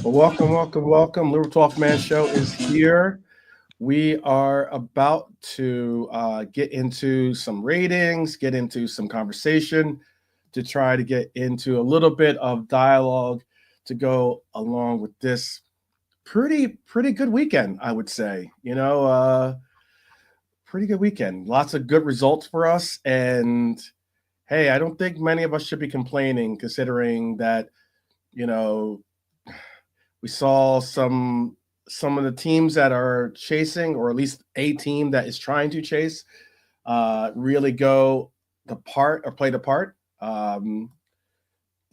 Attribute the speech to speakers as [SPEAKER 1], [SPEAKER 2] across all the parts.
[SPEAKER 1] Welcome, welcome, welcome. Liverpool 12 Man Show is here. We are about to get into some ratings, get into some conversation to try to get into a little bit of dialogue to go along with this pretty good weekend, I would say. Pretty good weekend. Lots of good results for us. And hey, I don't think many of us should be complaining considering that, we saw some of the teams that are chasing, or at least a team that is trying to chase, really go the part or play the part.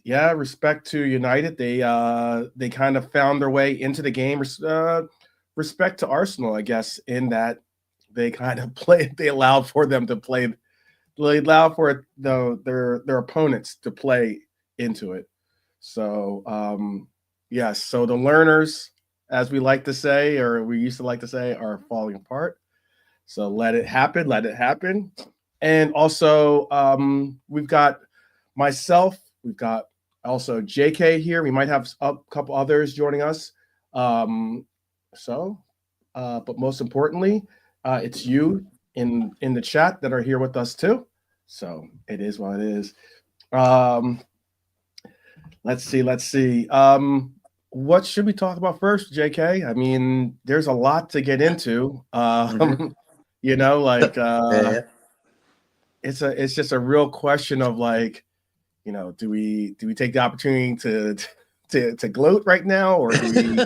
[SPEAKER 1] Respect to United. They kind of found their way into the game. Respect to Arsenal, I guess, in that they kind of played. They allowed for them to play. They allowed for their opponents to play into it. So yes, so the learners, as we like to say, or we used to like to say, are falling apart. So let it happen. Let it happen. And also, we've got myself. We've got also JK here. We might have a couple others joining us. But most importantly, it's you in the chat that are here with us too. So it is what it is. Let's see. What should we talk about first, JK? I mean, there's a lot to get into. It's just a real question of like, do we take the opportunity to gloat right now, or do we,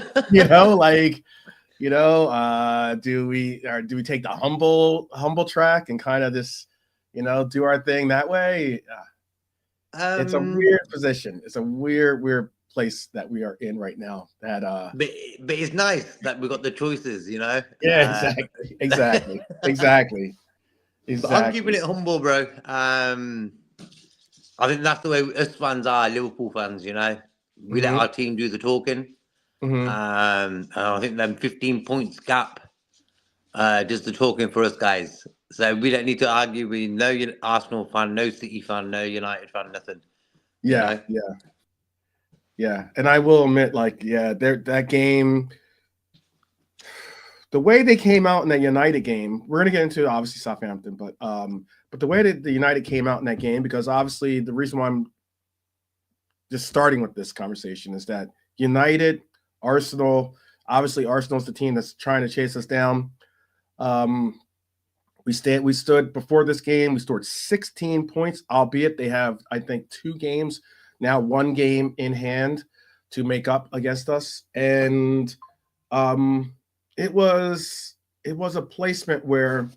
[SPEAKER 1] do we take the humble track and kind of just, do our thing that way? It's a weird position. It's a weird place that we are in right now. That
[SPEAKER 2] but it's nice that we got the choices,
[SPEAKER 1] Yeah, exactly.
[SPEAKER 2] But I'm keeping it humble, bro. I think that's the way us fans are, Liverpool fans. We let our team do the talking. And I think them 15 points gap does the talking for us guys. So we don't need to argue with no Arsenal fan, no City fan, no United fan, nothing.
[SPEAKER 1] Yeah. And I will admit, that game, the way they came out in that United game, we're gonna get into obviously Southampton, but the way that the United came out in that game, because obviously the reason why I'm just starting with this conversation is that United, Arsenal, obviously Arsenal's the team that's trying to chase us down. We stood before this game. We scored 16 points, albeit they have, I think, 2 games now, 1 game in hand to make up against us. And it was a placement where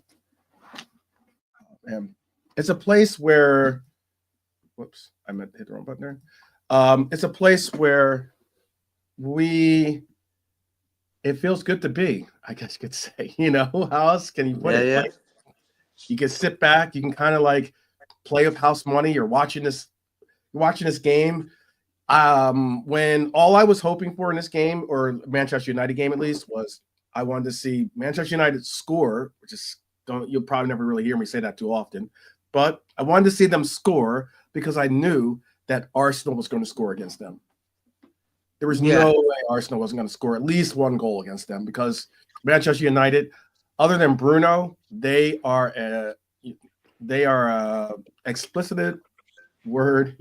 [SPEAKER 1] it's a place where whoops, I meant to hit the wrong button there. It's a place where it feels good to be, I guess you could say. How else can you put it?
[SPEAKER 2] Yeah.
[SPEAKER 1] Like, you can sit back, you can kind of like play with house money. You're watching this game. When all I was hoping for in this game, or Manchester United game at least, was I wanted to see Manchester United score, which is you'll probably never really hear me say that too often, but I wanted to see them score because I knew that Arsenal was going to score against them. There was no way Arsenal wasn't going to score at least 1 goal against them, because Manchester United, other than Bruno, they are a explicit word,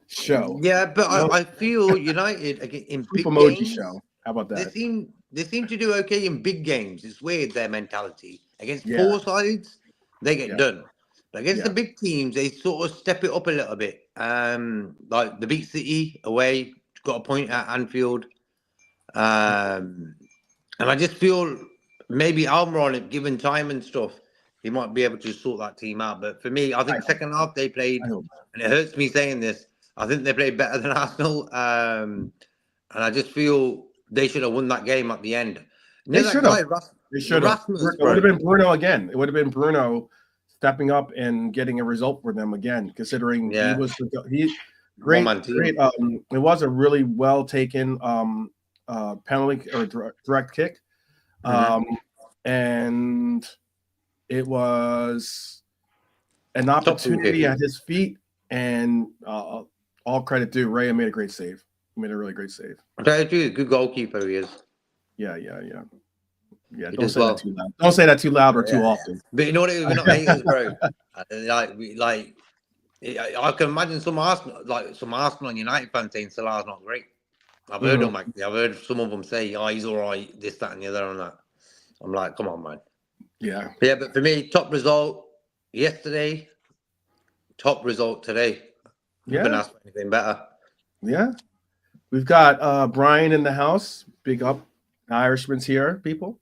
[SPEAKER 1] show.
[SPEAKER 2] Yeah, but I feel United in big
[SPEAKER 1] emoji
[SPEAKER 2] games.
[SPEAKER 1] Show. How about that?
[SPEAKER 2] They seem to do okay in big games. It's weird, their mentality. Against poor sides, they get done. But against the big teams, they sort of step it up a little bit. Like the beat City away, got a point at Anfield. And I just feel maybe Almiron, given time and stuff, he might be able to sort that team out. But for me, I think second half they played, and it hurts me saying this, I think they played better than Arsenal. And I just feel they should have won that game at the end.
[SPEAKER 1] They should have.
[SPEAKER 2] Rasmus,
[SPEAKER 1] it would have been Bruno again. It would have been Bruno stepping up and getting a result for them again, considering he was great. It was a really well taken penalty or direct kick. And it was an opportunity at his feet, and all credit due. Raya made a great save. He made a really great save.
[SPEAKER 2] Good goalkeeper he is.
[SPEAKER 1] Yeah.
[SPEAKER 2] He
[SPEAKER 1] Don't
[SPEAKER 2] does
[SPEAKER 1] say
[SPEAKER 2] well.
[SPEAKER 1] that too loud. Don't say that too loud or too often.
[SPEAKER 2] But you know what? We're not haters, bro. I can imagine some Arsenal and United fans saying Salah's not great. I've heard them actually. I've heard some of them say, "Oh, he's all right." This, that, and the other, and that. I'm like, come on, man.
[SPEAKER 1] Yeah.
[SPEAKER 2] But for me, top result yesterday, top result today. You can ask for anything better.
[SPEAKER 1] Yeah. We've got Brian in the house. Big up. The Irishman's here, people.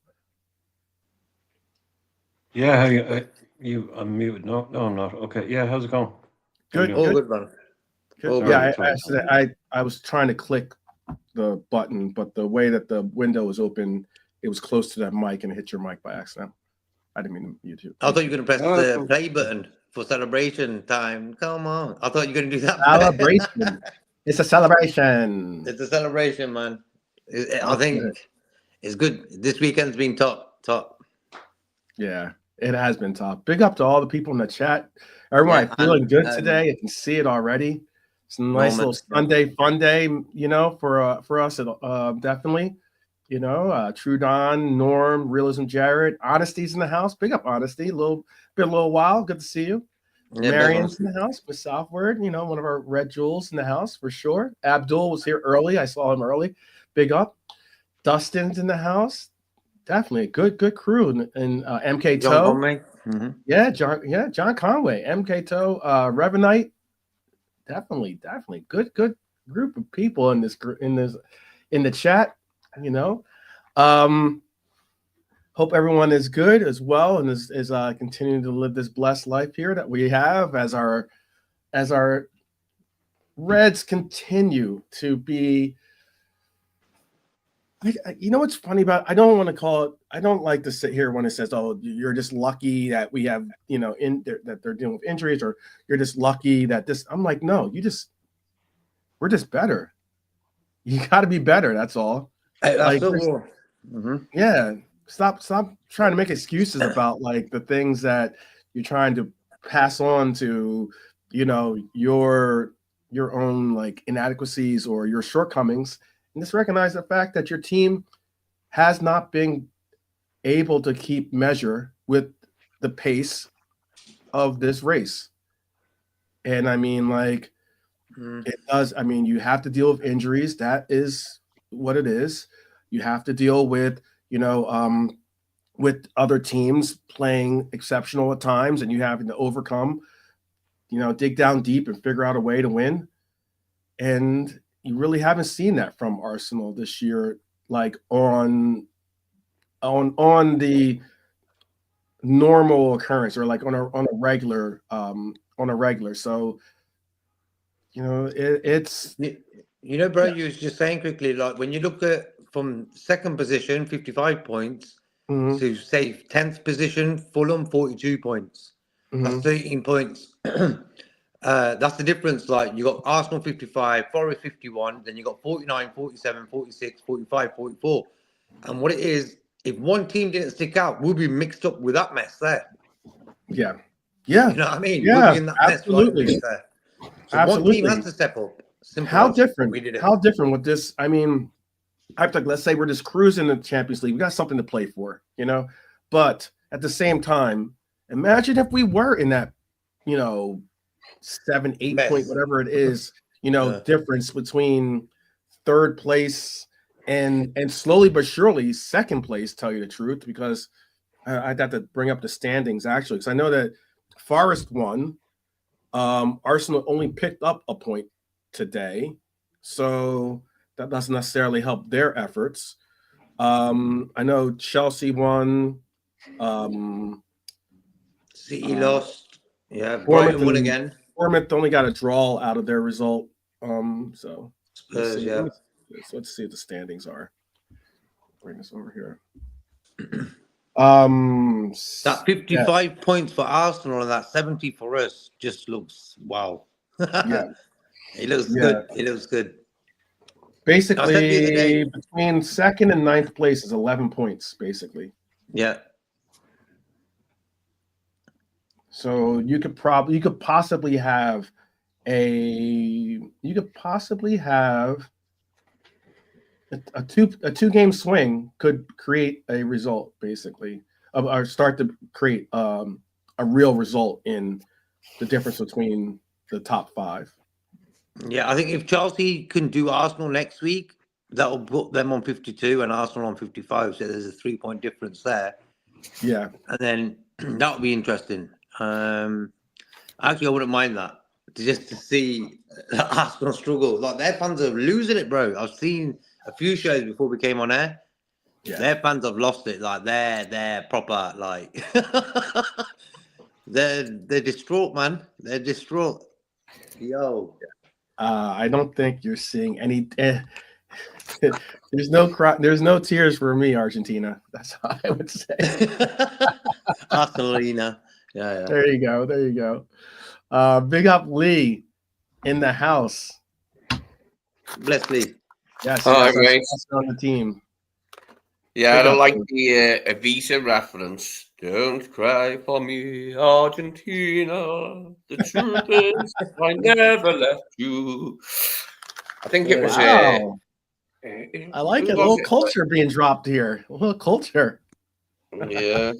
[SPEAKER 3] Yeah, you unmuted. No, I'm not. Okay. Yeah, how's it going?
[SPEAKER 1] Good.
[SPEAKER 2] Good, man.
[SPEAKER 1] Good. Yeah, I was trying to click the button, but the way that the window was open, it was close to that mic and it hit your mic by accident. I didn't mean to mute you.
[SPEAKER 2] I thought you were going to press the play button for celebration time. Come on. I thought you were going to do that.
[SPEAKER 1] Celebration. It's a celebration.
[SPEAKER 2] It's a celebration, man. I think it's good. This weekend's been top.
[SPEAKER 1] Yeah, it has been top. Big up to all the people in the chat. Everyone feeling good today. I can see it already. It's a nice little Sunday fun day, for us. Definitely, Trudon, Norm, Realism, Jared, Honesty's in the house. Big up Honesty. Been a little while. Good to see you. Yeah, Marion's in the house with Southward. One of our red jewels in the house for sure. Abdul was here early. I saw him early. Big up. Dustin's in the house. Definitely good crew and MK Toe.
[SPEAKER 2] Mm-hmm.
[SPEAKER 1] Yeah, John Conway, MK Toe, Revenite. Definitely good group of people in the chat. Hope everyone is good as well and is continuing to live this blessed life here that we have as our Reds continue to be. What's funny about I don't want to call it. I don't like to sit here when it says, "Oh, you're just lucky that we have that they're dealing with injuries," or "You're just lucky that this." I'm like, no, we're just better. You got to be better. That's all. Yeah. Stop trying to make excuses about like the things that you're trying to pass on to, your own like inadequacies or your shortcomings. And just recognize the fact that your team has not been able to keep measure with the pace of this race. And I mean, it does. I mean, you have to deal with injuries. That is what it is. You have to deal with, with other teams playing exceptional at times and you having to overcome, dig down deep and figure out a way to win. And you really haven't seen that from Arsenal this year, like on the normal occurrence or like on a regular. So, it's
[SPEAKER 2] bro. You was just saying quickly, like when you look at from second position, 55 points, to say 10th position, Fulham 42 points. That's 13 points. That's the difference. Like you got Arsenal 55, Forest 51, then you got 49, 47, 46, 45, 44. And what it is, if one team didn't stick out, we'll be mixed up with that mess there.
[SPEAKER 1] Yeah.
[SPEAKER 2] You know what I mean?
[SPEAKER 1] Yeah,
[SPEAKER 2] we'll be in that
[SPEAKER 1] absolutely.
[SPEAKER 2] mess right there. So
[SPEAKER 1] absolutely.
[SPEAKER 2] one team has to step up.
[SPEAKER 1] How different with this? I mean, let's say we're just cruising the Champions League. We got something to play for, But at the same time, imagine if we were in that, 7, 8 point, whatever it is, difference between third place and slowly but surely second place, tell you the truth, because I'd have to bring up the standings actually, because I know that Forest won. Arsenal only picked up a point today, so that doesn't necessarily help their efforts. I know Chelsea won.
[SPEAKER 2] City lost. Yeah, Brighton won again.
[SPEAKER 1] Bournemouth only got a draw out of their result. So
[SPEAKER 2] Spurs,
[SPEAKER 1] let's see what the standings are. Bring this over here.
[SPEAKER 2] That 55 points for Arsenal and that 70 for us just looks wow.
[SPEAKER 1] Yeah,
[SPEAKER 2] it looks good. It looks good.
[SPEAKER 1] Basically, between second and ninth place is 11 points. Basically,
[SPEAKER 2] yeah.
[SPEAKER 1] So you could possibly have a two game swing could create a result, basically, or start to create a real result in the difference between the top 5.
[SPEAKER 2] Yeah, I think if Chelsea can do Arsenal next week, that'll put them on 52 and Arsenal on 55. So there's a 3-point difference there.
[SPEAKER 1] Yeah.
[SPEAKER 2] And then that'll be interesting. Actually, I wouldn't mind that. Just to see Arsenal struggle. Like, their fans are losing it, bro. I've seen a few shows before we came on air. Yeah. Their fans have lost it. Like, they're proper, like... they're distraught, man. They're distraught. Yo.
[SPEAKER 1] I don't think you're seeing any... There's no tears for me, Argentina. That's how I would say.
[SPEAKER 2] Arsenalina. Yeah.
[SPEAKER 1] There you go. Big up Lee in the house.
[SPEAKER 2] Bless Lee.
[SPEAKER 1] Yes.
[SPEAKER 4] Hi,
[SPEAKER 1] yes,
[SPEAKER 4] mate.
[SPEAKER 1] On the team.
[SPEAKER 4] Yeah, I don't like the Evita reference. Don't cry for me, Argentina. The truth is, I never left you. I think it was.
[SPEAKER 1] Wow. I like it. A little culture being dropped here. A little culture.
[SPEAKER 4] Yeah.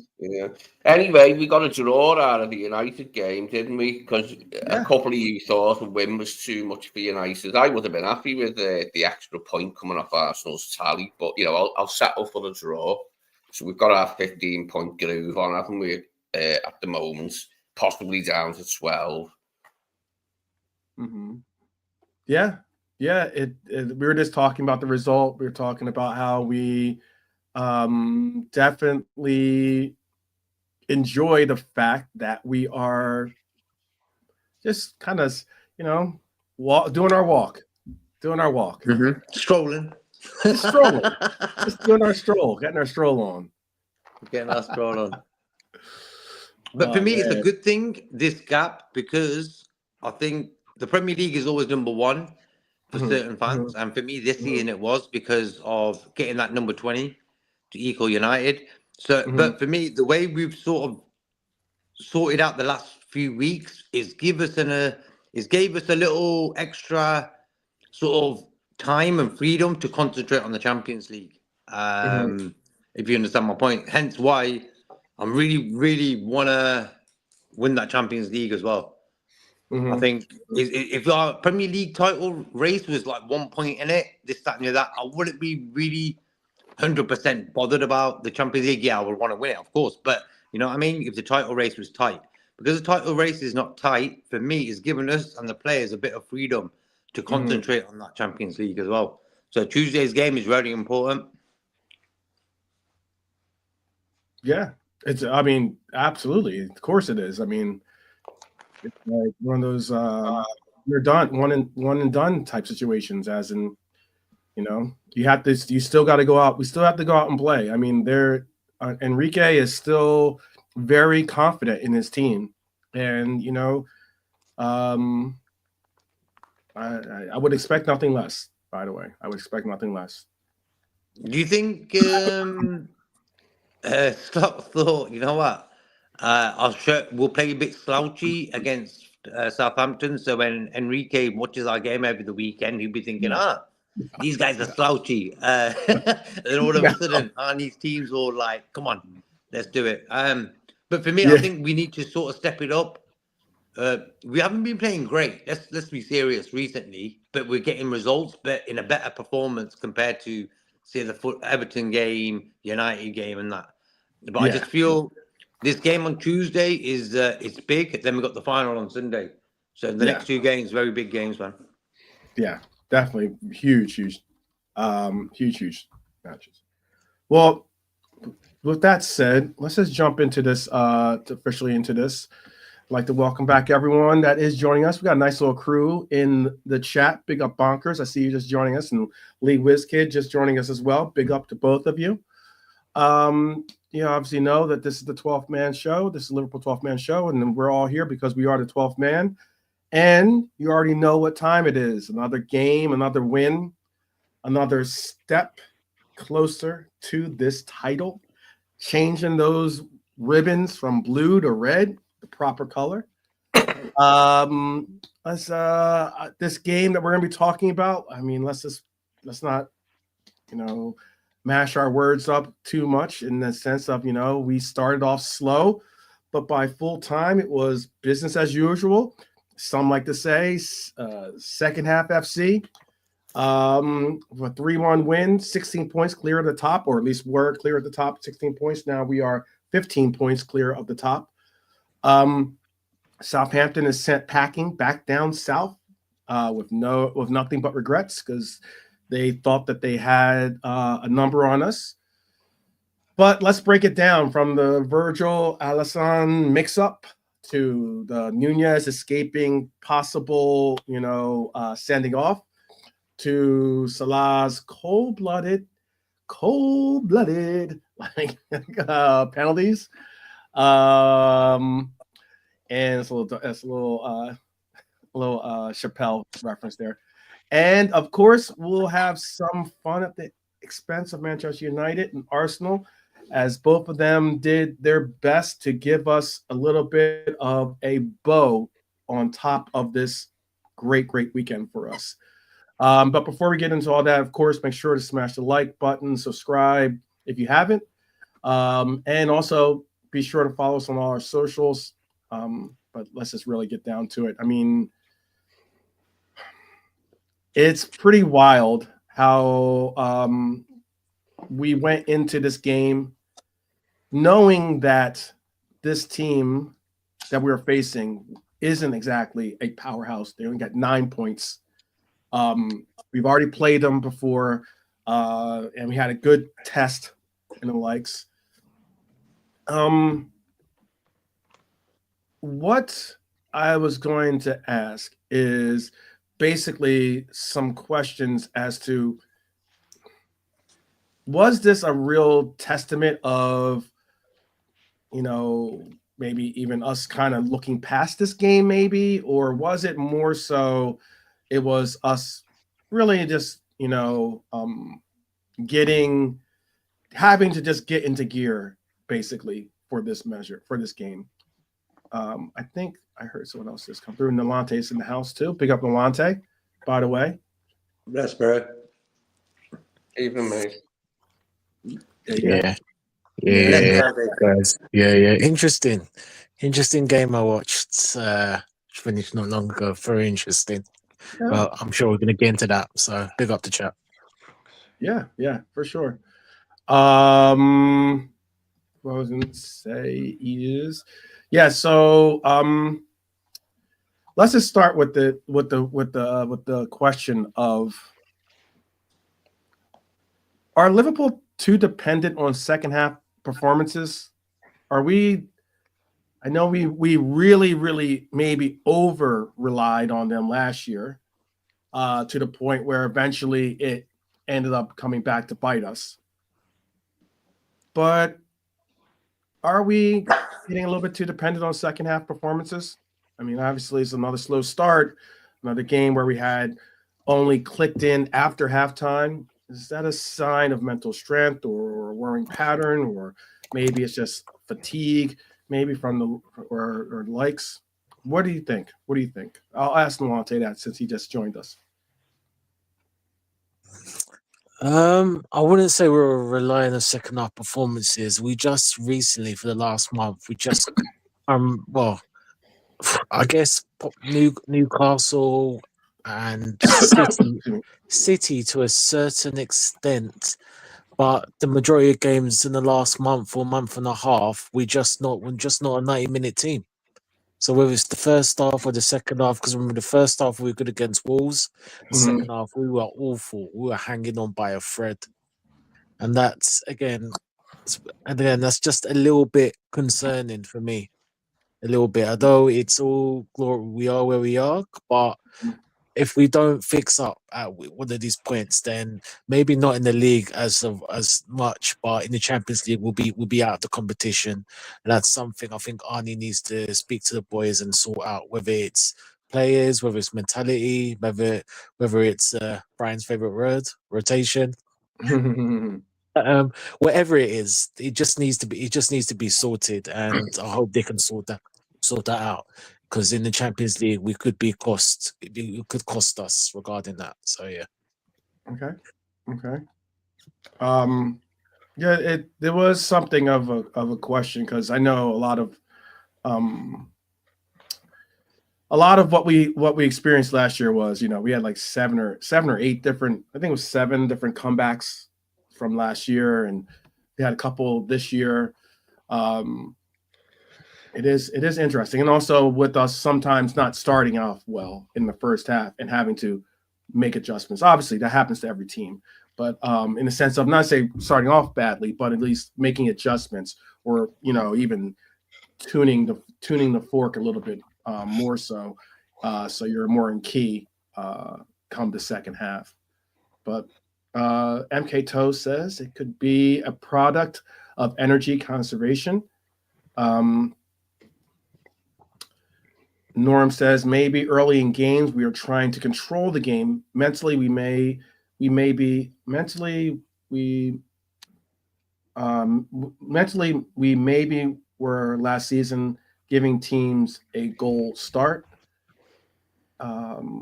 [SPEAKER 4] Anyway, we got a draw out of the United game, didn't we? Because a couple of you thought a win was too much for United. I would have been happy with the extra point coming off Arsenal's tally, but I'll settle for the draw. So we've got our 15-point groove on, haven't we? At the moment, possibly down to 12.
[SPEAKER 1] Mm-hmm. Yeah. We were just talking about the result. We were talking about how we definitely enjoy the fact that we are just kind of, doing our walk.
[SPEAKER 2] Mm-hmm. Strolling.
[SPEAKER 1] Just doing our stroll, getting our stroll on.
[SPEAKER 2] But for me, it's a good thing, this gap, because I think the Premier League is always number one for certain fans. And for me, this season it was because of getting that number 20 to equal United. So, but for me, the way we've sort of sorted out the last few weeks gave us a little extra sort of time and freedom to concentrate on the Champions League. If you understand my point. Hence why I'm really, really want to win that Champions League as well. I think if our Premier League title race was like 1 point in it, this, that, and that, I wouldn't be really 100% bothered about the Champions League. Yeah, I would want to win it, of course. But you know what I mean? If the title race was tight. Because the title race is not tight, for me, it's given us and the players a bit of freedom to concentrate on that Champions League as well. So Tuesday's game is very important.
[SPEAKER 1] Yeah, absolutely. Of course it is. I mean, it's like one of those you're done, one and done type situations, as in, you still got to go out. We still have to go out and play. I mean, Enrique is still very confident in his team. And, I would expect nothing less, by the way. I would expect nothing less.
[SPEAKER 2] Do you think thought, you know what? We'll play a bit slouchy against Southampton. So when Enrique watches our game over the weekend, he'll be thinking, these guys are slouchy. And then all of a sudden, these teams are like, come on, let's do it. But for me, I think we need to sort of step it up. We haven't been playing great. Let's be serious recently, but we're getting results, but in a better performance compared to, say, the Everton game, United game, and that. But I just feel this game on Tuesday is it's big. Then we got the final on Sunday. So the next 2 games, very big games, man.
[SPEAKER 1] Yeah, definitely huge matches. Well, with that said, let's just jump into this, officially into this. I'd like to welcome back everyone that is joining us. We got a nice little crew in the chat. Big up Bonkers. I see you just joining us, and Lee WizKid just joining us as well. Big up to both of you. You obviously know that this is the 12th Man Show. This is Liverpool 12th Man Show, and we're all here because we are the 12th man. And you already know what time it is. Another game, another win, another step closer to this title. Changing those ribbons from blue to red, the proper color. This game that we're going to be talking about, I mean, let's not mash our words up too much in the sense of, we started off slow, but by full time, it was business as usual. Some like to say second half FC. A 3-1 win, 16 points clear of the top, or at least were clear of the top, 16 points. Now we are 15 points clear of the top. Southampton is sent packing back down south with nothing but regrets because they thought that they had a number on us. But let's break it down from the Virgil Alisson mix-up to the Nunez escaping possible, sending off, to Salah's cold-blooded penalties. And it's a little Chappelle reference there. And of course, we'll have some fun at the expense of Manchester United and Arsenal, as both of them did their best to give us a little bit of a bow on top of this great weekend for us. But before we get into all that, of course, make sure to smash the like button, subscribe if you haven't, and also be sure to follow us on all our socials. But let's just really get down to it. I mean, it's pretty wild how we went into this game knowing that this team that we were facing isn't exactly a powerhouse. They only got 9 points. We've already played them before, and we had a good test and the likes. What I was going to ask is basically some questions as to, was this a real testament of, maybe even us kind of looking past this game maybe, or was it more so it was us really just, having to just get into gear basically for this game. I think I heard someone else just come through. Nalante's in the house too. Pick up Nalante, by the way.
[SPEAKER 2] Bless, bro.
[SPEAKER 4] Even me.
[SPEAKER 5] Yeah, guys. Yeah. Interesting game I watched. Finished not long ago. Very interesting.
[SPEAKER 1] Yeah.
[SPEAKER 5] Well, I'm sure we're going to get into that. So big up the chat.
[SPEAKER 1] Yeah, for sure. What I was going to say is, so let's just start with the question of, are Liverpool too dependent on second half performances? Are we? I know we really maybe over relied on them last year, to the point where eventually it ended up coming back to bite us. But are we getting a little bit too dependent on second half performances? I mean, obviously it's another slow start, another game where we had only clicked in after halftime. Is that a sign of mental strength or a worrying pattern, or maybe it's just fatigue, maybe from the or likes? What do you think? I'll ask Nwante that since he just joined us.
[SPEAKER 5] I wouldn't say we're relying on second half performances. We just recently, for the last month, I guess Newcastle and City to a certain extent, but the majority of games in the last month or month and a half, we're just not a 90-minute team. So whether it's the first half or the second half, because remember the first half we were good against Wolves, the second half we were awful. We were hanging on by a thread, and that's just a little bit concerning for me. A little bit, although it's all glory, we are where we are, but if we don't fix up at one of these points, then maybe not in the league as much, but in the Champions League we'll be out of the competition. And that's something I think Arnie needs to speak to the boys and sort out, whether it's players, whether it's mentality, whether it's Brian's favorite word, rotation. Whatever it is, it just needs to be sorted, and I hope they can sort that out. Because in the Champions League, it could cost us regarding that. So yeah.
[SPEAKER 1] Okay. Yeah, there was something of a question because I know a lot of what we experienced last year was, we had like seven or eight different, I think it was 7 different comebacks from last year, and we had a couple this year. It is interesting, and also with us sometimes not starting off well in the first half and having to make adjustments. Obviously, that happens to every team, but in the sense of not say starting off badly, but at least making adjustments, or even tuning the fork a little bit more so you're more in key come the second half. But MK Toe says it could be a product of energy conservation. Norm says maybe early in games we are trying to control the game. Mentally we may be mentally we maybe were last season giving teams a goal start. I'll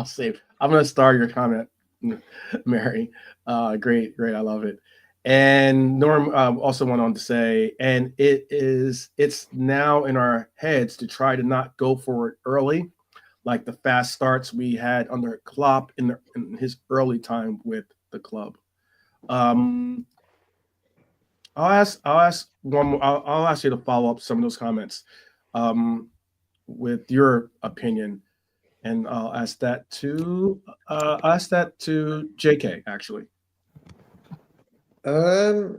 [SPEAKER 1] save. I'm going to star your comment, Mary. Great. I love it. And Norm also went on to say, and it's now in our heads to try to not go for it early, like the fast starts we had under Klopp in his early time with the club. I'll ask one more. I'll ask you to follow up some of those comments with your opinion, and I'll ask that to JK actually.
[SPEAKER 2] I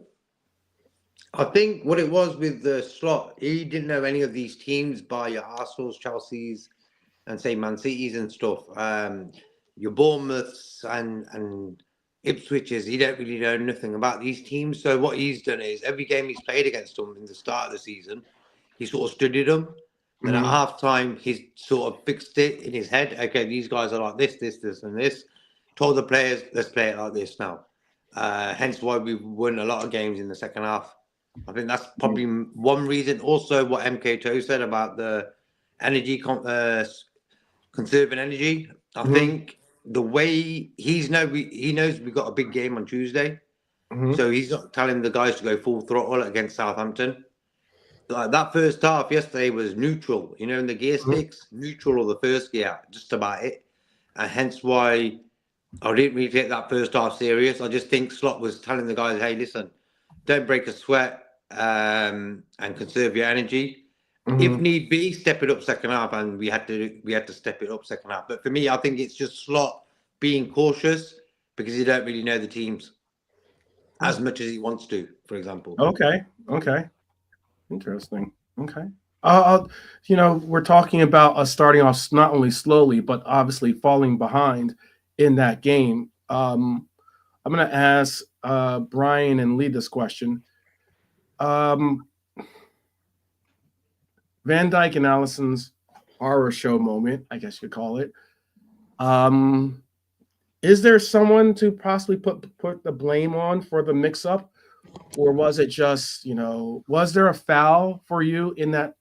[SPEAKER 2] think what it was with the Slot, he didn't know any of these teams by your Arsenal's, Chelsea's, and say Man City's and stuff. Your Bournemouths and Ipswich's, he don't really know nothing about these teams. So what he's done is every game he's played against them in the start of the season, he sort of studied them. Then at half time, he's sort of fixed it in his head. Okay, these guys are like this, and this. Told the players, let's play it like this now. Hence why we won a lot of games in the second half. I think that's probably one reason. Also, what MK Toe said about the energy, conserving energy. I think the way he knows we've got a big game on Tuesday. So he's not telling the guys to go full throttle against Southampton. Like that first half yesterday was neutral, in the gear sticks, neutral or the first gear, just about it. And hence why I didn't really take that first half serious. I just think Slot was telling the guys, hey, listen, don't break a sweat and conserve your energy. If need be, step it up second half, and we had to step it up second half. But for me, I think it's just Slot being cautious because he don't really know the teams as much as he wants to, for example.
[SPEAKER 1] Okay. Interesting. Okay. We're talking about us starting off not only slowly, but obviously falling behind in that game. I'm going to ask Brian and lead this question. Van Dijk and Alisson's horror show moment, I guess you could call it. Is there someone to possibly put the blame on for the mix-up? Or was it just, was there a foul for you in that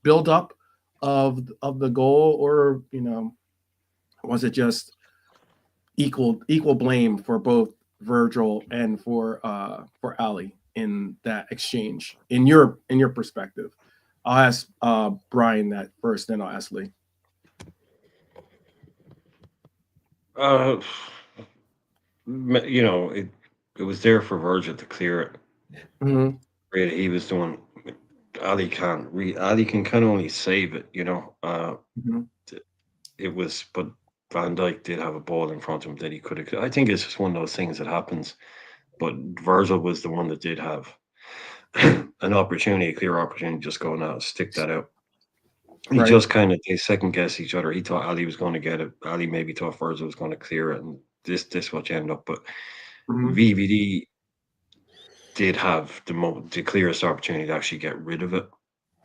[SPEAKER 1] build up of the goal, or was it just equal blame for both Virgil and for Ali in that exchange in your perspective? I'll ask Brian that first, then I'll ask Lee.
[SPEAKER 3] It was there for Virgil to clear it. Really, he was doing. Ali can kind of only save it, It was, but Van Dijk did have a ball in front of him that he could have. I think it's just one of those things that happens. But Virgil was the one that did have an opportunity, a clear opportunity, just go now, stick that out. He just kind of, they second guess each other. He thought Ali was going to get it. Ali maybe thought Virgil was going to clear it, and this what you end up. But VVD did have the clearest opportunity to actually get rid of it.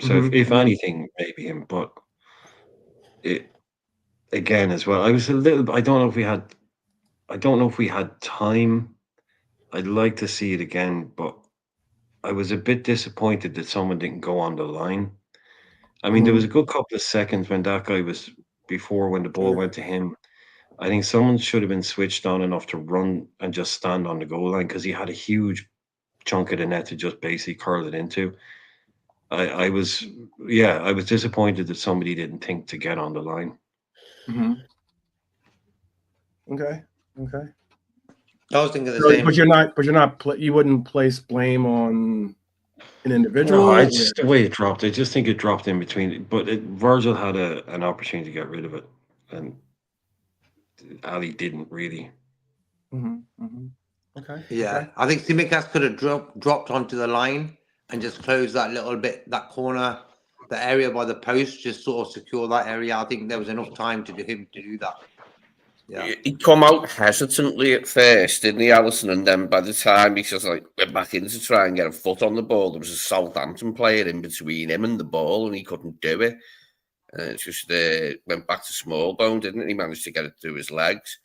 [SPEAKER 3] So if anything, maybe him. But it again as well. I was a little. I don't know if we had time. I'd like to see it again, but I was a bit disappointed that someone didn't go on the line. I mean, there was a good couple of seconds when that guy was before when the ball went to him. I think someone should have been switched on enough to run and just stand on the goal line because he had a huge chunk of the net to just basically curl it into. I was disappointed that somebody didn't think to get on the line.
[SPEAKER 1] Mm-hmm. Okay.
[SPEAKER 2] I was thinking the same.
[SPEAKER 1] You wouldn't place blame on an individual.
[SPEAKER 3] No, it's just the way it dropped. I just think it dropped in between. But Virgil had an opportunity to get rid of it, and Ali didn't really.
[SPEAKER 1] Okay.
[SPEAKER 2] Yeah,
[SPEAKER 1] okay.
[SPEAKER 2] I think Tsimikas could have dropped onto the line and just closed that little bit, that corner, the area by the post, just sort of secure that area. I think there was enough time to him to do that. Yeah,
[SPEAKER 4] he come out hesitantly at first, didn't he, Alisson? And then by the time he just went back in to try and get a foot on the ball, there was a Southampton player in between him and the ball, and he couldn't do it. It just went back to Smallbone, didn't it? He managed to get it through his legs.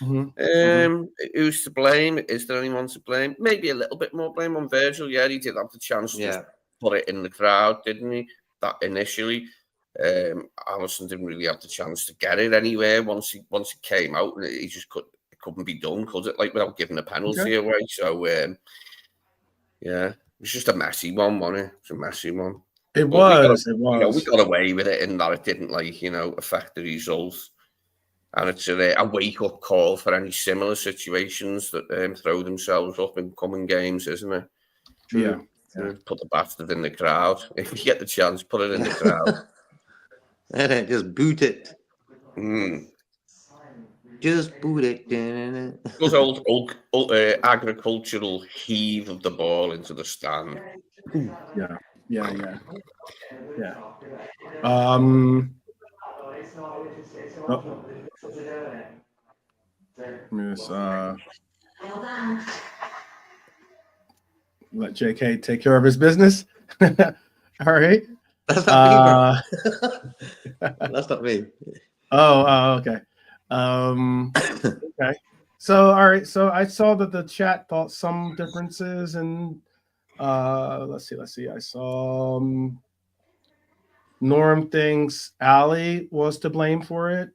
[SPEAKER 4] Who's to blame? Is there anyone to blame? Maybe a little bit more blame on Virgil. Yeah, he did have the chance to put it in the crowd, didn't he? That initially. Alisson didn't really have the chance to get it anywhere once it came out, and he just couldn't be done, could it? Like without giving a penalty away. So it was just a messy one, wasn't it? It's a messy one.
[SPEAKER 1] It was.
[SPEAKER 4] We got away with it in that it didn't affect the results, and it's a wake up call for any similar situations that throw themselves up in coming games, isn't it?
[SPEAKER 1] Yeah.
[SPEAKER 4] Put the bastard in the crowd if you get the chance. Put it in the crowd.
[SPEAKER 2] And then just boot it. Just boot it.
[SPEAKER 4] Those old agricultural heave of the ball into the stand.
[SPEAKER 1] Yeah. Let JK take care of his business. All right.
[SPEAKER 2] That's not me, bro. That's not me.
[SPEAKER 1] Oh, okay. Okay. So, all right. So I saw that the chat thought some differences, and let's see. I saw Norm thinks Ali was to blame for it.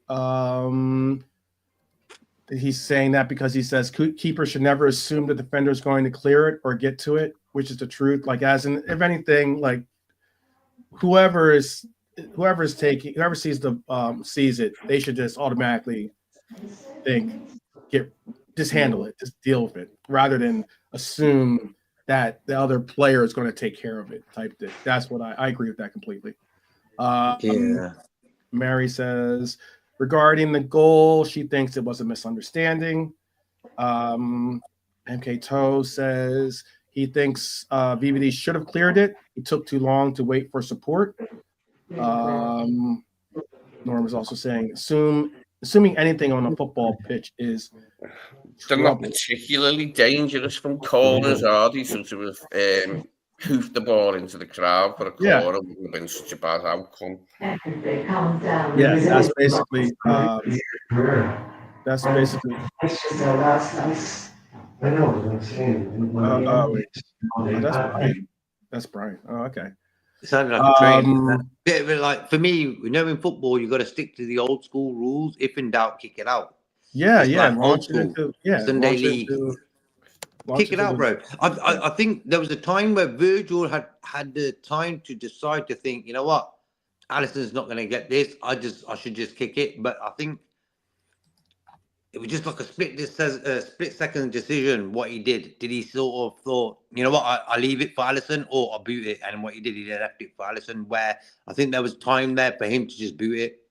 [SPEAKER 1] He's saying that because he says keeper should never assume the defender is going to clear it or get to it, which is the truth. Like, as in, if anything, like whoever sees it, they should just automatically just handle it, just deal with it, rather than assume that the other player is going to take care of it. Type thing. That's what I agree with that completely. Mary says, regarding the goal, she thinks it was a misunderstanding. MK Toe says he thinks VVD should have cleared it. He took too long to wait for support. Norm is also saying, assuming anything on a football pitch is
[SPEAKER 4] they're not particularly dangerous from corners, are they? So to have hoofed the ball into the crowd for a corner wouldn't have been such a bad outcome.
[SPEAKER 1] Yes, that's basically. That's Brian. That's Brian. Oh, okay.
[SPEAKER 2] It sounded like a train. But like for me, in football, you got to stick to the old school rules. If in doubt, kick it out.
[SPEAKER 1] Yeah.
[SPEAKER 2] Like old school. Sunday league. Kick it out, bro. I think there was a time where Virgil had the time to decide to think, you know what, Alisson's not going to get this. I should just kick it. But I think it was just like a split second decision. What he did he sort of thought, you know what, I leave it for Alisson or I boot it? And what he did, he left it for Alisson. Where I think there was time there for him to just boot it.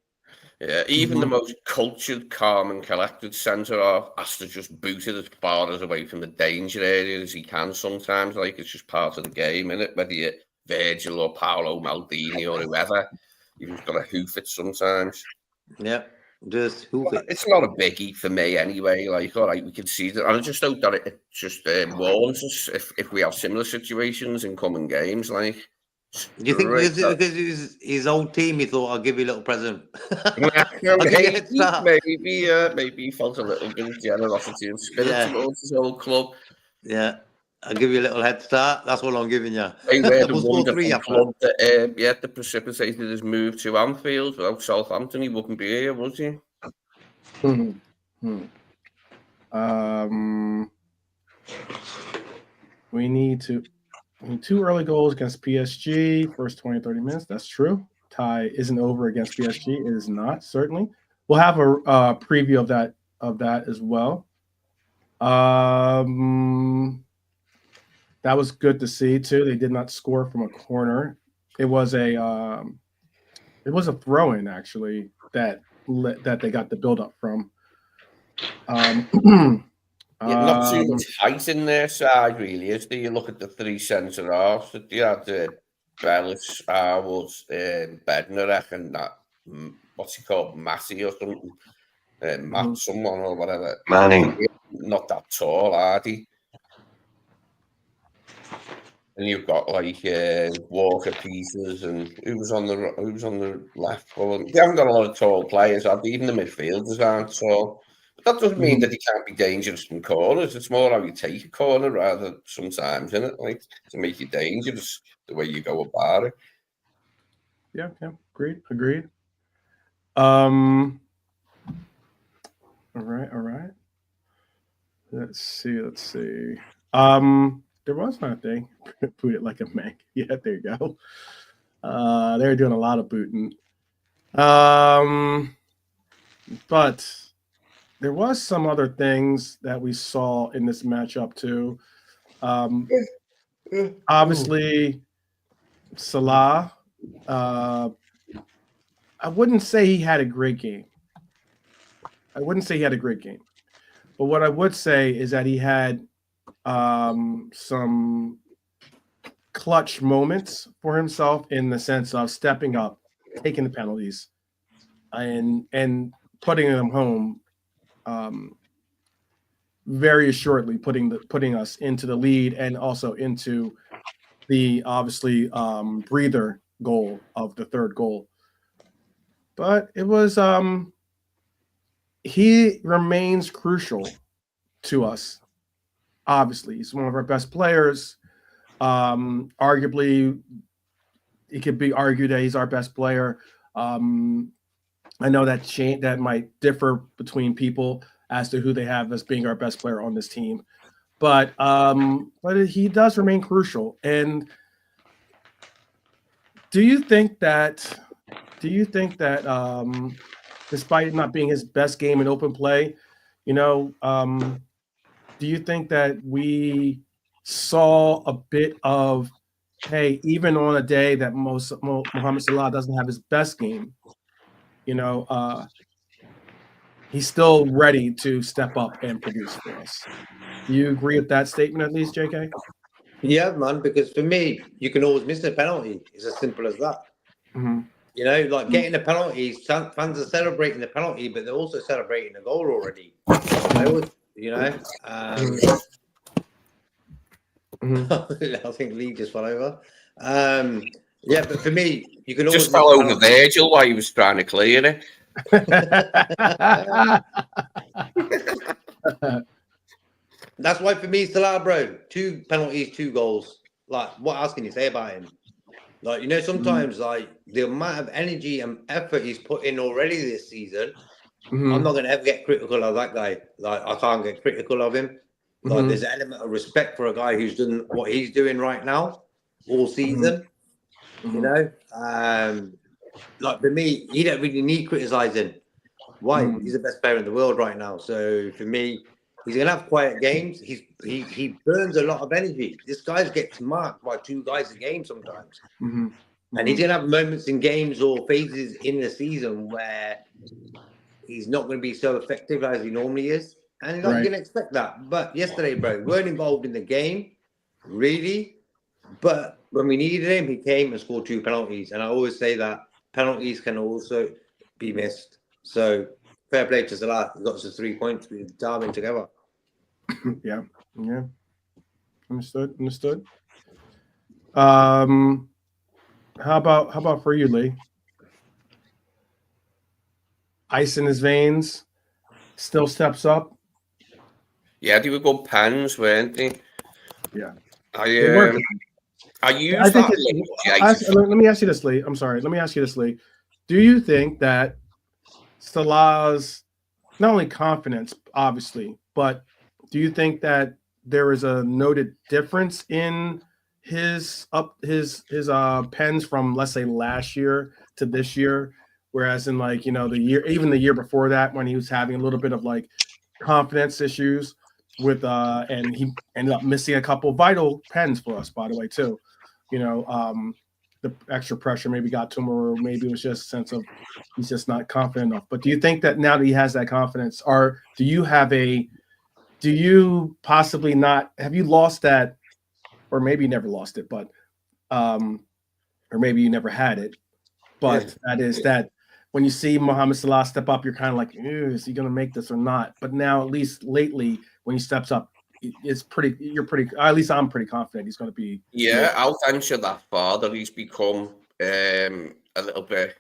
[SPEAKER 4] Yeah, even the most cultured, calm and collected centre-half has to just boot it as far as away from the danger area as he can sometimes. Like, it's just part of the game, isn't it? Whether you're Virgil or Paolo Maldini or whoever, you've just got to hoof it sometimes.
[SPEAKER 2] Yeah, just hoof it.
[SPEAKER 4] It's not a biggie for me anyway. Like, all right, we can see that. And I just hope that it just warns us if we have similar situations in coming games, like...
[SPEAKER 2] Do you think because it was his old team, he thought, I'll give you a little present?
[SPEAKER 4] Maybe he felt a little bit of generosity and spirit towards his old club.
[SPEAKER 2] Yeah. I'll give you a little head start. That's what I'm giving you.
[SPEAKER 4] They were the
[SPEAKER 2] We'll score three
[SPEAKER 4] wonderful
[SPEAKER 2] after.
[SPEAKER 4] club that precipitated his move to Anfield. Without Southampton, he wouldn't be here, would he?
[SPEAKER 1] We need two early goals against PSG, first 20, 30 minutes. That's true. Tie isn't over against PSG. It is not, certainly. We'll have a preview of that as well. That was good to see too. They did not score from a corner. It was a throw-in actually that they got the build-up from.
[SPEAKER 4] Not too much height in their side, really, is there? You look at the three centre halves that you had, Bellis, Arwood, Bednarek, and that, what's he called, Matty or something, Matt someone or whatever.
[SPEAKER 3] Manning.
[SPEAKER 4] Not that tall, are they? And you've got like Walker Peters and who was on the left. Well, they haven't got a lot of tall players, have they? Even the midfielders aren't tall. But that doesn't mean that he can't be dangerous from corners. It's more how you take a corner rather sometimes, isn't it? Like to make you dangerous the way you go about it.
[SPEAKER 1] Yeah, agreed. All right. Let's see. There was one thing. Boot it like a Manc. Yeah, there you go. They were doing a lot of booting. But there was some other things that we saw in this matchup too. Obviously, Salah. I wouldn't say he had a great game. But what I would say is that he had some clutch moments for himself in the sense of stepping up, taking the penalties, and putting them home very assuredly, putting us into the lead and also into the obviously breather goal of the third goal. But it was he remains crucial to us. Obviously, he's one of our best players. Arguably, it could be argued that he's our best player. I know that might differ between people as to who they have as being our best player on this team, but he does remain crucial. And do you think that despite it not being his best game in open play, do you think that we saw a bit of, hey, even on a day that Mohamed Salah doesn't have his best game, he's still ready to step up and produce for us? Do you agree with that statement at least, JK?
[SPEAKER 2] Yeah, man, because for me, you can always miss a penalty. It's as simple as that.
[SPEAKER 1] Mm-hmm.
[SPEAKER 2] Like getting a penalty, fans are celebrating the penalty, but they're also celebrating the goal already. I think Lee just fell over. Yeah, but for me, you can always
[SPEAKER 4] just fell over Virgil while he was trying to clear it.
[SPEAKER 2] That's why for me, Salah, bro, 2 penalties, 2 goals. Like, what else can you say about him? Like, sometimes like the amount of energy and effort he's put in already this season, I'm not going to ever get critical of that guy. Like, I can't get critical of him. Like, there's an element of respect for a guy who's done what he's doing right now all season. Like, for me, he don't really need criticizing. Why? He's the best player in the world right now. So for me, he's going to have quiet games. He burns a lot of energy. This guy gets marked by 2 guys a game sometimes. And he's going to have moments in games or phases in the season where he's not going to be so effective as he normally is. And you're going to expect that. But yesterday, bro, we weren't involved in the game, really. But when we needed him, he came and scored 2 penalties. And I always say that penalties can also be missed. So fair play to Salah. He got us to 3 points with Darwin together.
[SPEAKER 1] Yeah. Understood. How about for you, Lee? Ice in his veins, still steps up.
[SPEAKER 4] Yeah, they were good pens, weren't they?
[SPEAKER 1] Yeah.
[SPEAKER 4] I
[SPEAKER 1] use
[SPEAKER 4] that
[SPEAKER 1] let me ask you this, Lee. I'm sorry. Let me ask you this, Lee. Do you think that Salah's not only confidence, obviously, but do you think that there is a noted difference in his pens from, let's say, last year to this year? Whereas in the year before that, when he was having a little bit of like confidence issues with and he ended up missing a couple vital pens for us, by the way, too. The extra pressure maybe got to him, or maybe it was just a sense of he's just not confident enough. But do you think that now that he has that confidence, or do you possibly not, have you lost that, or maybe you never lost it, but or maybe you never had it, but that is that when you see Mohamed Salah step up, you're kind of like, is he going to make this or not? But now, at least lately, when he steps up, at least I'm pretty confident he's going to be.
[SPEAKER 4] Yeah, I'll venture that far that he's become a little bit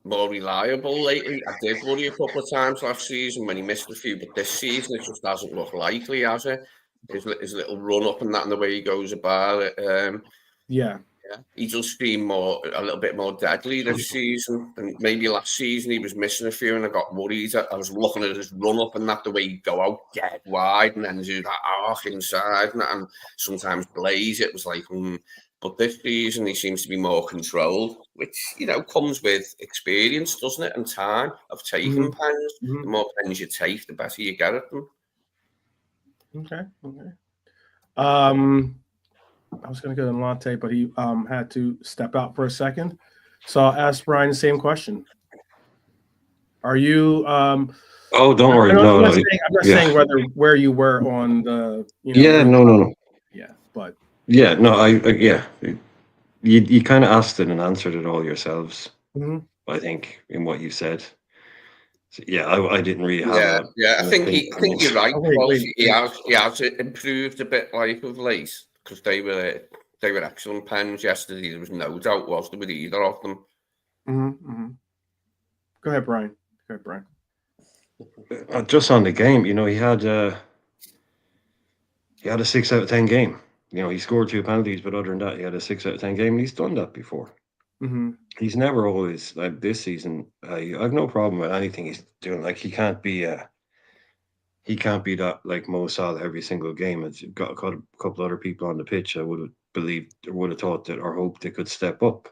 [SPEAKER 4] more reliable lately. I did worry a couple of times last season when he missed a few, but this season it just doesn't look likely, has it? His little run up and that, and the way he goes about it.
[SPEAKER 1] Yeah,
[SPEAKER 4] he just seemed a little bit more deadly this season. And maybe last season he was missing a few, and I got worried. I was looking at his run up and that, the way he'd go out dead wide and then do that arc inside and sometimes blaze. It was like, But this season he seems to be more controlled, which comes with experience, doesn't it, and time of taking pens. The more pens you take, the better you get at them.
[SPEAKER 1] Okay. I was going to go to Lante, but he had to step out for a second. So I'll ask Brian the same question. Are you?
[SPEAKER 3] Oh, don't worry.
[SPEAKER 1] I'm not saying where you were on the.
[SPEAKER 3] No.
[SPEAKER 1] Yeah, but.
[SPEAKER 3] Yeah, no, You kind of asked it and answered it all yourselves. I think in what you said. So, I didn't really have.
[SPEAKER 4] I think you're right. He has improved a bit of late. Because they were excellent pens yesterday. There was no doubt, was there, with either of them.
[SPEAKER 1] Go ahead, Brian.
[SPEAKER 3] Just on the game, he had a 6 out of 10 game. He scored 2 penalties, but other than that, he had a 6 out of 10 game. And he's done that before. He's never always like this season. I've no problem with anything he's doing. Like he can't be that like Mo Salah every single game. It's got a couple other people on the pitch. I would have believed or would have thought that or hoped they could step up.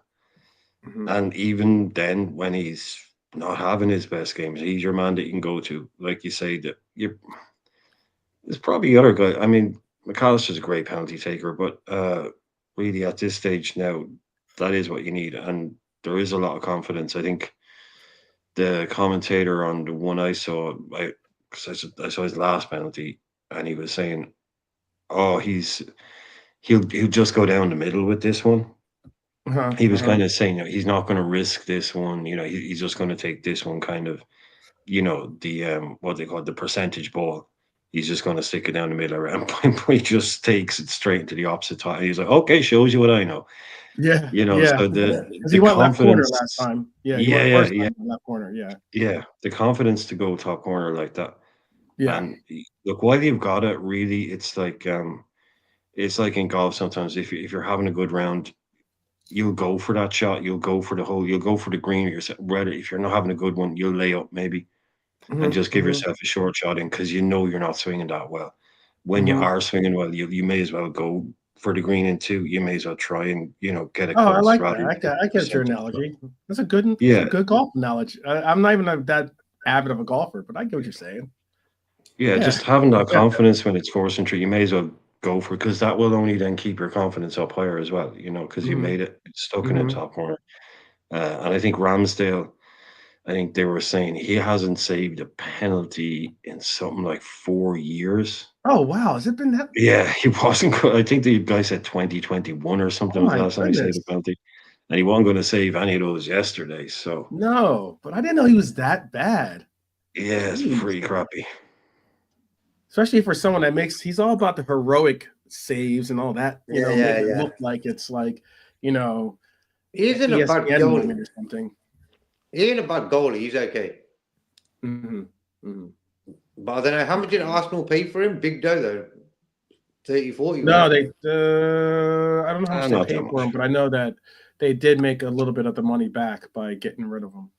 [SPEAKER 3] And even then, when he's not having his best games, he's your man that you can go to. Like you say, that there's probably other guys. I mean, McAllister's a great penalty taker, but really at this stage now, that is what you need. And there is a lot of confidence. I think the commentator on the one I saw, I saw his last penalty, and he was saying, "Oh, he'll just go down the middle with this one." He was kind of saying he's not going to risk this one. He's just going to take this one, kind of, the what they call the percentage ball. He's just going to stick it down the middle around point. He just takes it straight into the opposite side. He's like, "Okay, shows you what I know."
[SPEAKER 1] Yeah,
[SPEAKER 3] So the
[SPEAKER 1] he went left corner
[SPEAKER 3] confidence
[SPEAKER 1] last time. Left corner.
[SPEAKER 3] The confidence to go top corner like that.
[SPEAKER 1] Yeah.
[SPEAKER 3] And look, while you've got it, really, it's like in golf sometimes. If you're having a good round, you'll go for that shot. You'll go for the hole. You'll go for the green. Rather, if you're not having a good one, you'll lay up maybe and just give yourself a short shot in because you're not swinging that well. When you are swinging well, you may as well go for the green in two. You may as well try and get a.
[SPEAKER 1] I like that. I get your analogy. That's a good golf analogy. I'm not even that avid of a golfer, but I get what you're saying.
[SPEAKER 3] Yeah, just having that confidence when it's 4th and 3, you may as well go for it because that will only then keep your confidence up higher as well. Because you made it stuck in the top corner. And I think Ramsdale, I think they were saying he hasn't saved a penalty in something like 4 years.
[SPEAKER 1] Oh wow, has it been that?
[SPEAKER 3] Yeah, he wasn't. I think the guy said 2021 or something was the last time he saved a penalty, and he wasn't going to save any of those yesterday. So
[SPEAKER 1] no, but I didn't know he was that bad.
[SPEAKER 3] Yeah, it's pretty crappy.
[SPEAKER 1] Especially for someone that he's all about the heroic saves and all that. It look like it's like
[SPEAKER 2] he isn't a bad goalie
[SPEAKER 1] or something.
[SPEAKER 2] He ain't a bad goalie. He's okay. But I don't know how much did Arsenal pay for him. Big dough though. 30, 40.
[SPEAKER 1] No, they. I don't know how much they
[SPEAKER 3] Not
[SPEAKER 1] paid
[SPEAKER 3] that
[SPEAKER 1] for him,
[SPEAKER 3] much.
[SPEAKER 1] but I know that they did make a little bit of the money back by getting rid of him.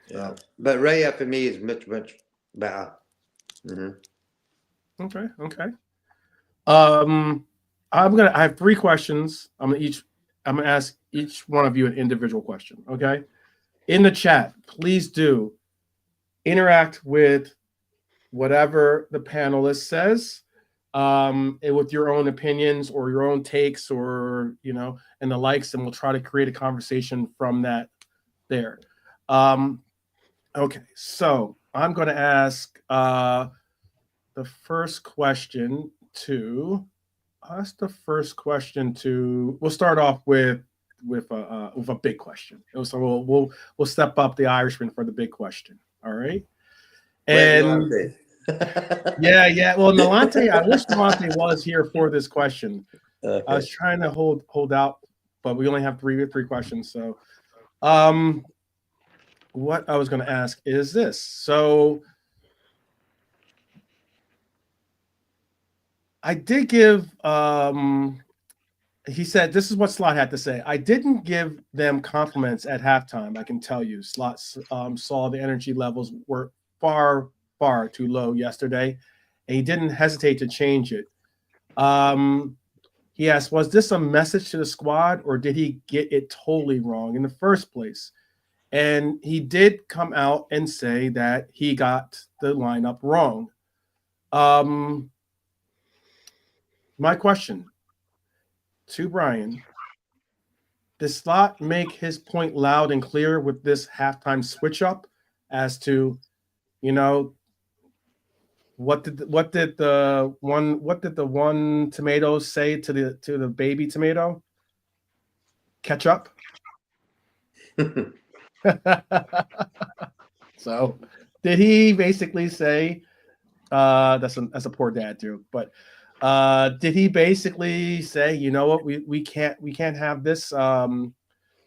[SPEAKER 2] Yeah, but Raya for me is much better.
[SPEAKER 1] Okay. I have 3 questions. I'm gonna ask each one of you an individual question. Okay. In the chat, please do interact with whatever the panelist says, and with your own opinions or your own takes, or and the likes, and we'll try to create a conversation from that there. Okay, so I'm going to ask the first question to. We'll start off with a big question. So we'll step up the Irishman for the big question. All right. And yeah. Well, Nalante, I wish Nalante was here for this question. Okay. I was trying to hold out, but we only have three questions. So, what I was going to ask is this. So, I did give. He said this is what Slot had to say. I didn't give them compliments at halftime. I can tell you, Slot saw the energy levels were far too low yesterday, and he didn't hesitate to change it. He asked, was this a message to the squad, or did he get it totally wrong in the first place? And he did come out and say that he got the lineup wrong. My question to Brian, does Slot make his point loud and clear with this halftime switch up as to, what did the one tomato say to the baby tomato? Catch up. So, did he basically say? That's a poor dad joke, but did he basically say, you know what, we can't have this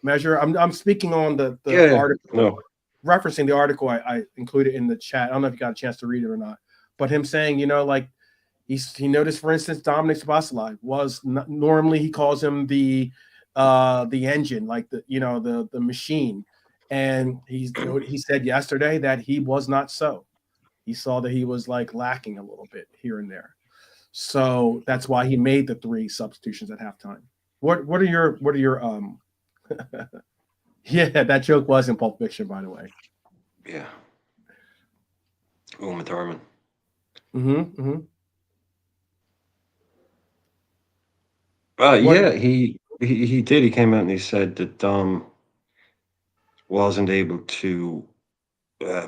[SPEAKER 1] measure? I'm speaking on the article, referencing the article I included in the chat. I don't know if you got a chance to read it or not. But him saying, like he noticed, for instance, Dominic Szoboszlai was normally he calls him the engine, like the machine, and he said yesterday that he was not so. He saw that he was like lacking a little bit here and there, so that's why he made the 3 substitutions at halftime. What are your yeah, that joke was in Pulp Fiction, by the way.
[SPEAKER 3] Yeah. Uma Thurman.
[SPEAKER 1] Mm-hmm.
[SPEAKER 3] Yeah, he did. He came out and he said that Dom wasn't able to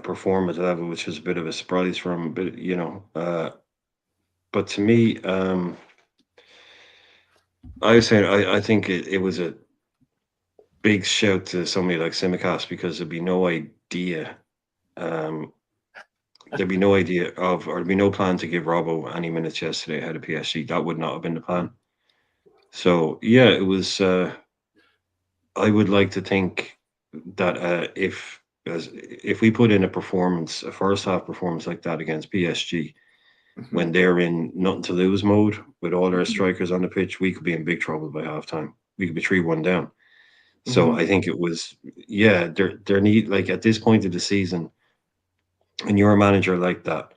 [SPEAKER 3] perform at the level, which was a bit of a surprise for him. But but to me, I was saying I think it was a big shout to somebody like Simicast, because there'd be no idea. There'd be no idea of, or there'd be no plan to give Robbo any minutes yesterday ahead of PSG. That would not have been the plan. So yeah, it was. I would like to think that if we put in a first half performance like that against PSG, when they're in nothing to lose mode with all their strikers on the pitch, we could be in big trouble by halftime. We could be 3-1 down. So I think it was, there need, like, at this point of the season, and you're a manager like that,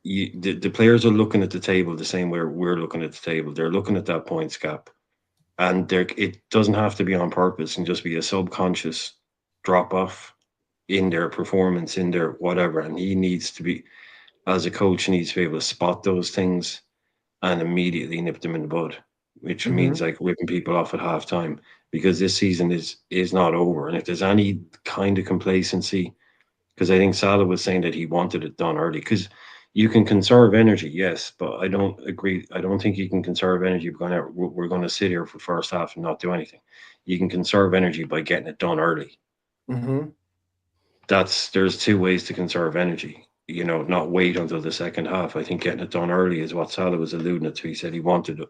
[SPEAKER 3] the players are looking at the table the same way we're looking at the table. They're looking at that points gap, and it doesn't have to be on purpose and just be a subconscious drop off in their performance, in their whatever. And he needs to be, as a coach, needs to be able to spot those things and immediately nip them in the bud, which means like ripping people off at halftime, because this season is not over. And if there's any kind of complacency, because I think Salah was saying that he wanted it done early, because you can conserve energy, yes, but I don't agree. I don't think you can conserve energy we're going to sit here for the first half and not do anything. You can conserve energy by getting it done early. There's 2 ways to conserve energy. Not wait until the second half. I think getting it done early is what Salah was alluding to. He said he wanted it.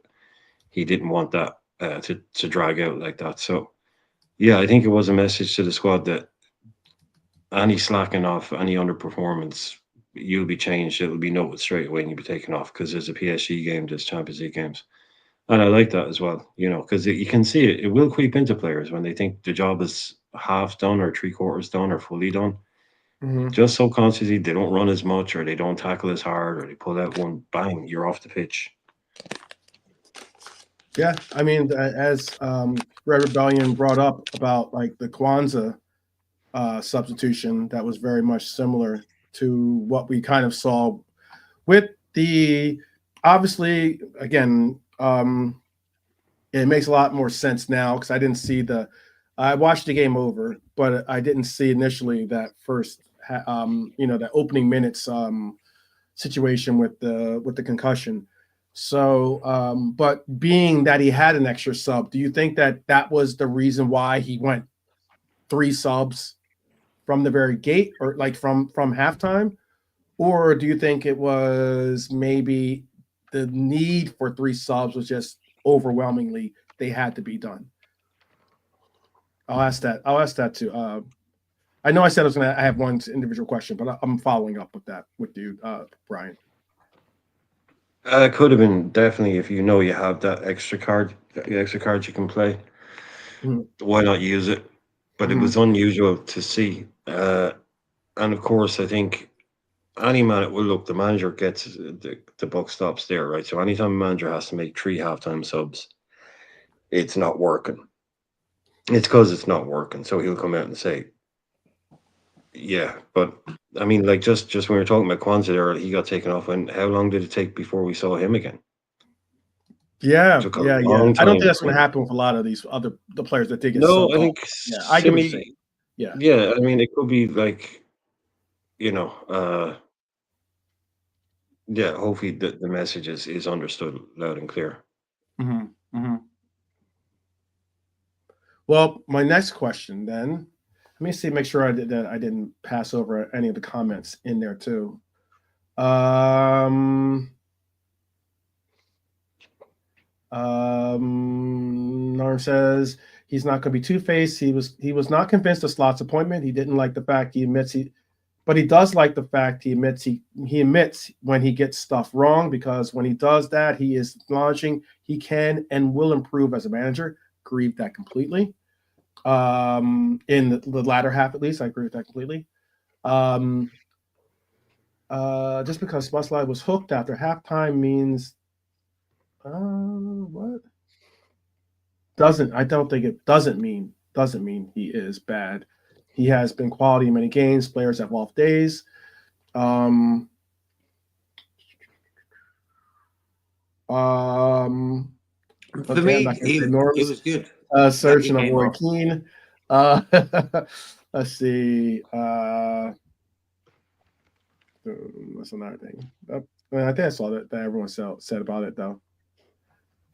[SPEAKER 3] He didn't want that to drag out like that. So, yeah, I think it was a message to the squad that any slacking off, any underperformance, you'll be changed. It'll be noted straight away and you'll be taken off because there's a PSG game, there's Champions League games. And I like that as well, because you can see it. It will creep into players when they think the job is half done or three-quarters done or fully done. Just subconsciously, they don't run as much or they don't tackle as hard or they pull out one, bang, you're off the pitch.
[SPEAKER 1] Yeah, I mean, as Red Rebellion brought up about like the Kwanzaa substitution, that was very much similar to what we kind of saw with the, obviously, again, it makes a lot more sense now because I didn't see I watched the game over, but I didn't see initially that first, that opening minutes situation with the concussion. So, but being that he had an extra sub, do you think that was the reason why he went 3 subs from the very gate, or like from halftime? Or do you think it was maybe the need for 3 subs was just overwhelmingly they had to be done? I'll ask that too. I know I said I have one individual question, but I'm following up with that with you, Brian.
[SPEAKER 3] It could have been definitely if you have that extra card, you can play. Why not use it? But it was unusual to see. And of course, I think any man, the manager gets the buck stops there, right? So anytime a manager has to make 3 halftime subs, it's not working. It's because it's not working. So he'll come out and say, yeah, but I mean, like just when we were talking about Kwanzaa there, he got taken off. And how long did it take before we saw him again?
[SPEAKER 1] Yeah. I don't think that's going to happen with a lot of these the players that did get
[SPEAKER 3] no. I think
[SPEAKER 1] I give you.
[SPEAKER 3] Yeah. I mean, it could be like, hopefully the message is understood loud and clear.
[SPEAKER 1] Well, my next question then. Let me see, make sure I didn't pass over any of the comments in there too. Norm says he's not going to be two-faced. He was not convinced of Slot's appointment. He didn't like the fact but he does like the fact he admits when he gets stuff wrong, because when he does that, he is acknowledging he can and will improve as a manager. Agree with that completely. In the latter half, at least, I agree with that completely. Just because Smuslide was hooked after halftime means what? I don't think it doesn't mean he is bad. He has been quality in many games. Players have off days. For
[SPEAKER 2] me, it was good.
[SPEAKER 1] Search and avoid Keane. Let's see. That's another thing. I think I saw that everyone said about it though.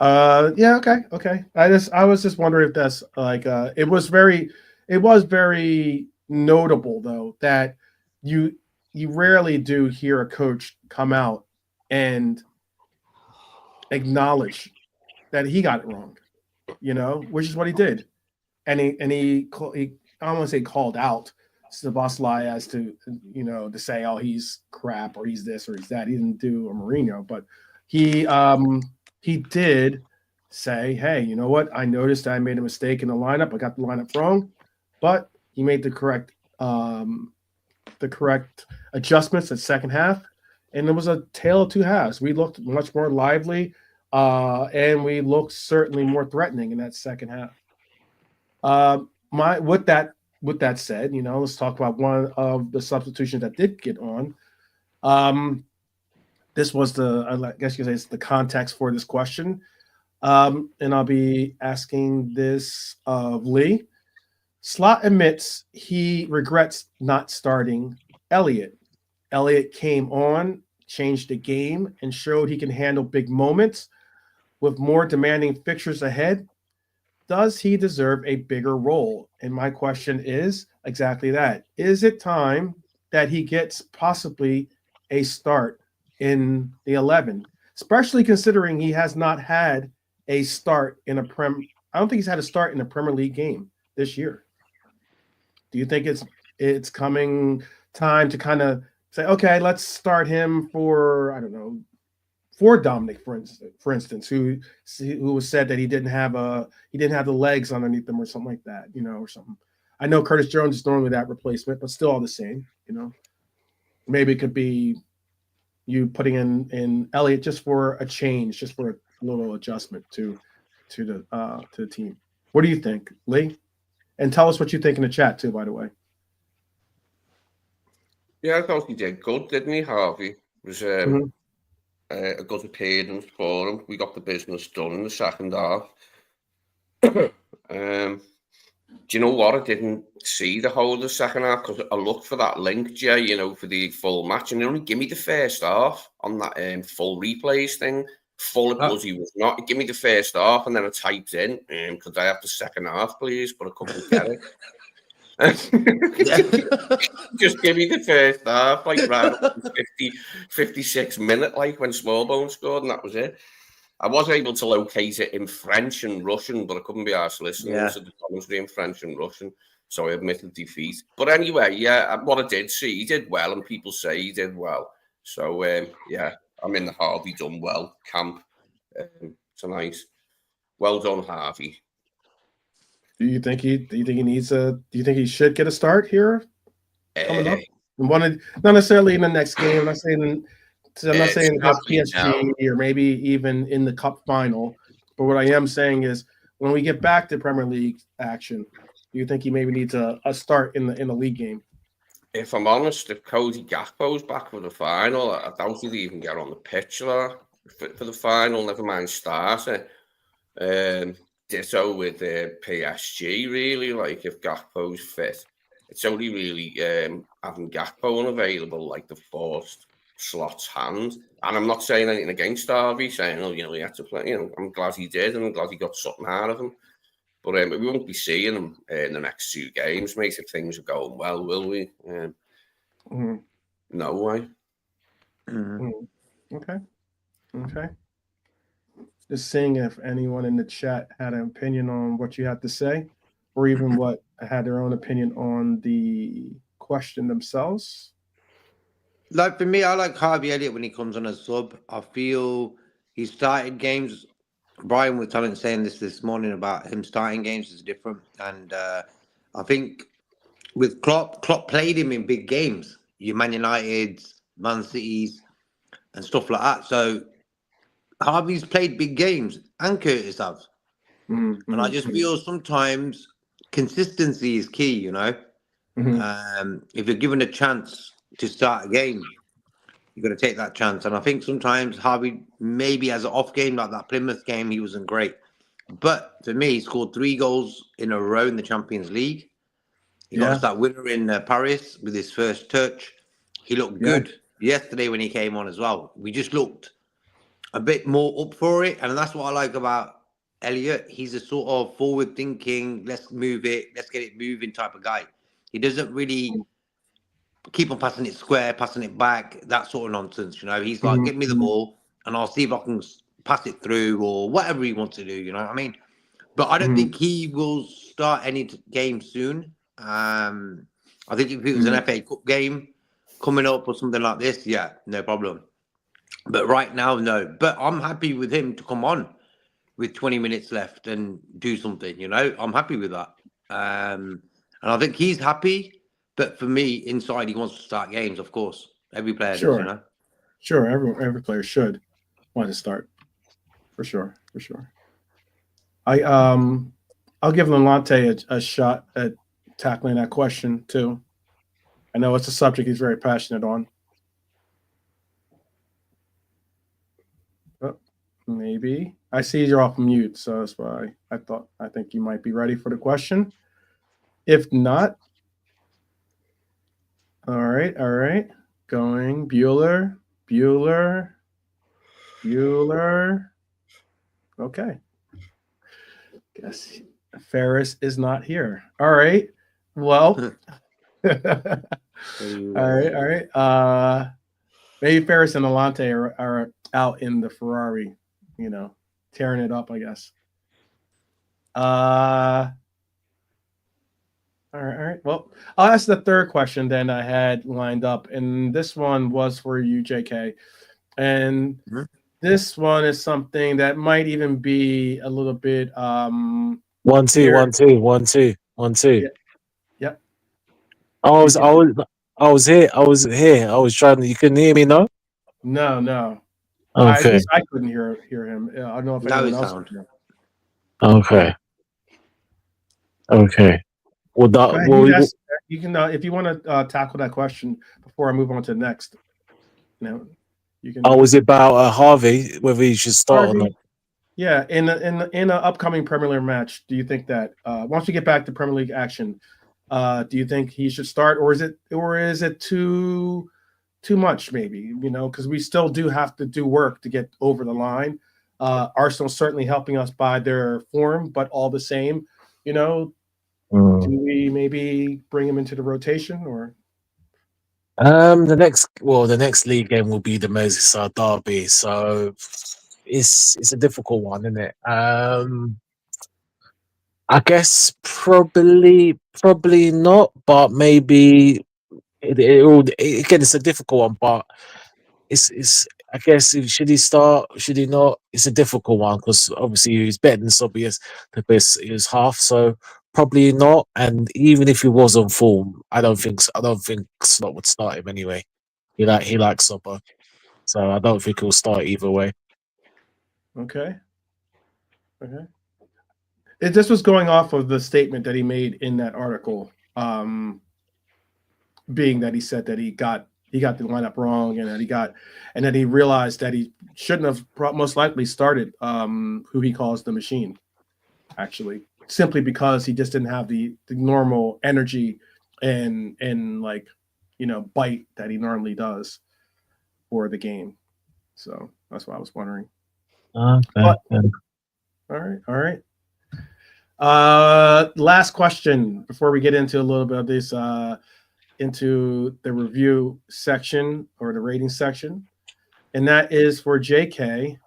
[SPEAKER 1] Yeah. Okay. I was just wondering if that's like it was very notable though that you rarely do hear a coach come out and acknowledge that he got it wrong, which is what he did, and he I don't want to say called out Szoboszlai as to to say, oh, he's crap or he's this or he's that. He didn't do a Mourinho, but he did say, hey, you know what? I noticed I made a mistake in the lineup. I got the lineup wrong, but he made the correct adjustments at second half, and it was a tale of 2 halves. We looked much more lively, and we looked certainly more threatening in that second half. With that said, let's talk about one of the substitutions that did get on. This was I guess you could say it's the context for this question. And I'll be asking this of Lee. Slot admits he regrets not starting Elliott. Elliott came on, changed the game, and showed he can handle big moments with more demanding fixtures ahead. Does he deserve a bigger role? And my question is exactly that. Is it time that he gets possibly a start in the 11, especially considering he has not had a start in I don't think he's had a start in a Premier League game this year. Do you think it's coming time to kind of say, okay, let's start him for, I don't know, for Dominic, for instance, who was said that he didn't have the legs underneath him or something like that, or something. I know Curtis Jones is normally that replacement, but still all the same, Maybe it could be you putting in Elliott just for a change, just for a little adjustment to the team. What do you think, Lee? And tell us what you think in the chat too, by the way.
[SPEAKER 4] Yeah, I thought he did good, didn't he, Harvey? It was a good appearance for him. We got the business done in the second half. Do you know what? I didn't see the whole of the second half because I looked for that link, Jay, for the full match, and they only give me the first half on that full replays thing. Full of bloody was not. Give me the first half, and then I typed in, could I have the second half, please? But I couldn't get it. Just give me the first half, like right up to 56 minute, like when Smallbone scored, and that was it. I was able to locate it in French and Russian, but I couldn't be asked listening to the commentary in French and Russian, so I admitted defeat. But anyway, what I did see, he did well, and people say he did well. So I'm in the Harvey done well camp tonight. Well done, Harvey.
[SPEAKER 1] Do you think he should get a start here coming up? Not necessarily in the next game. I'm not saying against PSG or maybe even in the cup final. But what I am saying is when we get back to Premier League action, do you think he maybe needs a start in the league game?
[SPEAKER 4] If I'm honest, if Cody Gakpo's back for the final, I doubt he'll even get on the pitch for the final, never mind starting. Ditto with PSG, really. Like, if Gakpo's fit, it's only really having Gakpo unavailable, like the forced slot's hand. And I'm not saying anything against Harvey, saying, he had to play. I'm glad he did, and I'm glad he got something out of him. But we won't be seeing him in the next 2 games, mate, if things are going well, will we? No way.
[SPEAKER 1] Okay. Just seeing if anyone in the chat had an opinion on what you had to say, or even what had their own opinion on the question themselves.
[SPEAKER 2] Like for me, I like Harvey Elliott when he comes on as sub. I feel he started games. Brian was saying this morning about him starting games is different, and I think with Klopp played him in big games, your Man United's, Man City's, and stuff like that. So Harvey's played big games, and Curtis have, and I just feel sometimes consistency is key. If you're given a chance to start a game, you've got to take that chance. And I think sometimes Harvey maybe has an off game like that Plymouth game, he wasn't great. But for me, he scored 3 goals in a row in the Champions League. He got us that winner in Paris with his first touch. He looked good yesterday when he came on as well. We just looked a bit more up for it. And that's what I like about Elliott. He's a sort of forward thinking, let's move it, let's get it moving type of guy. He doesn't really keep on passing it square, passing it back, that sort of nonsense. He's like, give me the ball and I'll see if I can pass it through or whatever he wants to do. You know what I mean? But I don't think he will start any game soon. I think if it was an FA Cup game coming up or something like this, no problem. But right now, no. But I'm happy with him to come on with 20 minutes left and do something, I'm happy with that. And I think he's happy. But for me, inside, he wants to start games, of course. Every player does,
[SPEAKER 1] Sure, every player should want to start. For sure. I'll give Lelante a shot at tackling that question, too. I know it's a subject he's very passionate on. Oh, maybe. I see you're off mute, so that's why I think you might be ready for the question. If not, all right. Going Bueller. Okay. Guess Ferris is not here. All right. Well. All right. Maybe Ferris and Alante are out in the Ferrari, tearing it up, I guess. All right. Well, I'll ask the third question then I had lined up, and this one was for you, JK. And this one is something that might even be a little bit
[SPEAKER 5] 1 2 1 2 1 2 1 2.
[SPEAKER 1] Yep.
[SPEAKER 5] I was here. I was here. I was trying to. You couldn't hear me, no?
[SPEAKER 1] No. At
[SPEAKER 5] Okay.
[SPEAKER 1] least I couldn't hear him. I don't know if
[SPEAKER 2] Now
[SPEAKER 1] anyone
[SPEAKER 2] it
[SPEAKER 1] else
[SPEAKER 2] sound.
[SPEAKER 1] could hear him.
[SPEAKER 5] Okay. Well,
[SPEAKER 1] Go
[SPEAKER 5] that
[SPEAKER 1] ahead,
[SPEAKER 5] well,
[SPEAKER 1] you can if you want to tackle that question before I move on to the next. You can.
[SPEAKER 5] was it about Harvey whether he should start or not?
[SPEAKER 1] Harvey, yeah, in an upcoming Premier League match, do you think that once we get back to Premier League action, do you think he should start, or is it too much maybe? Because we still do have to do work to get over the line. Arsenal certainly helping us by their form, but all the same, do we maybe bring him into the rotation or?
[SPEAKER 5] The next league game will be the Merseyside derby, so it's a difficult one, isn't it? I guess probably not, but maybe again it's a difficult one, but it's I guess should he start, should he not? It's a difficult one because obviously he's better than Sobby as the best his half, so probably not. And even if he was on form, I don't think Slot would start him anyway. He likes Sobber, so I don't think he'll start either way.
[SPEAKER 1] Okay. This was going off of the statement that he made in that article, being that he said that he got the lineup wrong and that he realized that he shouldn't have most likely started who he calls the machine, actually, simply because he just didn't have the normal energy and bite that he normally does for the game. So that's why I was wondering.
[SPEAKER 5] Okay.
[SPEAKER 1] All right. Last question before we get into a little bit of this into the review section or the rating section, and that is for JK.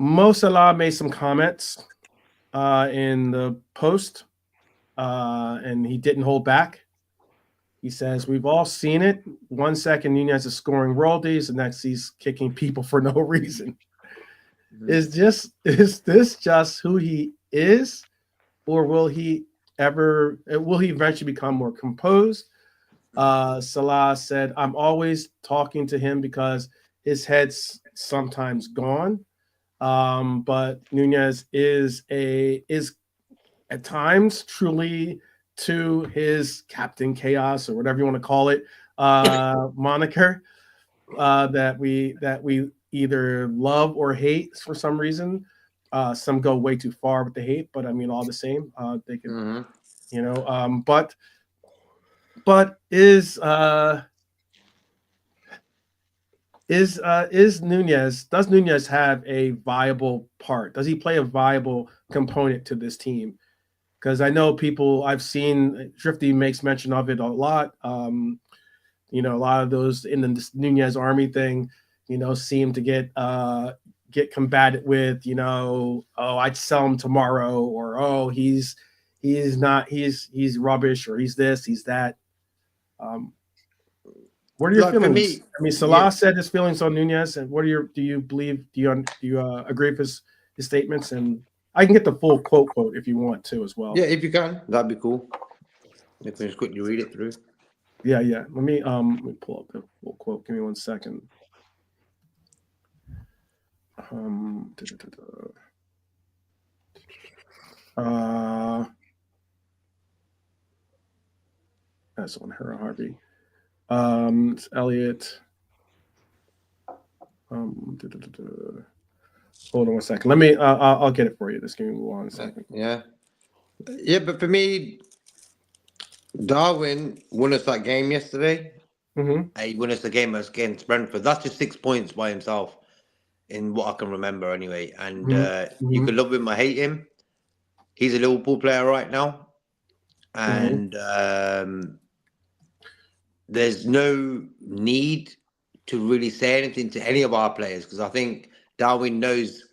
[SPEAKER 1] Mo Salah made some comments in the post, and he didn't hold back. He says, "We've all seen it. 1 second, Nunez is scoring worldies, and next he's kicking people for no reason. Is this just who he is, or will he eventually become more composed?" Salah said, "I'm always talking to him because his head's sometimes gone. But Nunez is at times truly to his Captain Chaos or whatever you want to call it moniker that we either love or hate for some reason. Some go way too far with the hate, but I mean all the same. They can, but is Nunez, does Nunez have a viable part? Does he play a viable component to this team? Because I know I've seen Drifty makes mention of it a lot. A lot of those in the Nunez army thing, seem to get combated with, I'd sell him tomorrow, or he's rubbish, or he's this, he's that. What are your feelings? I mean, Salah said his feelings on Nunez, and do you agree with his statements? And I can get the full quote if you want to as well.
[SPEAKER 2] Yeah, if you can, that'd be cool. You can just quickly read it through.
[SPEAKER 1] Yeah. Let me pull up the full quote. Give me 1 second. That's on her Harvey. It's Elliot. Hold on 1 second. Let me. I'll get it for you. Just give me 1 second.
[SPEAKER 2] Yeah. But for me, Darwin won us that game yesterday. He won us the game against Brentford. That's just 6 points by himself, in what I can remember anyway. And you can love him or hate him. He's a Liverpool player right now, and there's no need to really say anything to any of our players, because I think Darwin knows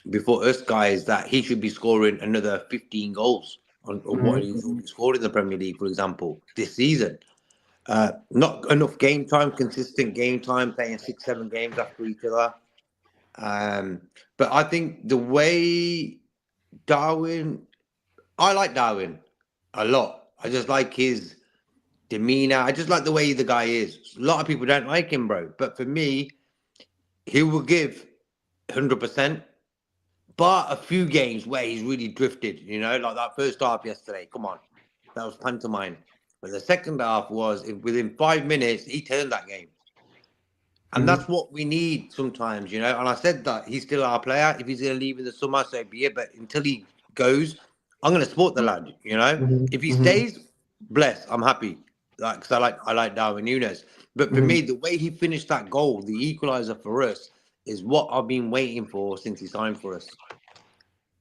[SPEAKER 2] before us guys that he should be scoring another 15 goals on what he's already scored in the Premier League, for example, this season. Not enough game time, consistent game time, playing 6-7 games after each other. But I think the way Darwin, I like Darwin a lot. I just like his demeanor. I just like the way the guy is. A lot of people don't like him, bro. But for me, he will give 100%. But a few games where he's really drifted, like that first half yesterday. Come on. That was pantomime. But the second half was, within 5 minutes, he turned that game. And that's what we need sometimes, And I said that he's still our player. If he's going to leave in the summer, so be it. But until he goes, I'm going to support the lad, If he stays, bless, I'm happy. Because I like Darwin Nunez. But for me, the way he finished that goal, the equaliser for us, is what I've been waiting for since he signed for us.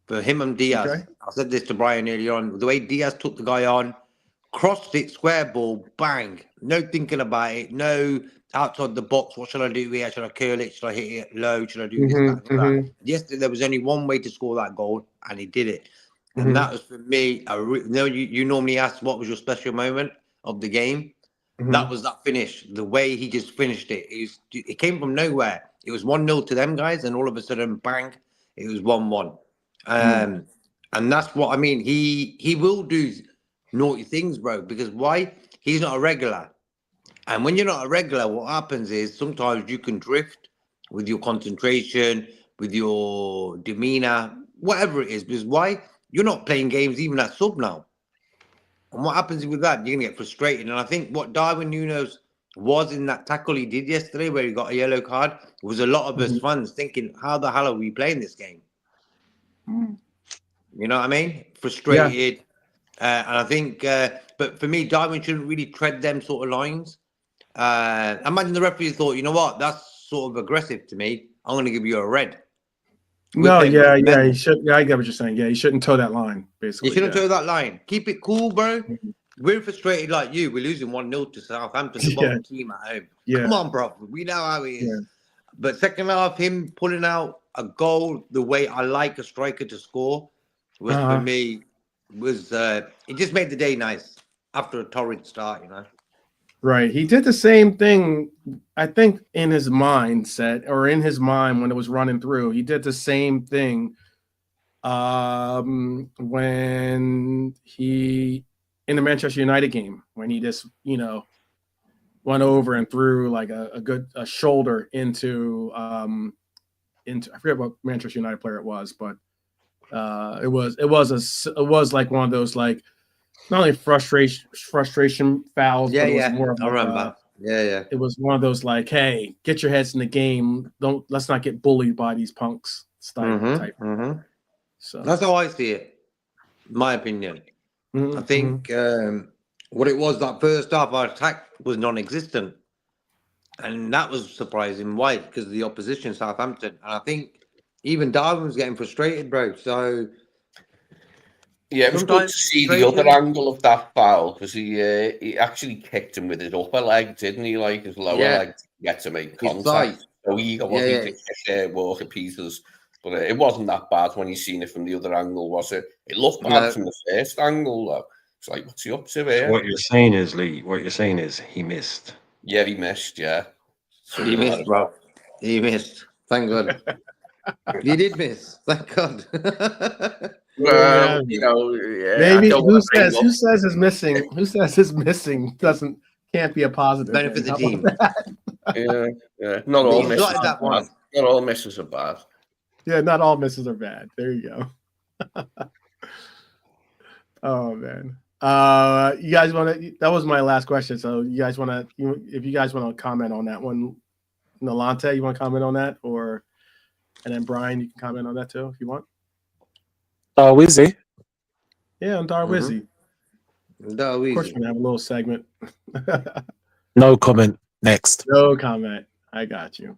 [SPEAKER 2] For him and Diaz. Okay. I said this to Brian earlier on. The way Diaz took the guy on, crossed it, square ball, bang. No thinking about it. No outside the box. What should I do here? Should I curl it? Should I hit it low? Should I do this, that? Yesterday, there was only one way to score that goal, and he did it. And that was, for me, you normally ask what was your special moment of the game. That was that finish. The way he just finished it. It came from nowhere. It was 1-0 to them guys, and all of a sudden, bang, it was 1-1. And that's what I mean. He will do naughty things, bro, because why? He's not a regular. And when you're not a regular, what happens is sometimes you can drift with your concentration, with your demeanor, whatever it is. Because why? You're not playing games even at sub now. And what happens with that? You're going to get frustrated. And I think what Darwin Nunez was in that tackle he did yesterday, where he got a yellow card, was a lot of us fans thinking, how the hell are we playing this game? You know what I mean? Frustrated. Yeah. And I think, but for me, Darwin shouldn't really tread them sort of lines. Imagine the referee thought, you know what, that's sort of aggressive to me. I'm going to give you a red.
[SPEAKER 1] He should. Yeah, I get what you're saying. Yeah, he shouldn't toe that line, basically.
[SPEAKER 2] He shouldn't toe that line. Keep it cool, bro. We're frustrated like you. We're losing 1-0 to Southampton, the bottom team at home. Yeah. Come on, bro. We know how it is. Yeah. But second half, him pulling out a goal the way I like a striker to score was, for me, it just made the day nice after a torrid start,
[SPEAKER 1] Right. He did the same thing, I think, in his mindset or in his mind when it was running through. He did the same thing when he, in the Manchester United game, when he just, went over and threw like a shoulder into I forget what Manchester United player it was, but it was like one of those, like, not only frustration fouls, but it was more of,
[SPEAKER 2] I remember.
[SPEAKER 1] It was one of those, like, hey, get your heads in the game. Let's not get bullied by these punks type. So
[SPEAKER 2] that's how I see it, my opinion. I think what it was, that first half, our attack was non-existent. And that was surprising. Why? Because of the opposition, Southampton. And I think even Darwin was getting frustrated, bro. So
[SPEAKER 4] yeah, it was good to see the other angle of that foul, because he actually kicked him with his upper leg, didn't he? Like his lower leg to get to make contact. So he wasn't to walk to pieces. But it wasn't that bad when you seen it from the other angle, was it? It looked bad from the first angle, though. It's like, what's he up to here?
[SPEAKER 3] So what you're saying is, Lee, he missed.
[SPEAKER 4] Yeah, he missed, yeah.
[SPEAKER 2] So he missed, bro. He missed. Thank God. He did miss. Thank God.
[SPEAKER 4] Well,
[SPEAKER 1] maybe who says is missing? Who says is missing can't be a positive.
[SPEAKER 2] Benefit the team.
[SPEAKER 4] Yeah. Not all misses are bad. Not all misses are bad.
[SPEAKER 1] Yeah, not all misses are bad. There you go. Oh man. You guys want to? That was my last question. So you guys want to? If you guys want to comment on that one, Nolante, you want to comment on that, and then Brian, you can comment on that too if you want.
[SPEAKER 5] Darwizzy.
[SPEAKER 1] Yeah, I'm Darwizzy. Of course, we're gonna have a little segment.
[SPEAKER 5] No comment. Next.
[SPEAKER 1] No comment. I got you.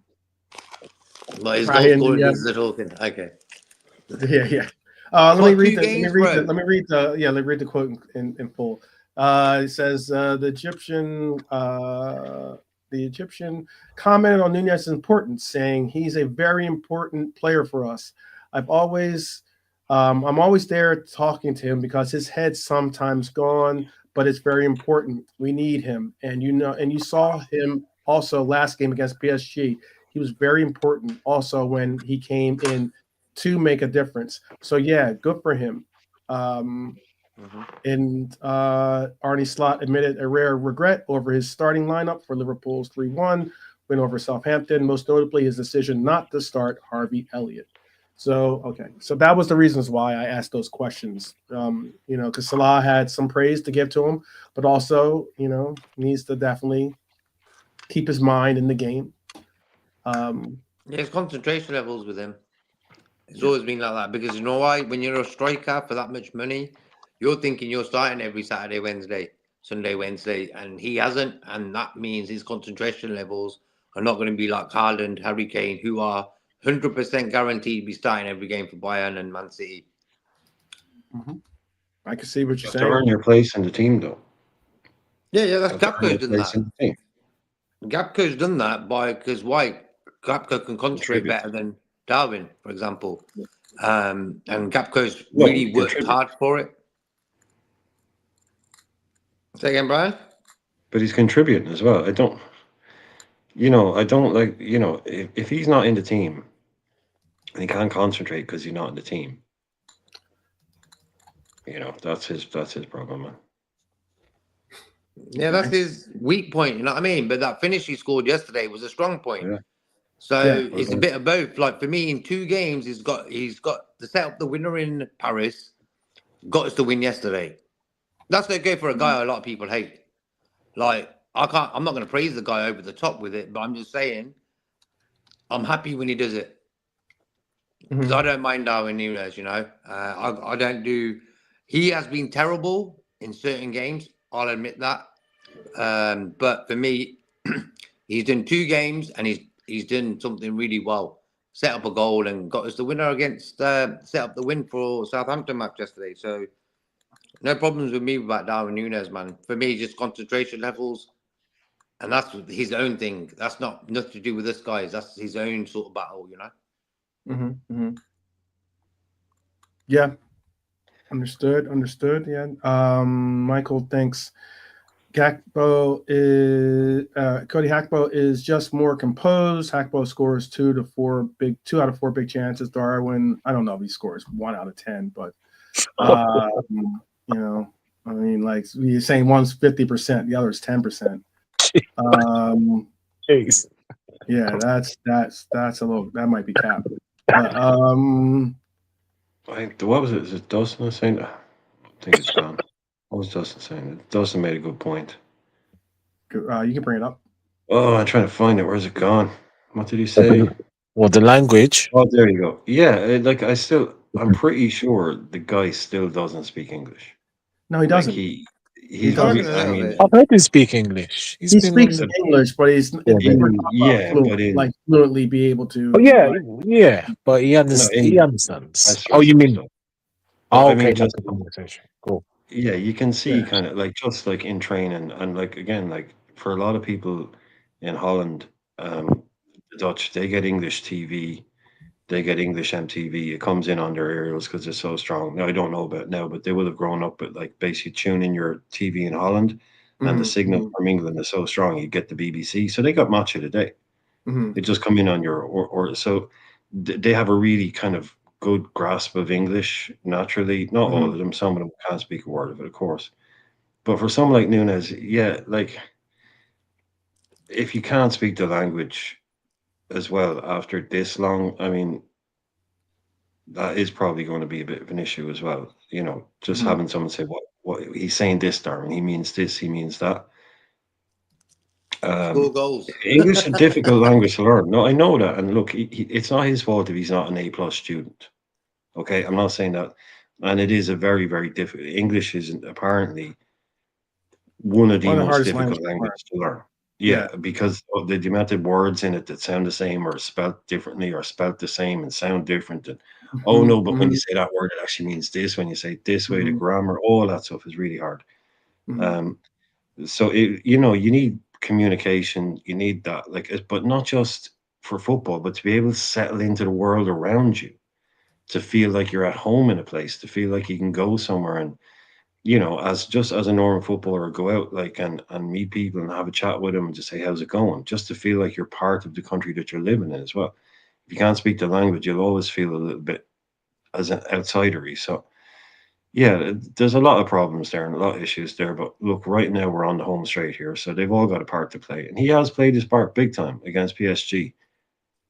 [SPEAKER 2] But his goal scoring is the talking. Okay.
[SPEAKER 1] Yeah. Let me read the quote in full. It says the Egyptian commented on Nunez's importance, saying he's a very important player for us. I'm always there talking to him because his head's sometimes gone, but it's very important. We need him, and you saw him also last game against PSG. He was very important also when he came in to make a difference. So yeah, good for him. And Arnie Slot admitted a rare regret over his starting lineup for Liverpool's 3-1 win over Southampton, most notably his decision not to start Harvey Elliott. So, okay. So that was the reasons why I asked those questions. Because Salah had some praise to give to him, but also, needs to definitely keep his mind in the game.
[SPEAKER 2] His concentration levels with him. It's always been like that because you know why? When you're a striker for that much money, you're thinking you're starting every Saturday, Wednesday, Sunday, Wednesday, and he hasn't, and that means his concentration levels are not going to be like Haaland, Harry Kane, who are 100% guaranteed to be starting every game for Bayern and Man City.
[SPEAKER 1] I can see what you're
[SPEAKER 3] To
[SPEAKER 1] saying.
[SPEAKER 3] earn your place in the team, though.
[SPEAKER 2] Yeah, that's Gapco's done that. Gapco's done that because why? Gapco can concentrate better than Darwin, for example. And Gapco's really worked hard for it. Say again, Brian?
[SPEAKER 3] But he's contributing as well. I don't like, if he's not in the team and he can't concentrate because he's not in the team, that's his problem, man.
[SPEAKER 2] Yeah, that's his weak point, you know what I mean? But that finish he scored yesterday was a strong point.
[SPEAKER 3] Yeah.
[SPEAKER 2] So it's a bit of both. Like for me, in 2 games, he's got to set up the winner in Paris, got us to win yesterday. That's okay for a guy a lot of people hate. Like I'm not going to praise the guy over the top with it, but I'm just saying, I'm happy when he does it because I don't mind Darwin Nunez. I don't do. He has been terrible in certain games. I'll admit that. But for me, he's done 2 games and he's done something really well. Set up a goal and got us the winner against. Set up the win for Southampton match yesterday. So no problems with me about Darwin Nunez, man. For me, just concentration levels, and that's his own thing. That's nothing to do with this guys. That's his own sort of battle,
[SPEAKER 1] Yeah. Understood. Yeah. Michael thinks Cody Hackbo is just more composed. Hackbo scores 2 out of 4 big chances. Darwin, I don't know if he scores 1 out of 10, but like you're saying one's 50%, the other's 10%.
[SPEAKER 5] Jeez.
[SPEAKER 1] Yeah, that's a little, that might be cap.
[SPEAKER 3] What was it? Is it Dustin saying that? I think it's gone. What was Dustin saying? Dustin made a good point.
[SPEAKER 1] You can bring it up.
[SPEAKER 3] Oh, I'm trying to find it. Where's it gone? What did he say?
[SPEAKER 5] Well, the language.
[SPEAKER 3] Oh, there you go. Yeah, I'm pretty sure the guy still doesn't speak English.
[SPEAKER 1] No, he doesn't.
[SPEAKER 3] He's
[SPEAKER 5] I've heard him speak English.
[SPEAKER 1] He speaks English, but he's fluently be able to.
[SPEAKER 5] Oh yeah, but he understands. Oh, you mean? Okay, just a conversation. Cool.
[SPEAKER 3] Yeah, you can see kind of like just like in training and like again like for a lot of people in Holland, the Dutch, they get English TV, they get English MTV. It comes in on their aerials because they're so strong. Now I don't know about it now, but they would have grown up with like basically tune in your TV in Holland, and the signal from England is so strong you get the BBC. So they got Match of the Day. They just come in on your or so they have a really kind of good grasp of English naturally. Not all of them. Some of them can't speak a word of it, of course. But for someone like Nunez, like if you can't speak the language as well after this long, I mean, that is probably going to be a bit of an issue as well. Just having someone say, what he's saying this, Darwin, he means this, he means that.
[SPEAKER 2] Score goals.
[SPEAKER 3] English is a difficult language to learn. No, I know that. And look, it's not his fault if he's not an A+ student. Okay, I'm not saying that. And it is a very, very difficult. English is apparently one of the most difficult languages to learn. Yeah, because of the amount of words in it that sound the same or spelt differently or spelt the same and sound different. And oh no, but when you say that word, it actually means this. When you say it this way, the grammar, all that stuff is really hard. So you need communication. You need that, but not just for football, but to be able to settle into the world around you, to feel like you're at home in a place, to feel like you can go somewhere and, you know, as a normal footballer, go out like and meet people and have a chat with them and just say, how's it going? Just to feel like you're part of the country that you're living in as well. If you can't speak the language, you'll always feel a little bit as an outsidery. So yeah, there's a lot of problems there and a lot of issues there. But look, right now we're on the home straight here, so they've all got a part to play, and he has played his part big time against PSG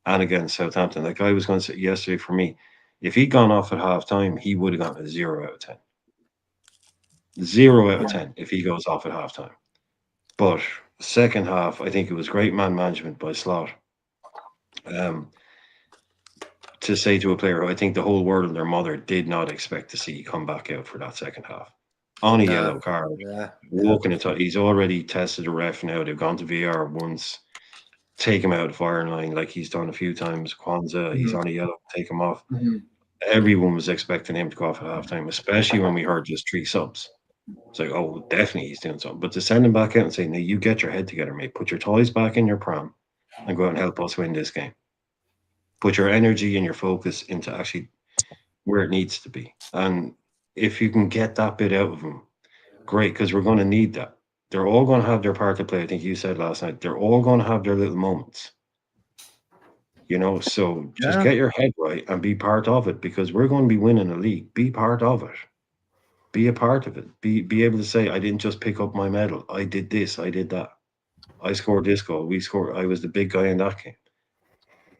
[SPEAKER 3] and against Southampton. Like I was going to say yesterday, for me, if he'd gone off at half time, he would have gotten a 0 out of 10. 0 out of 10 if he goes off at half time. But second half, I think it was great man management by Slot. To say to a player who I think the whole world and their mother did not expect to see come back out for that second half on a yellow card, walking into, he's already tested a ref now. They've gone to VR once, take him out of firing line like he's done a few times. Kwanzaa, he's on a yellow, take him off. Everyone was expecting him to go off at halftime, especially when we heard just 3 subs. It's like, oh, definitely he's doing something. But to send him back out and say, no, you get your head together, mate. Put your toys back in your pram and go out and help us win this game. Put your energy and your focus into actually where it needs to be. And if you can get that bit out of them, great, because we're going to need that. They're all going to have their part to play. I think you said last night, they're all going to have their little moments. You know, so just get your head right and be part of it, because we're going to be winning a league. Be part of it. Be a part of it. Be able to say, I didn't just pick up my medal. I did this. I did that. I scored this goal. We scored. I was the big guy in that game.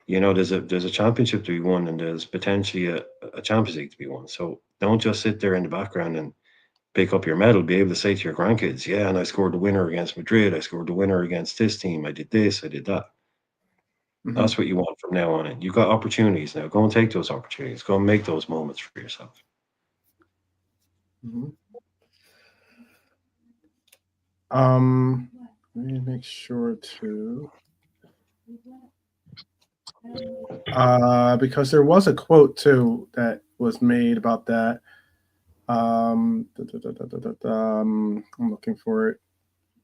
[SPEAKER 3] You know, there's a championship to be won, and there's potentially a Champions League to be won. So don't just sit there in the background and pick up your medal. Be able to say to your grandkids, yeah, and I scored the winner against Madrid. I scored the winner against this team. I did this. I did that. That's what you want from now on in. You've got opportunities now. Go and take those opportunities. Go and make those moments for yourself.
[SPEAKER 1] Let me make sure to because there was a quote too that was made about that. I'm looking for it.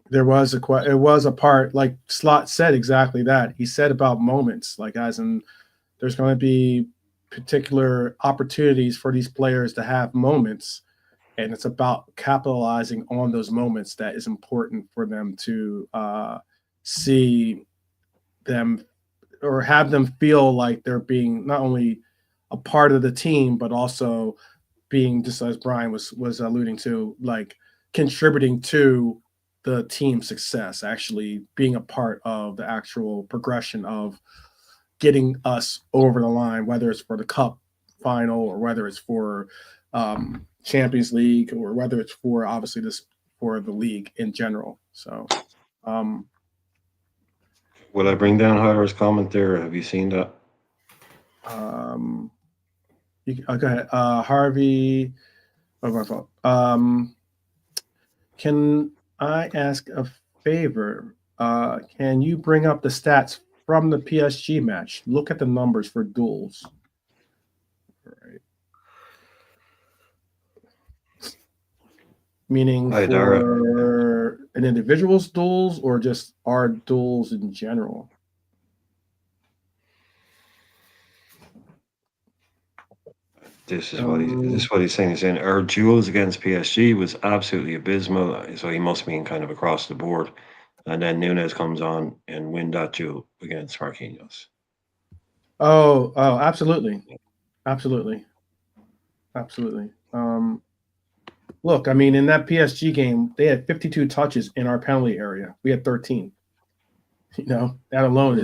[SPEAKER 1] There was it was a part, like Slot said exactly that. He said about moments, like as in there's going to be particular opportunities for these players to have moments, and it's about capitalizing on those moments that is important for them to see them or have them feel like they're being not only a part of the team, but also being, just as Brian was alluding to, like contributing to the team's success, actually being a part of the actual progression of getting us over the line, whether it's for the cup final or whether it's for Champions League or whether it's for obviously this for the league in general. So
[SPEAKER 3] will I bring down Hyler's comment there? Have you seen that?
[SPEAKER 1] Go ahead. Harvey. Oh, my fault. Can I ask a favor? Can you bring up the stats from the PSG match? Look at the numbers for duels. All right. Meaning for an individual's duels or just our duels in general?
[SPEAKER 3] This is what he's saying. He's saying our duels against PSG was absolutely abysmal. So he must mean kind of across the board. And then Nunez comes on and win that duel against Marquinhos.
[SPEAKER 1] Oh, absolutely. Look, I mean, in that PSG game, they had 52 touches in our penalty area. We had 13. You know, that alone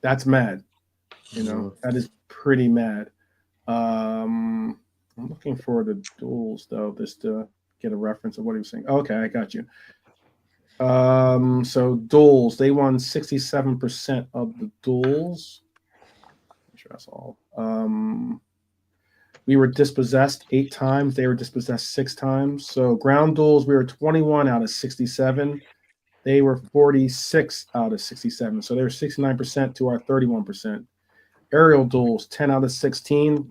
[SPEAKER 1] that's mad. You know, that is pretty mad. I'm looking for the duels though, just to get a reference of what he was saying. Okay, I got you. So duels, they won 67% of the duels. I'm sure that's all. We were dispossessed 8 times. They were dispossessed 6 times. So ground duels, we were 21 out of 67. They were 46 out of 67. So they were 69% to our 31%. Aerial duels, 10 out of 16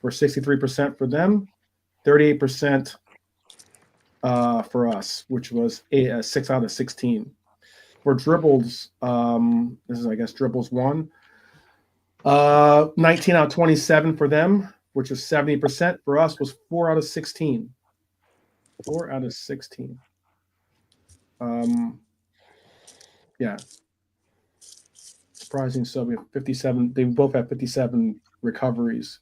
[SPEAKER 1] for 63% for them, 38% for us, which was 6 out of 16. For dribbles, this is, I guess, dribbles 1. 19 out of 27 for them, which is 70%. For us was 4 out of 16. 4 out of 16. Yeah. Surprising. So we have 57. They both have 57 recoveries,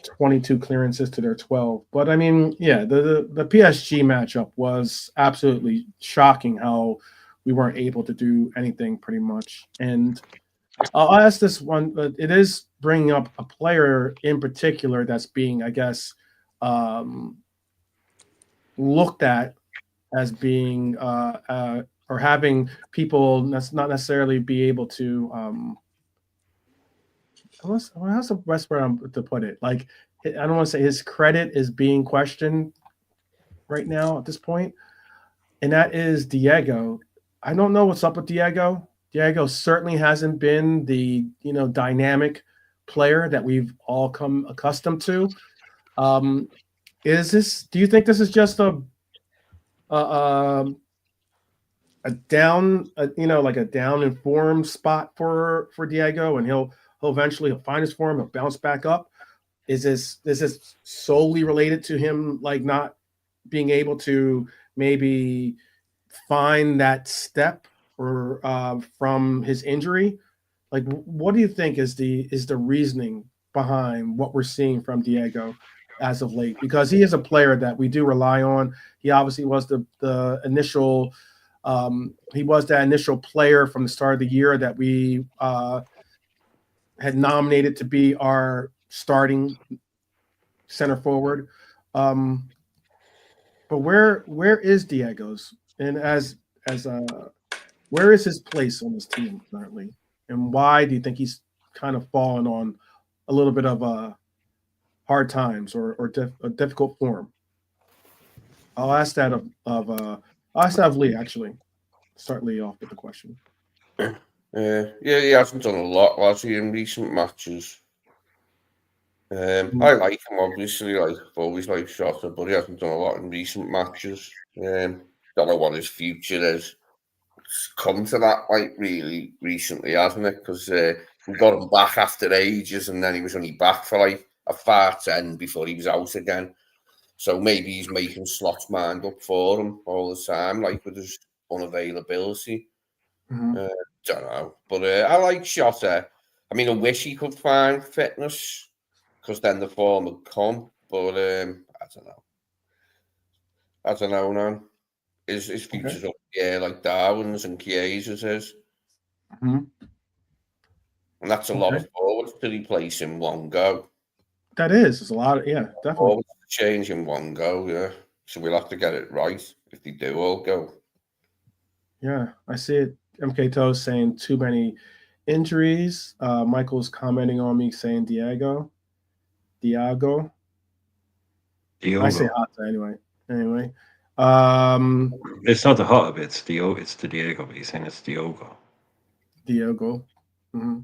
[SPEAKER 1] 22 clearances to their 12. But I mean, yeah, the PSG matchup was absolutely shocking how we weren't able to do anything pretty much. And I'll ask this one, but it is bringing up a player in particular that's being, I guess, looked at as being or having people not necessarily be able to. How's the best way to put it? Like, I don't want to say his credit is being questioned right now at this point, and that is Diego. I don't know what's up with Diego. Diego certainly hasn't been the dynamic player that we've all come accustomed to. Is this? Do you think this is just a down, like a down informed spot for Diego, and he'll eventually find his form, he'll bounce back up? Is this solely related to him like not being able to maybe find that step or from his injury? Like, what do you think is the reasoning behind what we're seeing from Diego as of late? Because he is a player that we do rely on. He obviously was the initial he was that initial player from the start of the year that we had nominated to be our starting center forward. But where is Diego's, and as where is his place on this team currently, and why do you think he's kind of fallen on a little bit of hard times or a difficult form? I'll ask that of Lee, actually. Start Lee off with the question.
[SPEAKER 4] Yeah, he hasn't done a lot, has he, in recent matches? I like him, obviously. I've always liked Shota, but he hasn't done a lot in recent matches. Don't know what his future is. It's come to that, like, really recently, hasn't it? Because we got him back after ages, and then he was only back for like a far 10 before he was out again. So maybe he's making slots mind up for him all the time, like with his unavailability. Don't know. But I like Shota. I mean, I wish he could find fitness, because then the form would come. But I don't know, man. His future's up in the air, like Darwin's and Chiesa's is. And that's a lot of forwards to replace in one go.
[SPEAKER 1] That is. It's a lot of, definitely.
[SPEAKER 4] Forwards to change in one go, yeah. So we'll have to get it right if they do all go.
[SPEAKER 1] Yeah, I see it. MK Toast saying too many injuries. Michael's commenting on me saying Diego. I say Hata anyway.
[SPEAKER 3] It's not the Hata bit, it's the Diego, but he's saying it's Diogo.
[SPEAKER 1] Mm-hmm.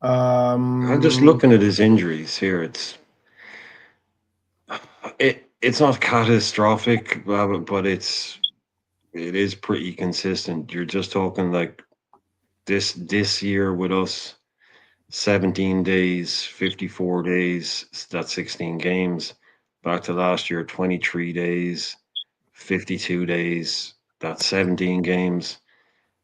[SPEAKER 3] I'm just looking at his injuries here. It's not catastrophic, but it is pretty consistent. You're just talking like this year with us, 17 days, 54 days, that's 16 games. Back to last year, 23 days, 52 days, that's 17 games.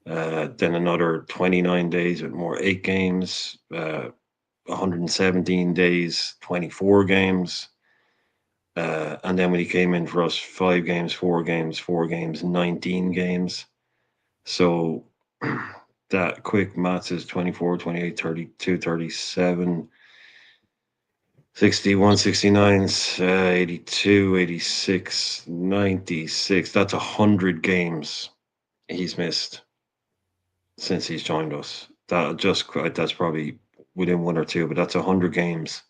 [SPEAKER 3] Then another 29 days with more 8 games, 117 days, 24 games. And then when he came in for us, 5 games, 4 games, 19 games. So that quick maths is 24, 28, 32, 37, 61, 69, 82, 86, 96. That's 100 games he's missed since he's joined us. That's probably within 1 or 2, but that's 100 games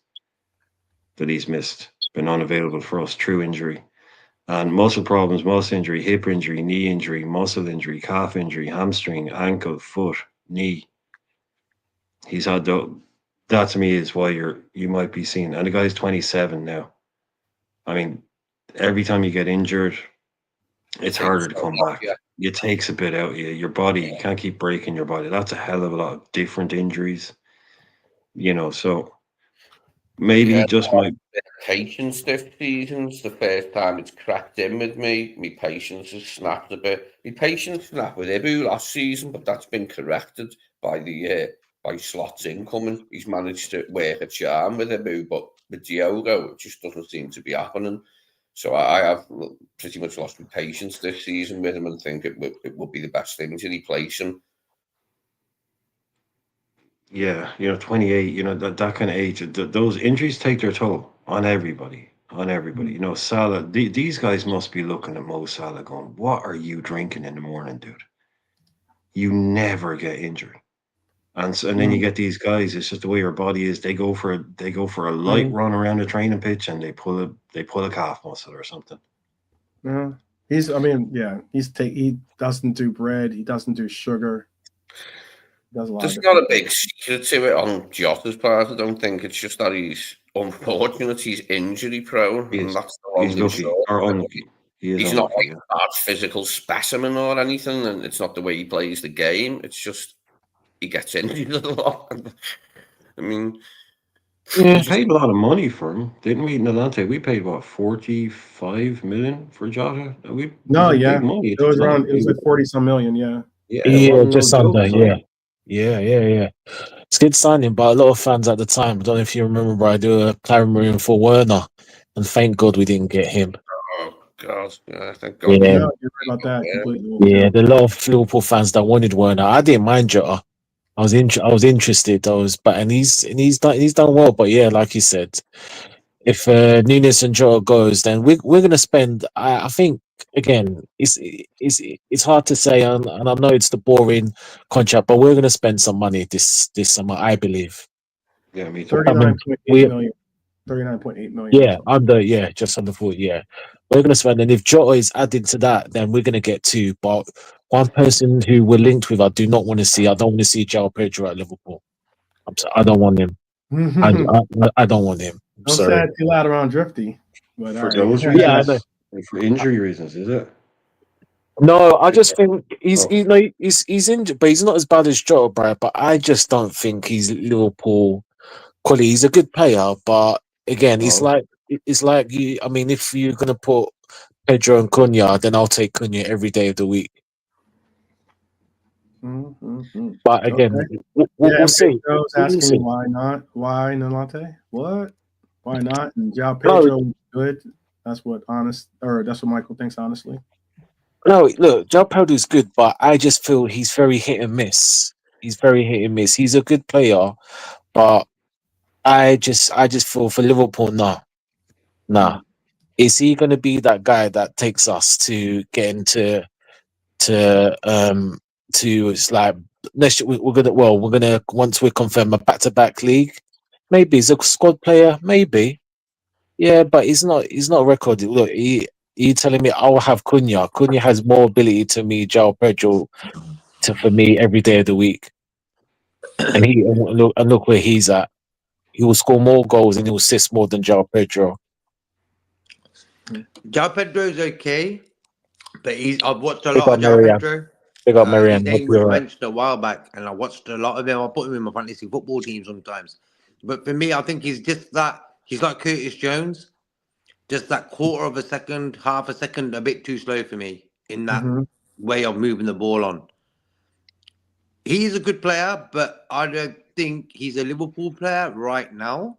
[SPEAKER 3] that he's missed, been unavailable for us, true injury. And muscle problems, muscle injury, hip injury, knee injury, muscle injury, calf injury, hamstring, ankle, foot, knee. He's had that to me is why you might be seeing, and the guy's 27 now. I mean, every time you get injured, it's harder to come back.
[SPEAKER 4] Yeah.
[SPEAKER 3] It takes a bit out of you. Your body, you can't keep breaking your body. That's a hell of a lot of different injuries. So maybe he just might.
[SPEAKER 4] Patience this season's the first time it's cracked in with me. My patience has snapped a bit. My patience snapped with Ibu last season, but that's been corrected by by slots incoming. He's managed to work a charm with Ibu, but with Diogo, it just doesn't seem to be happening. So I have pretty much lost my patience this season with him, and think it would be the best thing to replace him.
[SPEAKER 3] Yeah, 28, that kind of age, those injuries take their toll on everybody, Salah, these guys must be looking at Mo Salah going, what are you drinking in the morning, dude? You never get injured. And then you get these guys, it's just the way your body is. They go for a light run around the training pitch and they pull a calf muscle or something.
[SPEAKER 1] He doesn't do bread, he doesn't do sugar. There's
[SPEAKER 4] not a big secret to it on Jota's part. I don't think it's just that he's unfortunate. He's injury prone, and that's the
[SPEAKER 3] he's lucky or unlucky.
[SPEAKER 4] He's not like a large physical specimen or anything, and it's not the way he plays the game. It's just he gets injured a lot. I mean,
[SPEAKER 3] we paid a lot of money for him, didn't we? Nalante, we paid what, 45 million for Jota? Big money.
[SPEAKER 1] It was like 40-some million,
[SPEAKER 5] Yeah, just under, yeah. It's a good signing, but a lot of fans at the time, I don't know if you remember, but I do a clamoring for Werner, and thank God we didn't get him.
[SPEAKER 4] Oh God, thank God.
[SPEAKER 5] Yeah,
[SPEAKER 1] you're right about that completely.
[SPEAKER 5] Yeah, there are a lot of Liverpool fans that wanted Werner. I didn't mind Jota. I was interested. And he's done well. But yeah, like you said, if Nunez and Jota goes, then we're gonna spend. I think again, it's hard to say, and I know it's the boring contract, but we're gonna spend some money this summer, I believe.
[SPEAKER 3] Yeah, me too.
[SPEAKER 1] 39.8 million.
[SPEAKER 5] Yeah, just under 40. Yeah, we're gonna spend, and if Jota is added to that, then we're gonna get two. But one person who we're linked with, I don't want to see João Pedro at Liverpool. I don't want him. I don't want him.
[SPEAKER 1] I'm sad too loud around Drifty. But
[SPEAKER 3] for those reasons, for injury reasons, is it?
[SPEAKER 5] No, I just think he's injured, but he's not as bad as Jota, Brad. But I just don't think he's Liverpool quality. He's a good player, but again, it's like you. I mean, if you're gonna put Pedro and Cunha, then I'll take Cunha every day of the week. But again, we'll see.
[SPEAKER 1] Asking me why not? Why Nalante? What? Why not? And João Pedro was good. That's what Michael thinks. Honestly,
[SPEAKER 5] no. Look, João Pedro's good, but I just feel he's very hit and miss. He's a good player, but I just feel for Liverpool, nah. Is he going to be that guy that takes us to get into it's like we're gonna once we confirm a back-to-back league, maybe he's a squad player, maybe, yeah, but he's not a record. Look, you telling me I'll have Cunha has more ability to me João Pedro for me every day of the week, and look where he's at. He will score more goals and he will assist more than João Pedro.
[SPEAKER 2] João Pedro's okay, but I've watched a lot of João Pedro.
[SPEAKER 5] Big up Marianne.
[SPEAKER 2] His name was mentioned a while back, and I watched a lot of him. I put him in my fantasy football team sometimes. But for me, I think he's just that. He's like Curtis Jones, just that quarter of a second, half a second, a bit too slow for me in that way of moving the ball on. He's a good player, but I don't think he's a Liverpool player right now.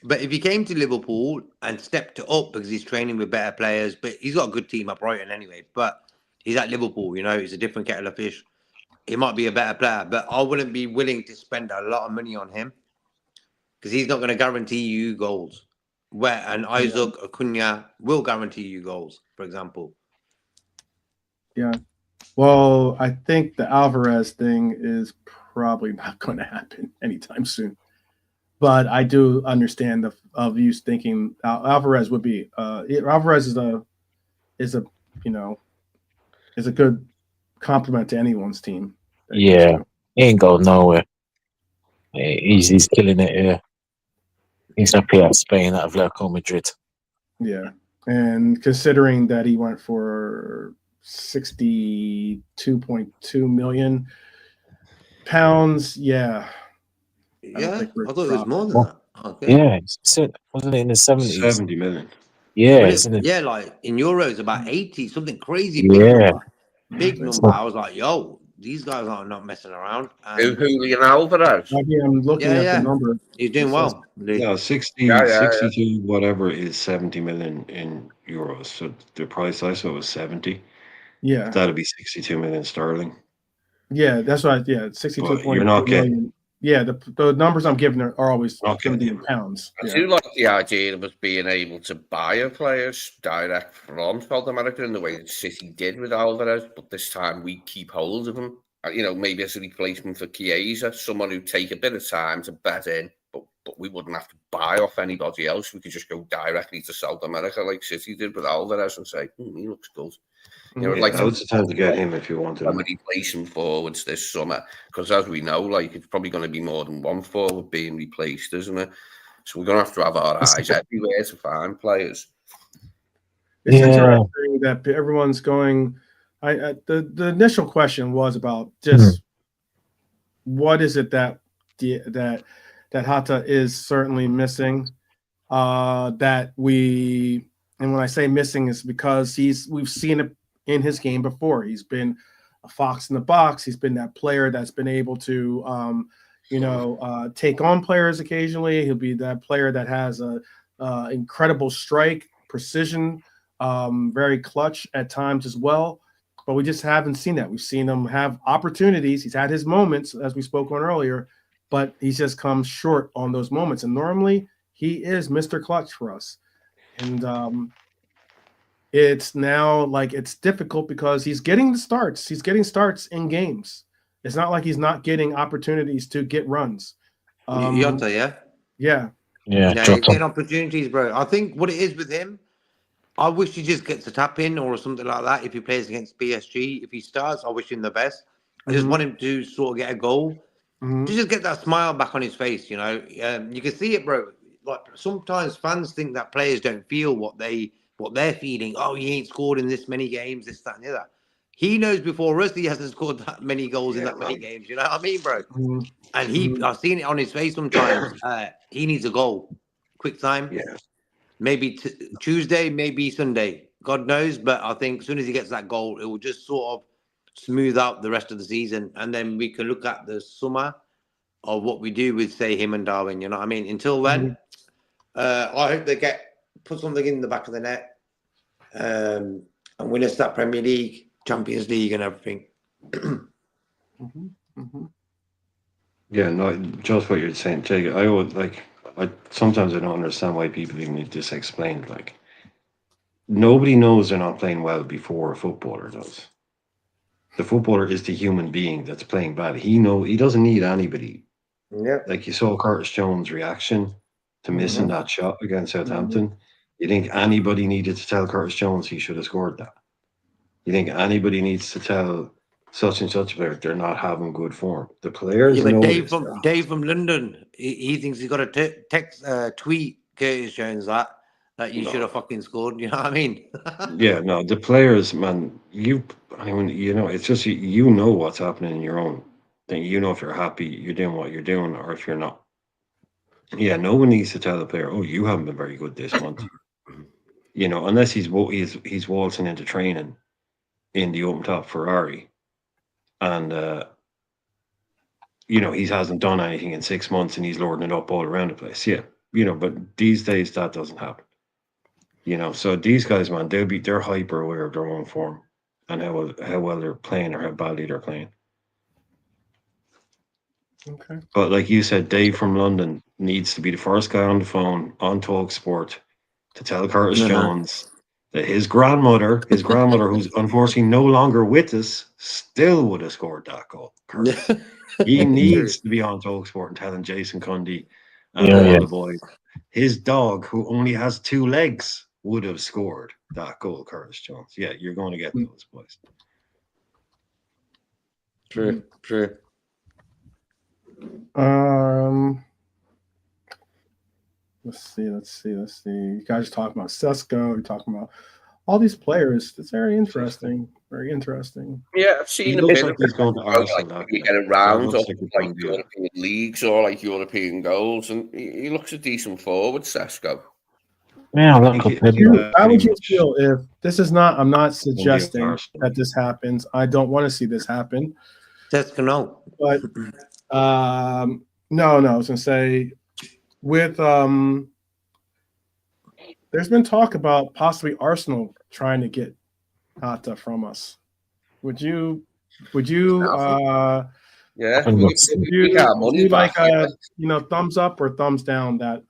[SPEAKER 2] But if he came to Liverpool and stepped it up because he's training with better players, but he's got a good team at Brighton anyway, but he's at Liverpool, he's a different kettle of fish. He might be a better player, but I wouldn't be willing to spend a lot of money on him because he's not going to guarantee you goals. And Isaac Cunha will guarantee you goals, for example.
[SPEAKER 1] Yeah. Well, I think the Alvarez thing is probably not going to happen anytime soon. But I do understand of you thinking Alvarez would be. Alvarez is a good compliment to anyone's team.
[SPEAKER 5] Yeah, he ain't going nowhere. He's killing it here. He's happy at Spain, at Atletico Madrid.
[SPEAKER 1] Yeah, and considering that he went for £62.2 million, yeah.
[SPEAKER 2] Yeah,
[SPEAKER 1] we're
[SPEAKER 2] I thought it was
[SPEAKER 1] dropping.
[SPEAKER 2] more than that. Okay.
[SPEAKER 5] Yeah, wasn't it in the 70s?
[SPEAKER 3] 70 million.
[SPEAKER 5] Yeah, it's in the,
[SPEAKER 2] Yeah, like in euros, about 80, something crazy, big
[SPEAKER 5] yeah.
[SPEAKER 2] number. Big number. I was like, yo, these guys are not messing around.
[SPEAKER 4] Julian Alvarez.
[SPEAKER 1] I'm looking at the number.
[SPEAKER 2] He's doing well.
[SPEAKER 3] No, 62 whatever is 70 million in euros. So the price I saw was 70.
[SPEAKER 1] Yeah.
[SPEAKER 3] That'd be 62 million sterling.
[SPEAKER 1] Yeah, that's right. Yeah, 62.2 million. Yeah, the numbers I'm giving are always going to be in pounds.
[SPEAKER 4] I do like the idea of us being able to buy our players direct from South America in the way that City did with Alvarez, but this time we keep hold of him. You know, maybe as a replacement for Chiesa, someone who take a bit of time to bed in, but we wouldn't have to buy off anybody else. We could just go directly to South America like City did with Alvarez and say, he looks good. You know, like
[SPEAKER 3] now's the time to get him if you wanted him.
[SPEAKER 4] Replacing forwards this summer, because as we know, like it's probably going to be more than one forward being replaced, isn't it? So we're going to have our eyes everywhere to find players.
[SPEAKER 1] It's interesting that everyone's going. The initial question was about just what is it that Hata is certainly missing. That we, and when I say missing, is because we've seen it in his game before. He's been a fox in the box. He's been that player that's been able to, take on players occasionally. He'll be that player that has a incredible strike, precision, very clutch at times as well. But we just haven't seen that. We've seen him have opportunities. He's had his moments, as we spoke on earlier, but he's just come short on those moments. And normally he is Mr. Clutch for us. And it's now like it's difficult because he's getting the starts. He's getting starts in games. It's not like he's not getting opportunities to get runs.
[SPEAKER 2] Yota, yeah?
[SPEAKER 1] Yeah.
[SPEAKER 2] Yeah, he's getting opportunities, bro. I think what it is with him, I wish he just gets a tap in or something like that if he plays against PSG. If he starts, I wish him the best. I just want him to sort of get a goal. To just get that smile back on his face, you know. You can see it, bro. Like sometimes fans think that players don't feel what they're feeling. Oh, he ain't scored in this many games, this, that, and the other. He knows before us he hasn't scored that many goals in that many games. You know what I mean, bro? And I've seen it on his face sometimes. He needs a goal, quick time.
[SPEAKER 3] Yeah.
[SPEAKER 2] Maybe Tuesday, maybe Sunday. God knows. But I think as soon as he gets that goal, it will just sort of smooth out the rest of the season, and then we can look at the summer of what we do with, say, him and Darwin. You know what I mean? Until then, I hope they put something in the back of the net and win us that Premier League, Champions League, and everything.
[SPEAKER 3] Yeah, no, just what you're saying, Jake. Sometimes I don't understand why people even need this explained. Like, nobody knows they're not playing well before a footballer does. The footballer is the human being that's playing bad. He doesn't need anybody.
[SPEAKER 2] Yeah.
[SPEAKER 3] Like you saw Curtis Jones' reaction to missing that shot against Southampton. You think anybody needed to tell Curtis Jones he should have scored that? You think anybody needs to tell such and such a player they're not having good form? The players know
[SPEAKER 2] Dave from London, he thinks he's got to tweet Curtis Jones that you should have fucking scored. You know what I mean?
[SPEAKER 3] Yeah, no, the players, man, it's just you know what's happening in your own thing. You know if you're happy, you're doing what you're doing, or if you're not. Yeah, no one needs to tell the player, "Oh, you haven't been very good this month." You know, unless he's waltzing into training in the open top Ferrari, and he hasn't done anything in 6 months, and he's loading it up all around the place. Yeah, but these days that doesn't happen. So these guys, man, they're hyper aware of their own form and how well they're playing or how badly they're playing.
[SPEAKER 1] Okay.
[SPEAKER 3] But like you said, Dave from London needs to be the first guy on the phone on TalkSport to tell Curtis Jones that his grandmother, who's unfortunately no longer with us, still would have scored that goal. He needs to be on TalkSport and telling Jason Cundy and all the boys, his dog, who only has 2 legs, would have scored that goal, Curtis Jones. Yeah, you're going to get those boys.
[SPEAKER 2] True.
[SPEAKER 1] Let's see. You guys are talking about Sesko. You're talking about all these players. It's very interesting. Very interesting.
[SPEAKER 4] Yeah, I've seen
[SPEAKER 3] He
[SPEAKER 4] a
[SPEAKER 3] looks
[SPEAKER 4] bit
[SPEAKER 3] like
[SPEAKER 4] of
[SPEAKER 3] he's going to Arsenal.
[SPEAKER 4] like
[SPEAKER 3] That
[SPEAKER 4] you get
[SPEAKER 3] guy.
[SPEAKER 4] a
[SPEAKER 3] That
[SPEAKER 4] round
[SPEAKER 3] looks
[SPEAKER 4] of
[SPEAKER 3] like he's
[SPEAKER 4] like
[SPEAKER 3] going to be.
[SPEAKER 4] European leagues or like European goals, and he looks a decent forward, Sesko.
[SPEAKER 5] Yeah,
[SPEAKER 3] I
[SPEAKER 5] look
[SPEAKER 3] think
[SPEAKER 5] up
[SPEAKER 3] he
[SPEAKER 1] How would
[SPEAKER 3] pretty
[SPEAKER 1] you
[SPEAKER 3] much
[SPEAKER 1] feel if this is not? I'm not
[SPEAKER 3] won't be
[SPEAKER 1] suggesting
[SPEAKER 3] Arsenal.
[SPEAKER 1] that this happens. I don't want to see this happen.
[SPEAKER 2] Just no.
[SPEAKER 1] But no. I was gonna say with there's been talk about possibly Arsenal trying to get Hata from us. Would you
[SPEAKER 4] Yeah,
[SPEAKER 5] And
[SPEAKER 4] we,
[SPEAKER 5] what's-
[SPEAKER 4] we got money back.
[SPEAKER 1] like thumbs up or thumbs down that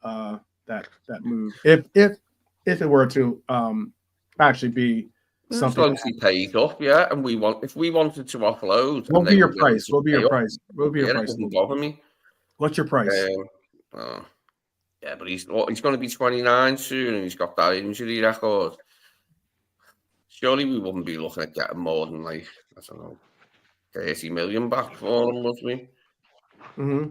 [SPEAKER 1] move if it were to actually be
[SPEAKER 4] As
[SPEAKER 1] something?
[SPEAKER 4] long as he paid up, yeah, and if we wanted to offload,
[SPEAKER 1] What
[SPEAKER 4] and
[SPEAKER 1] would be
[SPEAKER 4] they
[SPEAKER 1] your
[SPEAKER 4] were willing
[SPEAKER 1] price?
[SPEAKER 4] to
[SPEAKER 1] What would be
[SPEAKER 4] pay
[SPEAKER 1] your
[SPEAKER 4] up,
[SPEAKER 1] price? What would be your
[SPEAKER 4] yeah, it
[SPEAKER 1] price?
[SPEAKER 4] doesn't bother me.
[SPEAKER 1] What's your price?
[SPEAKER 4] Yeah, but he's going to be 29 soon, and he's got that injury record. Surely we wouldn't be looking at getting more than like, I don't know, 30 million back for him, would we?
[SPEAKER 1] Mm-hmm.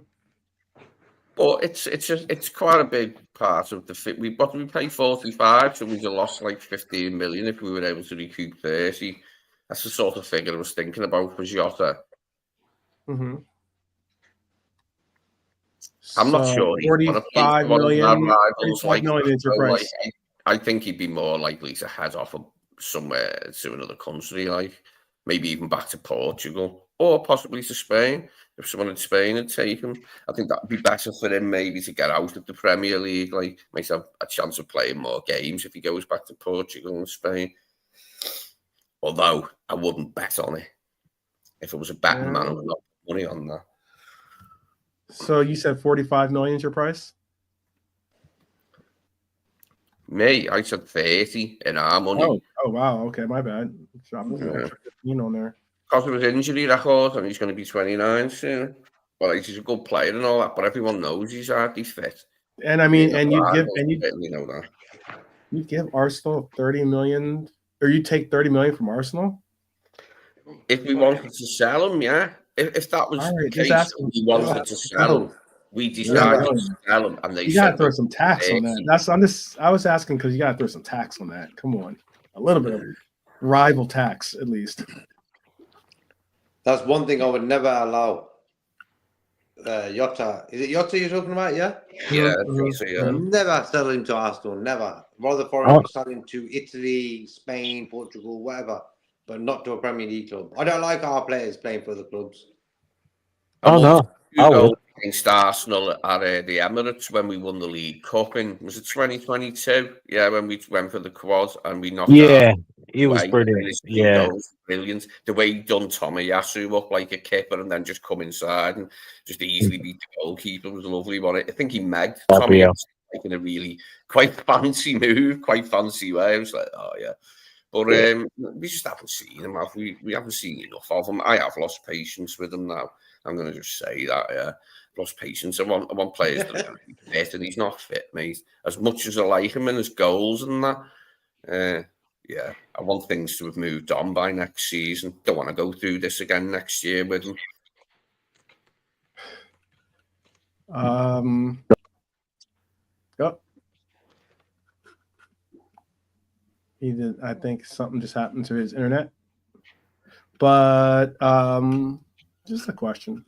[SPEAKER 4] But it's quite a big part of the fit. We pay 45, so we'd have lost like 15 million if we were able to recoup 30. That's the sort of figure I was thinking about for Jota.
[SPEAKER 1] Mm-hmm.
[SPEAKER 4] I'm not sure he's going to play
[SPEAKER 1] 45
[SPEAKER 4] for one of our
[SPEAKER 1] million.
[SPEAKER 4] rivals.
[SPEAKER 1] 45 million is your price.
[SPEAKER 4] I think he'd be more likely to head off somewhere to another country, like maybe even back to Portugal or possibly to Spain. If someone in Spain had taken him, I think that would be better for him maybe to get out of the Premier League. Like, makes him a chance of playing more games if he goes back to Portugal and Spain. Although I wouldn't bet on it. If it was a betting man, I would not put money on that.
[SPEAKER 1] So you said 45 million is your price?
[SPEAKER 4] Me, I said 30 in our money.
[SPEAKER 1] Oh wow. Okay, my bad. I'm extra 15 on there.
[SPEAKER 4] Because of his injury record, and he's going to be 29 soon. Well, he's a good player and all that, but everyone knows he's hardly fit.
[SPEAKER 1] And I mean, and you
[SPEAKER 4] know that.
[SPEAKER 1] You give Arsenal 30 million, or you take 30 million from Arsenal?
[SPEAKER 4] If we wanted to sell him, yeah. If that was the case, we wanted to sell him. We decided to sell him, and
[SPEAKER 1] you gotta throw some tax on that. I was asking because you gotta throw some tax on that. Come on, a little bit of rival tax at least.
[SPEAKER 2] That's one thing I would never allow. Jota, is it Jota you're talking about? Yeah.
[SPEAKER 4] Yeah.
[SPEAKER 2] Never sell him to Arsenal. Never. Rather for him to sell him to Italy, Spain, Portugal, whatever, but not to a Premier League club. I don't like our players playing for the clubs.
[SPEAKER 5] No.
[SPEAKER 4] Against Arsenal at the Emirates when we won the League Cup was it 2022? Yeah, when we went for the quad and we knocked out.
[SPEAKER 5] Yeah, he was brilliant. Yeah,
[SPEAKER 4] brilliant. The way he done Tomiyasu up like a kipper and then just come inside and just easily beat the goalkeeper was lovely. I think he megged Tomiyasu like in a really quite fancy move, quite fancy way. I was like, oh yeah. But we just haven't seen him. We haven't seen enough of him. I have lost patience with him now. I'm going to just say that, yeah. Lost patience. I want players that are fit, and he's not fit, mate. As much as I like him and his goals and that, yeah, I want things to have moved on by next season. Don't want to go through this again next year with him.
[SPEAKER 1] Yep. He did. I think something just happened to his internet, but just a question.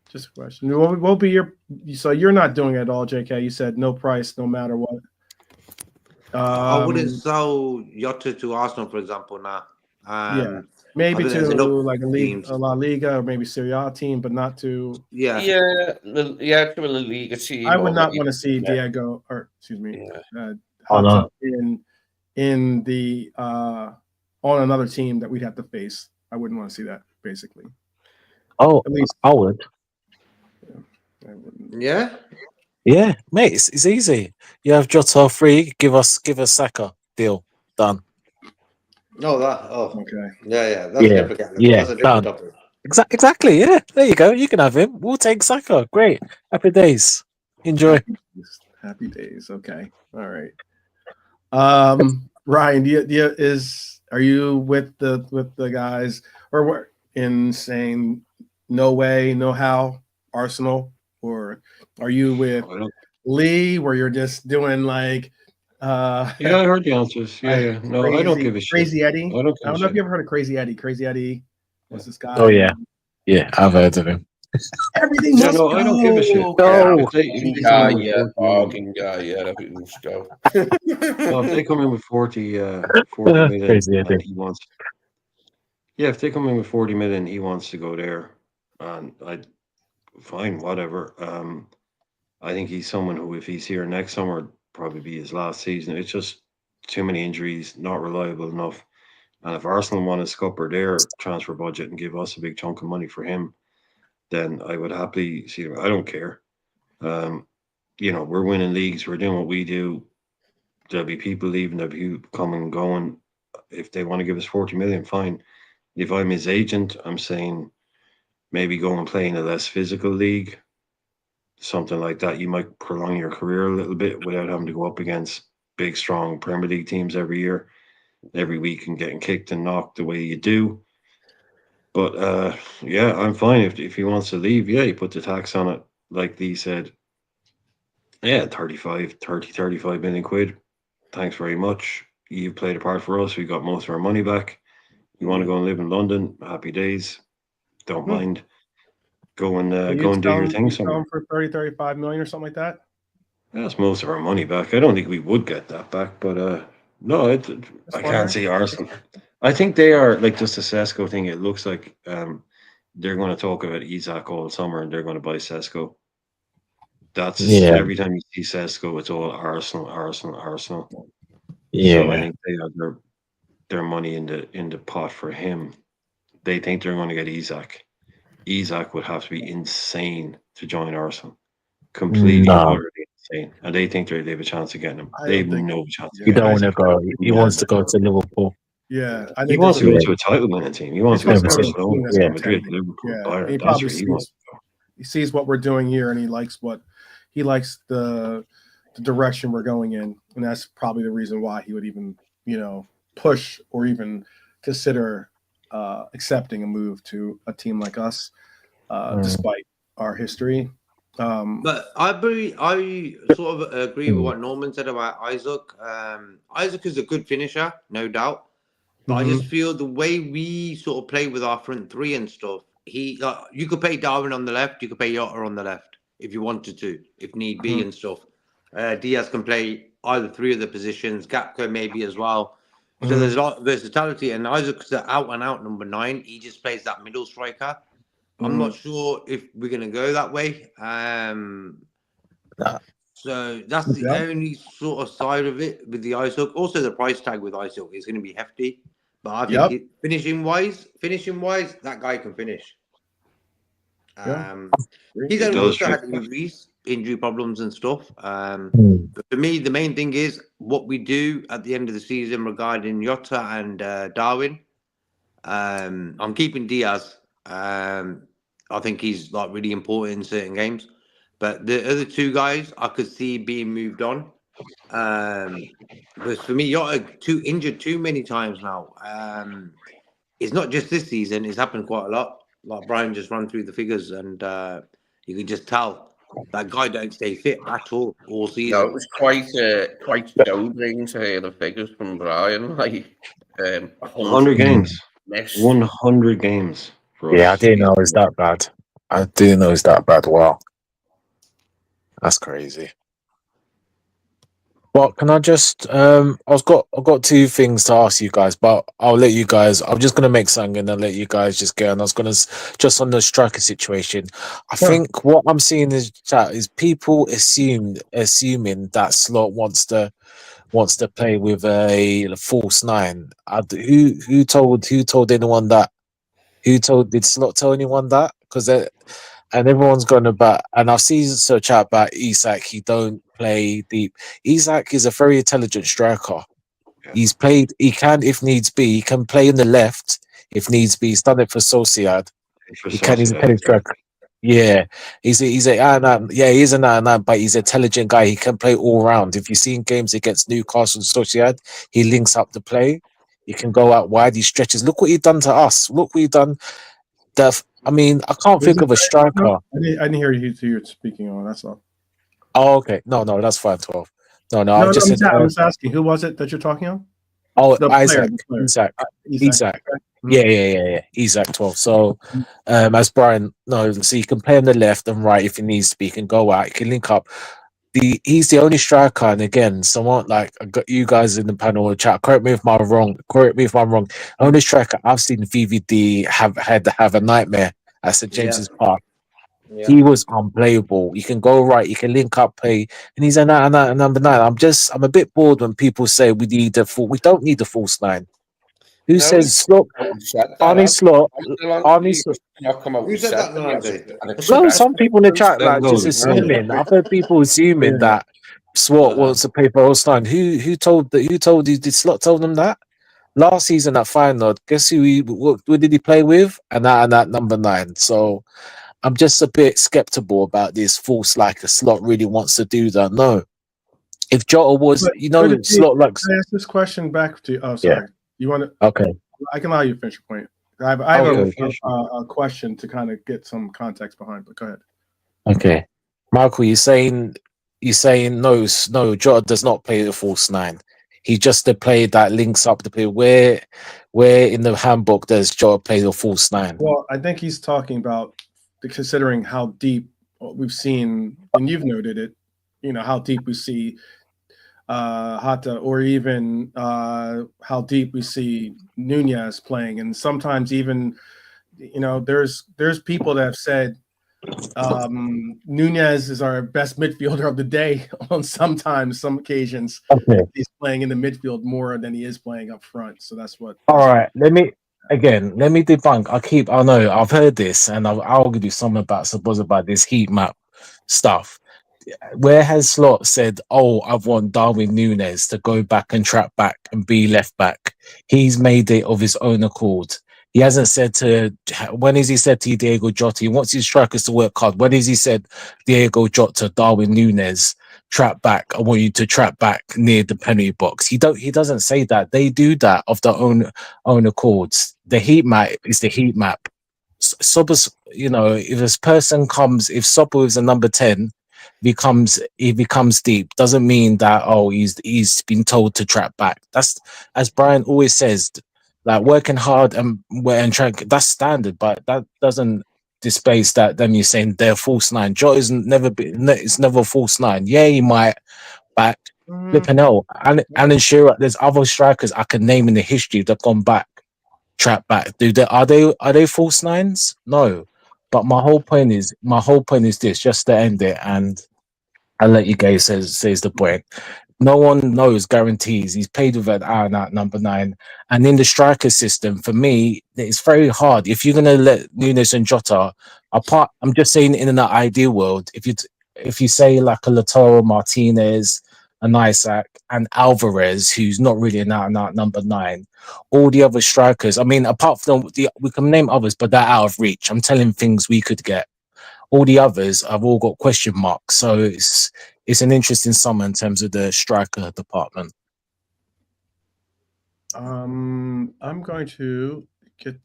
[SPEAKER 1] Just a question. What will be your? So you're not doing it at all, JK. You said no price, no matter what.
[SPEAKER 2] I wouldn't sell Jota to Arsenal, for example. Now,
[SPEAKER 1] yeah, maybe to like a La Liga or maybe Serie A team, but not to.
[SPEAKER 4] To a La Liga team.
[SPEAKER 1] I would not want to see Diego, or excuse me, in the on another team that we'd have to face. I wouldn't want to see that, basically.
[SPEAKER 5] Oh, at least I would.
[SPEAKER 2] Yeah,
[SPEAKER 5] mate, it's easy. You have Jota free. Give us Saka. Deal done.
[SPEAKER 1] Okay.
[SPEAKER 2] Yeah. That's different. That's a different topic.
[SPEAKER 5] Exactly. Yeah, there you go. You can have him. We'll take Saka. Great. Happy days. Enjoy.
[SPEAKER 1] Happy days. Okay. All right. Ryan, are you with the guys, or what, in saying no way, no how Arsenal, or are you with Lee, where you're just doing like
[SPEAKER 3] Yeah, I heard the answers. Yeah. No, I don't give a shit.
[SPEAKER 1] Crazy Eddie.
[SPEAKER 3] I don't
[SPEAKER 1] I don't know if you ever heard of Crazy Eddie. Crazy Eddie was this guy.
[SPEAKER 5] Oh yeah, I've heard of him.
[SPEAKER 1] Everything
[SPEAKER 3] Yeah,
[SPEAKER 1] must
[SPEAKER 3] no,
[SPEAKER 1] go.
[SPEAKER 3] I don't give a shit.
[SPEAKER 5] Go.
[SPEAKER 3] If they come in with 40 million,
[SPEAKER 4] bargain guy, yeah, everything must go.
[SPEAKER 3] no, if they come in with 40 million
[SPEAKER 5] Crazy Eddie.
[SPEAKER 3] and he wants, yeah, if they come in with 40 million, he wants to go there, and fine, whatever. I think he's someone who, if he's here next summer, probably be his last season. It's just too many injuries, not reliable enough. And if Arsenal want to scupper their transfer budget and give us a big chunk of money for him, then I would happily see them. I don't care. We're winning leagues. We're doing what we do. There'll be people leaving. There'll be people coming and going. If they want to give us 40 million, fine. If I'm his agent, I'm saying maybe go and play in a less physical league. Something like that. You might prolong your career a little bit without having to go up against big, strong Premier League teams every week and getting kicked and knocked the way you do. But yeah, I'm fine if he wants to leave. Yeah, he put the tax on it, like Lee said. Yeah, 35 million quid. Thanks very much. You've played a part for us. We got most of our money back. You want to go and live in London? Happy days. Don't mind. Go and do your thing somewhere.
[SPEAKER 1] For 35 million or something like that.
[SPEAKER 3] That's most of our money back. I don't think we would get that back, but no, I can't see Arsenal. I think they are like just the Sesko thing. It looks like they're going to talk about Isak all summer, and they're going to buy Sesko. That's every time you see Sesko, it's all Arsenal.
[SPEAKER 5] Yeah,
[SPEAKER 3] so I think they have their money in the pot for him. They think they're going to get Isak. Isak would have to be insane to join Arsenal. Completely utterly insane. And they think they have a chance of getting him. They have no chance.
[SPEAKER 5] He don't want to go. He wants to go to Liverpool.
[SPEAKER 1] Yeah, I think
[SPEAKER 3] he wants to go to a title winning team. He wants to go to Barcelona, Madrid, Liverpool, Bayern.
[SPEAKER 1] He
[SPEAKER 3] That's
[SPEAKER 1] probably
[SPEAKER 3] where he wants to go.
[SPEAKER 1] He sees what we're doing here, and he likes the direction we're going in, and that's probably the reason why he would even push or even consider accepting a move to a team like us, despite our history.
[SPEAKER 2] But I sort of agree with what Norman said about Isaac. Isaac is a good finisher, no doubt. But I just feel the way we sort of play with our front three and stuff, you could play Darwin on the left, you could play Jota on the left if you wanted to, if need be and stuff. Diaz can play either three of the positions, Gakpo maybe as well. So there's a lot of versatility, and Isaac's the out and out number 9. He just plays that middle striker. I'm not sure if we're going to go that way. So that's the only sort of side of it with the Isaac. Also, the price tag with Isaac is going to be hefty. But I think finishing wise, that guy can finish. He's also had injury problems and stuff. But for me, the main thing is what we do at the end of the season regarding Jota and Darwin. I'm keeping Diaz. I think he's like really important in certain games. But the other two guys, I could see being moved on. But for me, Jota injured too many times now. It's not just this season; it's happened quite a lot. Like Brian just ran through the figures, and you can just tell that guy don't stay fit at all season.
[SPEAKER 4] No, it was quite sobering to hear the figures from Brian. Like
[SPEAKER 3] 100 games, 100 games.
[SPEAKER 5] I didn't know it was that bad. Wow, that's crazy. Well, can I just I've got two things to ask you guys, but I'll let you guys. I'm just gonna make something and then let you guys just go. And I was gonna just on the striker situation. I think what I'm seeing in the chat is people assuming that Slot wants to play with a false 9. Who told anyone that? Did Slot tell anyone that? Because and everyone's going about, and I've seen so chat about Isak. He don't play deep. Isak is a very intelligent striker. Yeah. He can, if needs be, he can play in the left if needs be. He's done it for Sociedad. He's a penny striker. Yeah, he's an out, but he's an intelligent guy. He can play all round. If you've seen games against Newcastle and Sociedad, he links up the play. He can go out wide. He stretches. Look what he's done to us. Look what he's done. I can't think of a striker.
[SPEAKER 1] I didn't hear you speaking on. That's all.
[SPEAKER 5] Oh, okay. No, that's fine. 12. No,
[SPEAKER 1] No,
[SPEAKER 5] I've just said.
[SPEAKER 1] I'm just asking, who was it that you're talking on?
[SPEAKER 5] Oh,
[SPEAKER 1] The
[SPEAKER 5] Isaac.
[SPEAKER 1] player.
[SPEAKER 5] Isaac.
[SPEAKER 1] Isak.
[SPEAKER 5] Yeah. Isaac 12. So, as Brian knows, so you can play on the left and right if he needs to be. He can go out. He can link up. He's the only striker, and again, someone like I got you guys in the panel or chat. Correct me if I'm wrong. Only striker I've seen VVD have a nightmare at St James's Park.
[SPEAKER 4] Yeah.
[SPEAKER 5] He was unplayable. You can go right, you can link up play, and he's a number 9. I'm a bit bored when people say we need a full. We don't need a false 9. Who says Slot? Arnie Slot.
[SPEAKER 2] Who said that, Nunez?
[SPEAKER 5] No, some people in the chat
[SPEAKER 3] Then
[SPEAKER 5] like just
[SPEAKER 3] goes.
[SPEAKER 5] assuming. I've heard people assuming that Swat wants to play for Holstein. Who told that? Who told you? Did Slot tell them that last season at final? Guess who? What did he play with? And that number 9. So I'm just a bit skeptical about this false like a Slot really wants to do that. No, if Jota was, Slot likes.
[SPEAKER 1] Can I ask this question back to you? Oh, sorry. You want to?
[SPEAKER 5] Okay.
[SPEAKER 1] I can allow you to finish your point. I have a question to kind of get some context behind, but go ahead.
[SPEAKER 5] Okay, Michael, you're saying no, Jota does not play the false 9. He just the player that links up the play. Where in the handbook does Jota play the false 9?
[SPEAKER 1] Well, I think he's talking about considering how deep we've seen, and you've noted it. How deep we see Hata, or even how deep we see Nunez playing, and sometimes even there's people that have said Nunez is our best midfielder of the day on some occasions.
[SPEAKER 5] Okay.
[SPEAKER 1] He's playing in the midfield more than he is playing up front, so that's what.
[SPEAKER 5] All right, let me debunk. I know I've heard this, and I'll give you some about this heat map stuff. Where has Slot said, "Oh, I've want Darwin Nunez to go back and trap back and be left back"? He's made it of his own accord. He hasn't said to. When has he said to Diego Jota? He wants his strikers to work hard. When has he said Diego Jota, Darwin Nunez, trap back? I want you to trap back near the penalty box. He doesn't say that. They do that of their own accords. The heat map is the heat map. Sobers, if this person comes, if Sober is a number 10. He becomes deep, doesn't mean that he's been told to trap back. That's, as Brian always says, like working hard and trying, that's standard, but that doesn't displace that then you're saying they're false 9. Jota it's never a false 9. Yeah, he might back flipping hell. Alan Shearer, there's other strikers I can name in the history that gone back, trap back. Are they false 9s? No. But my whole point is this, just to end it, and I'll let you guys says the point. No one knows guarantees. He's played with an out number 9, and in the striker system, for me, it's very hard. If you're gonna let Nunez and Jota apart, I'm just saying, in an ideal world, if you say like a Lautaro Martinez, an Isaac, and Alvarez, who's not really an out number 9. All the other strikers, I mean, apart from we can name others, but they're out of reach. I'm telling things we could get. All the others have all got question marks. So it's an interesting summer in terms of the striker department.
[SPEAKER 1] I'm going to get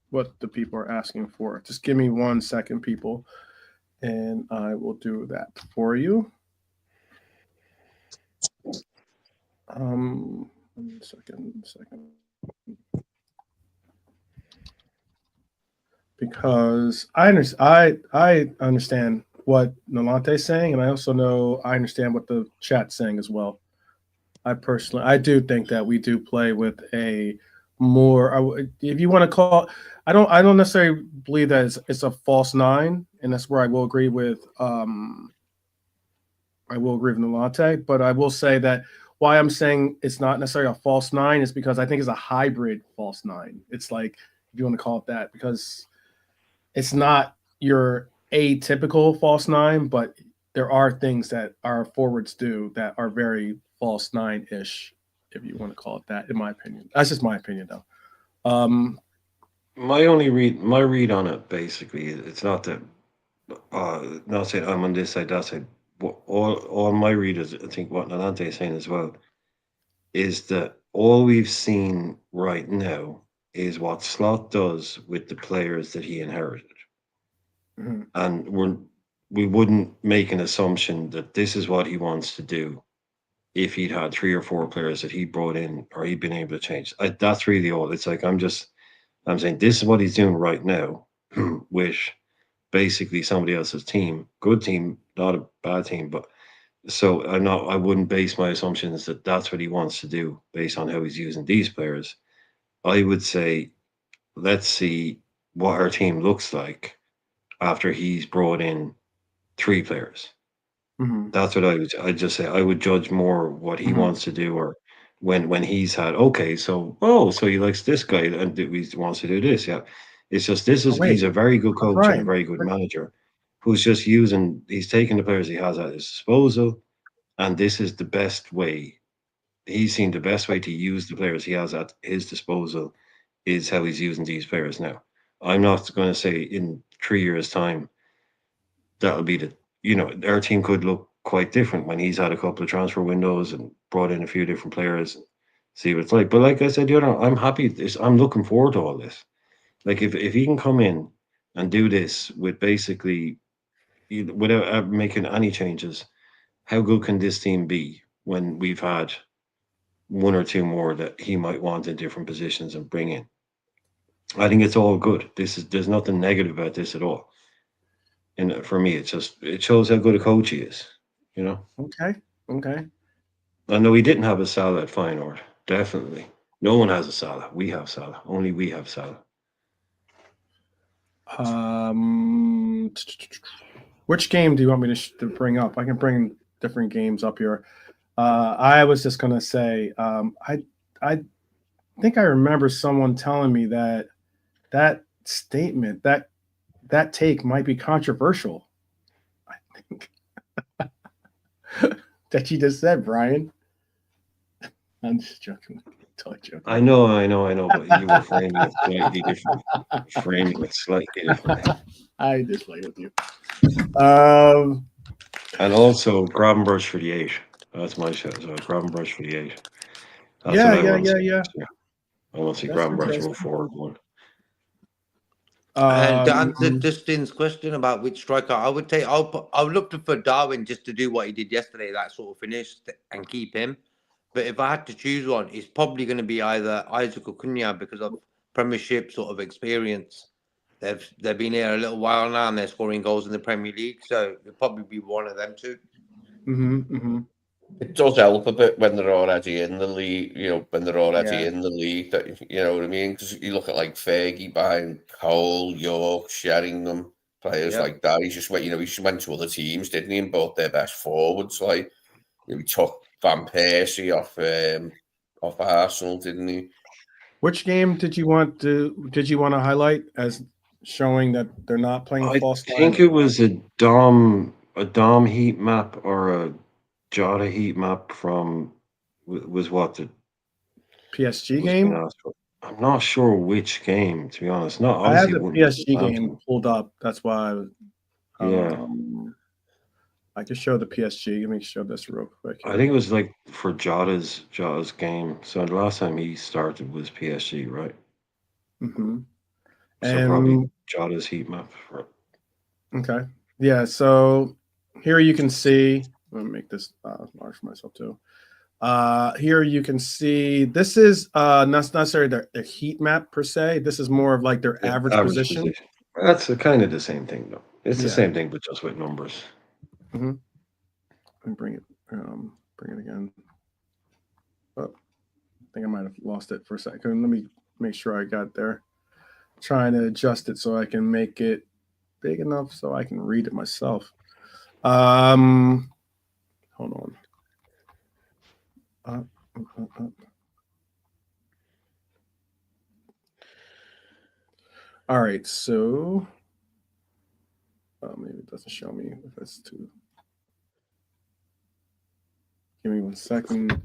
[SPEAKER 1] what the people are asking for. Just give me 1 second, people, and I will do that for you. Second. Because I understand what Nolante is saying, and I understand what the chat's saying as well. I do think that we do play with a more, if you want to call, I don't necessarily believe that it's a false 9, and that's where I will agree with Nolante, but I will say that why I'm saying it's not necessarily a false 9 is because I think it's a hybrid false 9. It's like, if you want to call it that, because it's not your atypical false 9, but there are things that our forwards do that are very false 9-ish, if you want to call it that, in my opinion. That's just my opinion, though.
[SPEAKER 3] My read on it, basically, it's not that not saying I'm on this side, that side. All my readers, I think what Nolante is saying as well, is that all we've seen right now is what Slot does with the players that he inherited. Mm-hmm. And we wouldn't make an assumption that this is what he wants to do if he'd had 3 or 4 players that he brought in or he'd been able to change. That's really all. It's like I'm saying this is what he's doing right now with basically somebody else's team. Good team, not a bad team, but so I wouldn't base my assumptions that that's what he wants to do based on how he's using these players. I would say, let's see what our team looks like after he's brought in 3 players.
[SPEAKER 1] Mhm.
[SPEAKER 3] That's what I'd just say. I would judge more what he wants to do, or when he's had so he likes this guy and he wants to do this. Yeah, it's just he's a very good coach and a
[SPEAKER 1] Brian,
[SPEAKER 3] very good manager who's just he's taking the players he has at his disposal, and this is the best way. He's seen the best way to use the players he has at his disposal is how he's using these players now. I'm not going to say in 3 years' time that'll be our team could look quite different when he's had a couple of transfer windows and brought in a few different players. See what it's like. But like I said, I'm happy. I'm looking forward to all this. Like if he can come in and do this with basically without making any changes, how good can this team be when we've had 1 or 2 more that he might want in different positions and bring in? I think it's all good. There's nothing negative about this at all. And for me, it shows how good a coach he is.
[SPEAKER 1] Okay.
[SPEAKER 3] I know he didn't have a Salah at Feyenoord. Definitely, no one has a Salah. We have Salah. Only we have Salah.
[SPEAKER 1] Which game do you want me to bring up? I can bring different games up here. I was just gonna say, I think I remember someone telling me that statement, that take might be controversial. I think that you just said, Brian. I'm just joking.
[SPEAKER 3] I know, but you were framing it slightly differently.
[SPEAKER 1] I just play with you.
[SPEAKER 3] And also, grab and brush for the 8. That's my show. So grab and brush for the 8. That's
[SPEAKER 1] Yeah.
[SPEAKER 3] I want to see grab and brush go forward one.
[SPEAKER 2] And to answer Justin's question about which striker, I would take. I would look for Darwin just to do what he did yesterday, that sort of finish, and keep him. But if I had to choose one, it's probably going to be either Isaac or Cunha because of Premiership sort of experience. They've been here a little while now and they're scoring goals in the Premier League, so it'll probably be one of them two.
[SPEAKER 4] It does help a bit when they're already in the league. When they're already in the league, that you know what I mean. Because you look at like Fergie buying Cole, York, Sheringham, players like that. He just went. He just went to other teams, didn't he? And bought their best forwards. Like he took Van Persie off Arsenal, didn't he?
[SPEAKER 1] Which game did you want to highlight as showing that they're not playing false
[SPEAKER 3] I think it was a Dom heat map or a Jota heat map from was what the
[SPEAKER 1] PSG game.
[SPEAKER 3] I'm not sure which game, to be honest. No,
[SPEAKER 1] I have the PSG game pulled up. That's why I was. I can show the PSG. Let me show this real quick.
[SPEAKER 3] I think it was like for Jota's game. So the last time he started was PSG, right?
[SPEAKER 1] Mm-hmm.
[SPEAKER 3] So probably Jota's heat map.
[SPEAKER 1] Okay. Yeah. So here you can see. Let me make this large for myself too. Here you can see this is not necessarily their heat map per se. This is more of like their average position.
[SPEAKER 3] That's kind of the same thing, though. It's the same thing, but just with numbers.
[SPEAKER 1] Mm-hmm. Let me bring it again. Oh, I think I might have lost it for a second. Let me make sure I got there. Trying to adjust it so I can make it big enough so I can read it myself. Hold on. All right, so maybe it doesn't show me if it's too. Give me 1 second.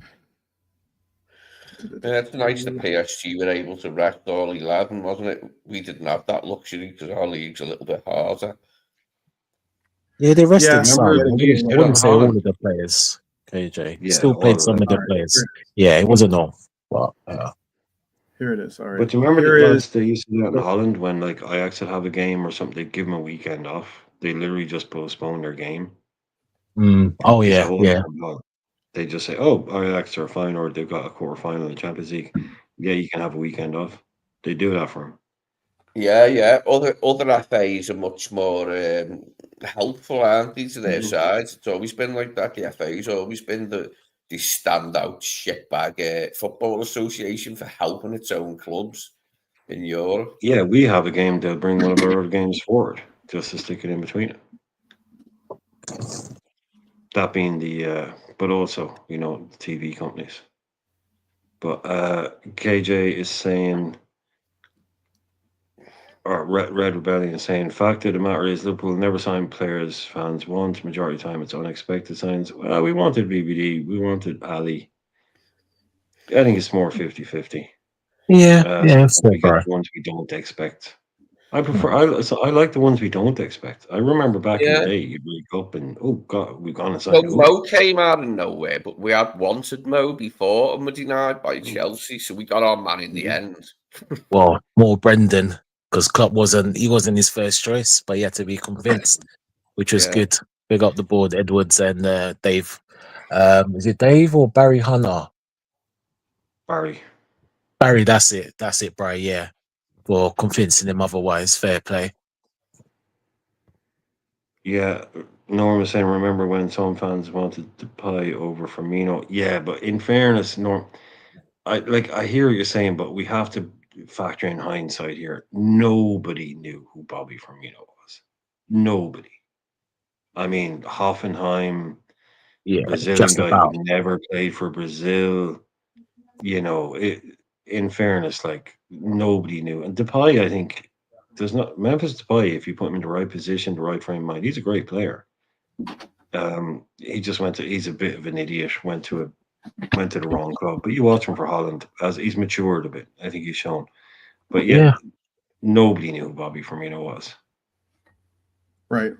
[SPEAKER 4] Yeah, it's nice that PSG were able to rest all 11, wasn't it? We didn't have that luxury because our league's a little bit harder.
[SPEAKER 5] Yeah, they rested some. I
[SPEAKER 3] wouldn't
[SPEAKER 5] say all of the players, KJ.
[SPEAKER 3] Yeah,
[SPEAKER 5] still played some of the players. Yeah, it wasn't all. But
[SPEAKER 1] here it is. All right.
[SPEAKER 3] But do you remember the lads they used to do that in Holland when like Ajax would have a game or something, they'd give them a weekend off. They literally just postpone their game.
[SPEAKER 5] Oh yeah, yeah.
[SPEAKER 3] They just say, "Oh, Ajax are fine," or they've got a quarter final in the Champions League. Yeah, you can have a weekend off. They do that for them.
[SPEAKER 4] Yeah. Other FAs are much more helpful, aren't they, to their sides? It's always been like that. The FA's always been the standout shitbag football association for helping its own clubs in Europe.
[SPEAKER 3] Yeah, we have a game. They'll bring one of our other games forward just to stick it in between it. That being but also, the TV companies. But KJ is saying, or Red Rebellion is saying, fact of the matter is Liverpool never signed players fans want. Majority of the time it's unexpected signs. Well, we wanted BBD. We wanted Ali. I think it's more 50-50.
[SPEAKER 5] Yeah,
[SPEAKER 3] because the ones we don't expect. I like the ones we don't expect. I remember back in the day, you'd wake up and, oh, God, we've gone and signed.
[SPEAKER 4] Well, Mo came out of nowhere, but we had wanted Mo before and were denied by Chelsea, so we got our man in the end.
[SPEAKER 5] Well, more Brendan, because Klopp wasn't his first choice, but he had to be convinced, which was good. Big up the board, Edwards and Dave. Is it Dave or Barry Hunter?
[SPEAKER 3] Barry,
[SPEAKER 5] that's it, Barry. Yeah, for convincing him otherwise. Fair play.
[SPEAKER 3] Yeah, Norm was saying, remember when some fans wanted to pie over Firmino? Yeah, but in fairness, Norm, I hear what you're saying, but we have to factor in hindsight here. Nobody knew who Bobby Firmino was. Nobody. I mean, Hoffenheim, Brazilian guy who never played for Brazil. In fairness, nobody knew. And Depay, I think, Memphis Depay, if you put him in the right position, the right frame of mind, he's a great player. He just he's a bit of an idiot, went to the wrong club. But you watch him for Holland, as he's matured a bit. I think he's shown. But nobody knew who Bobby Firmino was.
[SPEAKER 1] Right.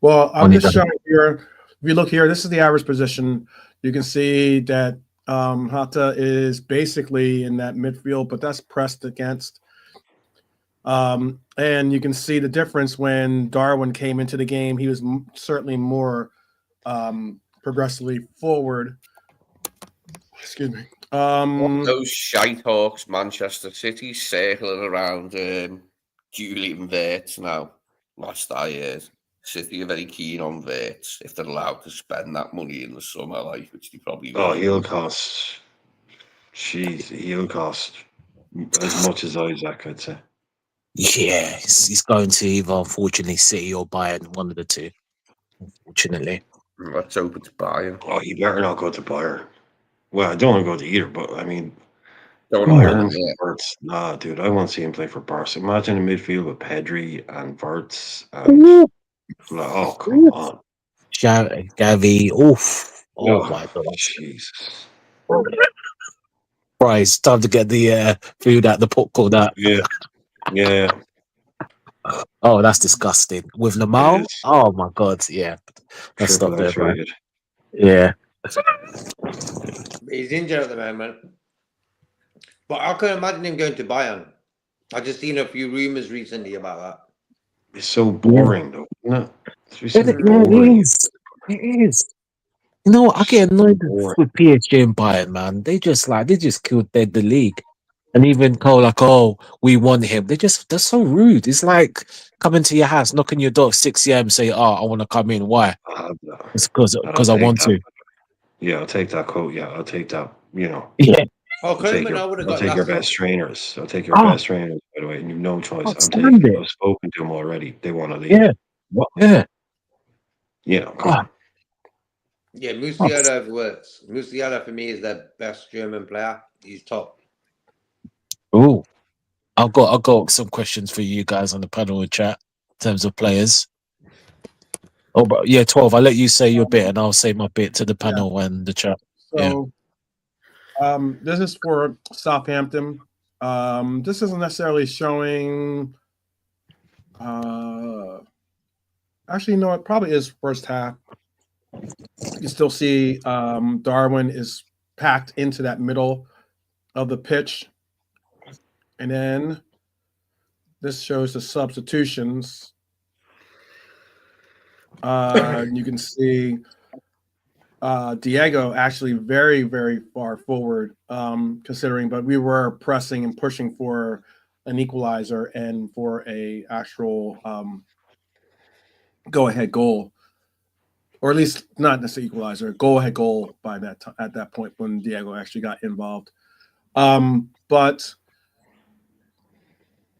[SPEAKER 1] Well, I'm just showing here. If you look here, this is the average position. You can see that Hatta is basically in that midfield, but that's pressed against. And you can see the difference when Darwin came into the game. He was certainly more progressively forward. Excuse me.
[SPEAKER 4] Those shitehawks, Manchester City, circling around Julian Wirtz now. Last I heard, City are very keen on Wirtz if they're allowed to spend that money in the summer, which they probably will.
[SPEAKER 3] Oh, he'll cost. He'll cost as much as Isaac, I'd say.
[SPEAKER 5] Yeah, he's going to either, unfortunately, City or Bayern, one of the two. Unfortunately.
[SPEAKER 4] Let's hope it's Bayern.
[SPEAKER 3] Oh, he better not go to Bayern. Well, I don't want to go to either, but I mean,
[SPEAKER 4] Bayern.
[SPEAKER 3] Wirtz. Nah, dude, I want to see him play for Barca. Imagine a midfield with Pedri and Wirtz. And, oh, come on.
[SPEAKER 5] Gavi. Oh my God.
[SPEAKER 3] Jesus.
[SPEAKER 5] Right, it's time to get the food out the pot called that.
[SPEAKER 3] Yeah.
[SPEAKER 5] Oh, that's disgusting. With Lamal? Oh my God, yeah. Let's stop there, bro. Yeah.
[SPEAKER 2] He's injured at the moment. But I can imagine him going to Bayern. I've just seen a few rumours recently about that.
[SPEAKER 3] It's so boring, though, isn't it?
[SPEAKER 5] It is. You know what? I get annoyed with PSG and Bayern, man. They just killed the league. And even Cole, we want him. They're so rude. It's like coming to your house, knocking your door at 6 a.m. say, I want to come in. Why? It's because I want to.
[SPEAKER 3] Yeah, I'll take that quote. Yeah, I'll take that,
[SPEAKER 5] Yeah.
[SPEAKER 3] I'll take your best trainers. I'll take your best trainers, by the way, and you've no choice. I've spoken to them already. They want to leave.
[SPEAKER 5] Yeah.
[SPEAKER 3] What?
[SPEAKER 5] Yeah.
[SPEAKER 3] Come on.
[SPEAKER 2] Yeah, Musiala works. Musiala for me is the best German player. He's top.
[SPEAKER 5] Oh, I've got some questions for you guys on the panel and chat in terms of players. Oh, but yeah, 12. I'll let you say your bit, and I'll say my bit to the panel and the chat.
[SPEAKER 1] So, this is for Southampton. This isn't necessarily showing. Actually, no, it probably is first half. You can still see Darwin is packed into that middle of the pitch. And then this shows the substitutions. You can see Diego actually very, very far forward, considering, but we were pressing and pushing for an equalizer and for a actual go-ahead goal, or at least not necessarily equalizer, go-ahead goal by that at that point when Diego actually got involved. But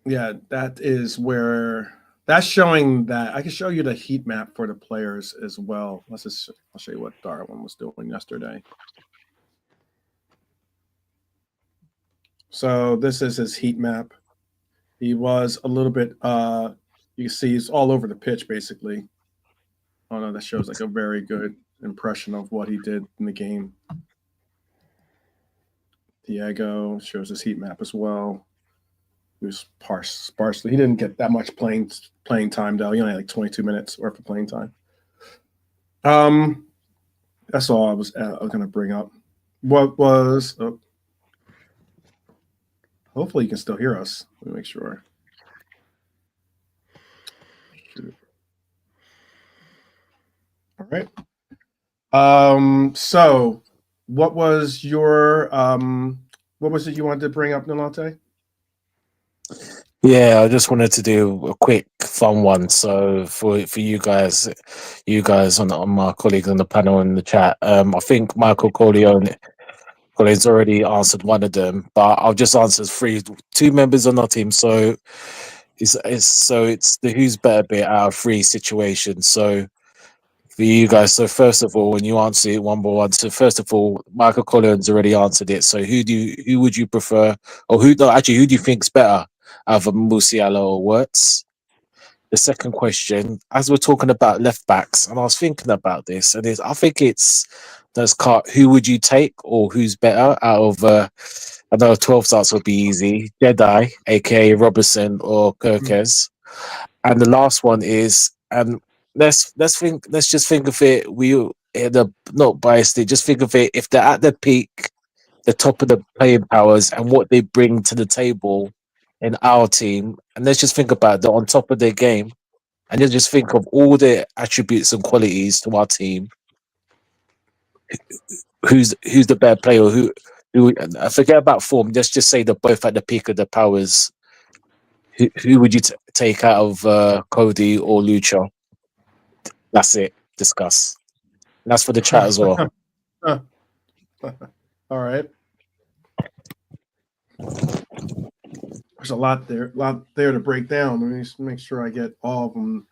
[SPEAKER 1] yeah, that is where that's showing that I can show you the heat map for the players as well. I'll show you what Darwin was doing yesterday. So this is his heat map. He was a little bit you can see he's all over the pitch basically. Oh no, that shows like a very good impression of what he did in the game. Diego shows his heat map as well. He was sparsely. He didn't get that much playing time though. He only had like 22 minutes worth of playing time. That's all I was going to bring up. What was? Oh, hopefully you can still hear us. Let me make sure. All right. So what was your what was it you wanted to bring up, Nolante?
[SPEAKER 5] Yeah, I just wanted to do a quick fun one. So for you guys on my colleagues on the panel in the chat, I think Michael Corleone's already answered one of them, but I'll just answer two members on our team. So it's the who's better bit out of three situations. So for you guys, so first of all, when you answer it one by one, so first of all, Michael Collins already answered it. So who would you prefer, or who do you think's better out of Musiala or Wirtz? The second question, as we're talking about left backs, and I was thinking about this, and I think it's who would you take, or who's better out of I know 12 starts would be easy, Jedi, aka Robertson or Kirkes, and the last one is let's just think of it. Not biased. Just think of it. If they're at the peak, the top of the playing powers, and what they bring to the table in our team, and let's just think about they're on top of their game, and then just think of all the attributes and qualities to our team. Who's the better player? Who? I forget about form. Let's just say they're both at the peak of their powers. Who would you take out of Cody or Lucha? That's it. Discuss. And that's for the chat as well.
[SPEAKER 1] All right. There's a lot there to break down. Let me just make sure I get all of them.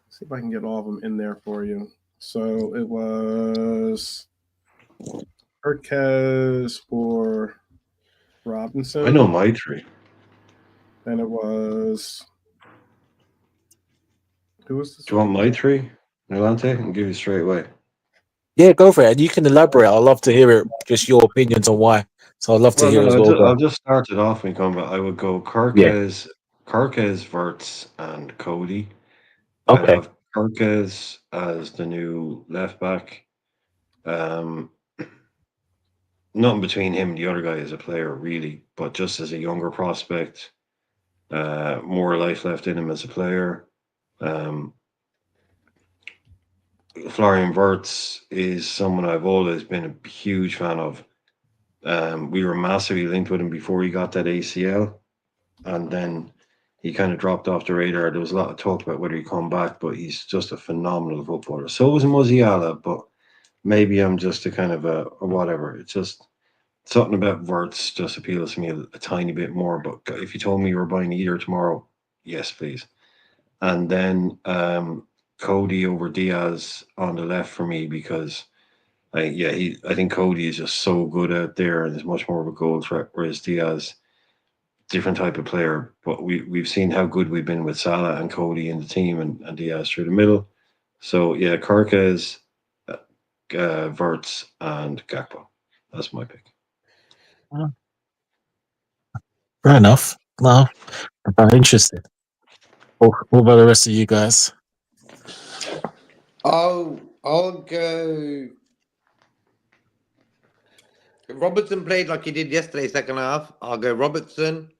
[SPEAKER 1] See if I can get all of them in there for you. So it was Kirkes or Robinson.
[SPEAKER 3] I know my three.
[SPEAKER 1] And it was who was this?
[SPEAKER 3] Do you want my three? Nolante? I can give you straight away.
[SPEAKER 5] Yeah, go for it. And you can elaborate. I'd love to hear it, just your opinions on why. So I'd love to hear as well.
[SPEAKER 3] I'll just start it off and come back. I would go Kirkes, Wirtz, and Cody.
[SPEAKER 5] Okay.
[SPEAKER 3] I'd have Kirkes as the new left back. Nothing between him and the other guy as a player, really, but just as a younger prospect, more life left in him as a player. Florian Wirtz is someone I've always been a huge fan of. We were massively linked with him before he got that ACL, and then he kind of dropped off the radar. There was a lot of talk about whether he'd come back, but he's just a phenomenal footballer. So was Musiala, but maybe I'm just a kind of a whatever. It's just something about Wirtz just appeals to me a tiny bit more. But if you told me you were buying either tomorrow, yes, please. And then Cody over Diaz on the left for me, because I think Cody is just so good out there and is much more of a goal threat, whereas Diaz, different type of player. But we've seen how good we've been with Salah and Cody in the team, and Diaz through the middle. So yeah, Kirkes, Wirtz, and Gakpo. That's my pick.
[SPEAKER 5] Fair enough. No, I'm interested. What about the rest of you guys?
[SPEAKER 2] I'll go. If Robertson played like he did yesterday, second half, I'll go Robertson.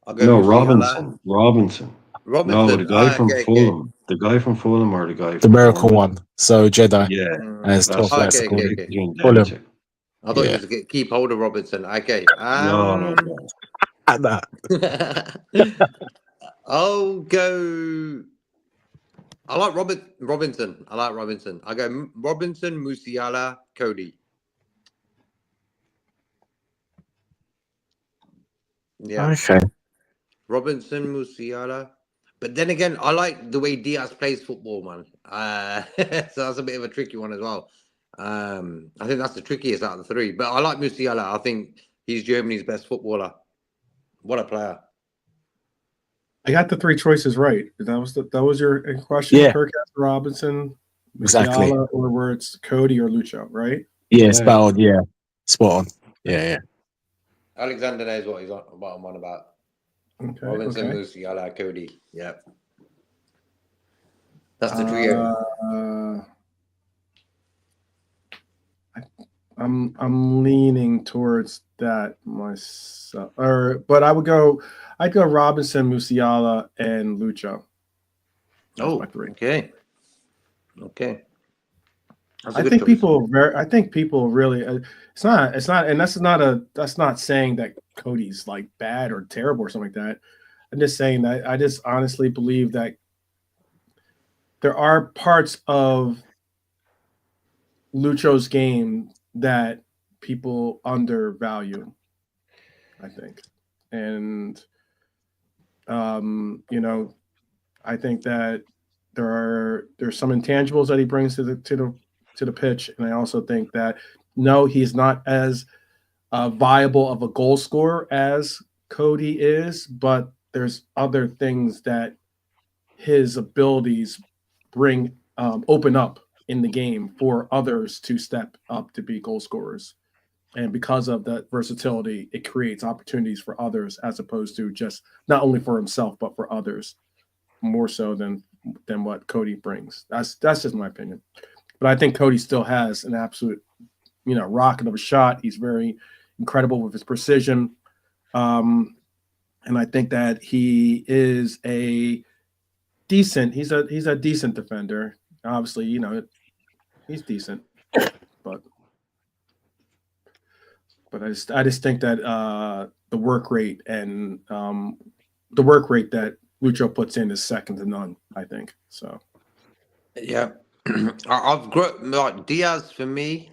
[SPEAKER 2] I'll go Musiala.
[SPEAKER 3] Robinson.
[SPEAKER 2] Robinson.
[SPEAKER 3] No, the guy from
[SPEAKER 2] Okay.
[SPEAKER 3] Fulham. The guy from Fulham or the guy
[SPEAKER 5] The
[SPEAKER 3] from
[SPEAKER 5] miracle
[SPEAKER 3] Bournemouth?
[SPEAKER 5] one. So Jedi
[SPEAKER 3] Yeah,
[SPEAKER 5] as
[SPEAKER 3] that's
[SPEAKER 5] 12 likes
[SPEAKER 2] Okay,
[SPEAKER 5] to call
[SPEAKER 2] okay,
[SPEAKER 5] it.
[SPEAKER 2] okay.
[SPEAKER 3] between them
[SPEAKER 5] Fulham.
[SPEAKER 3] two.
[SPEAKER 2] I thought
[SPEAKER 5] Yeah.
[SPEAKER 2] you was going to keep hold of Robinson. Okay.
[SPEAKER 3] No.
[SPEAKER 5] At that.
[SPEAKER 2] I'll go. I like Robinson. I like Robinson. I go Robinson, Musiala, Cody. Yeah.
[SPEAKER 5] Okay.
[SPEAKER 2] Robinson, Musiala. But then again, I like the way Diaz plays football, man. So that's a bit of a tricky one as well. I think that's the trickiest out of the three. But I like Musiala. I think he's Germany's best footballer. What a player.
[SPEAKER 1] I got the three choices right. That was your question.
[SPEAKER 5] Yeah.
[SPEAKER 1] Kirk Robinson,
[SPEAKER 5] Exactly.
[SPEAKER 1] Musiala, or where it's Cody or Lucho, right?
[SPEAKER 5] Yeah, spot on. Yeah. Spot on. Yeah.
[SPEAKER 2] Alexander knows what I'm on about.
[SPEAKER 1] Okay.
[SPEAKER 2] Robinson,
[SPEAKER 1] Okay.
[SPEAKER 2] Musiala, Cody. Yeah. That's the trio.
[SPEAKER 1] I'm leaning towards that myself. But I'd go Robinson, Musiala, and Lucho. That's my three.
[SPEAKER 2] Okay.
[SPEAKER 1] I think people really. It's not, and that's not saying that Cody's like bad or terrible or something like that. I'm just saying that I just honestly believe that there are parts of Lucho's game that people undervalue, I think. And I think that there's some intangibles that he brings to the pitch, and I also think that no, he's not as viable of a goal scorer as Cody is, but there's other things that his abilities bring open up in the game for others to step up to be goal scorers. And because of that versatility, it creates opportunities for others as opposed to just not only for himself, but for others more so than what Cody brings. That's just my opinion. But I think Cody still has an absolute, rocket of a shot. He's very incredible with his precision. And I think that he is he's a decent defender. Obviously, he's decent, but I just think that the work rate that Lucho puts in is second to none, I think. So
[SPEAKER 2] yeah. I've got like Diaz for me.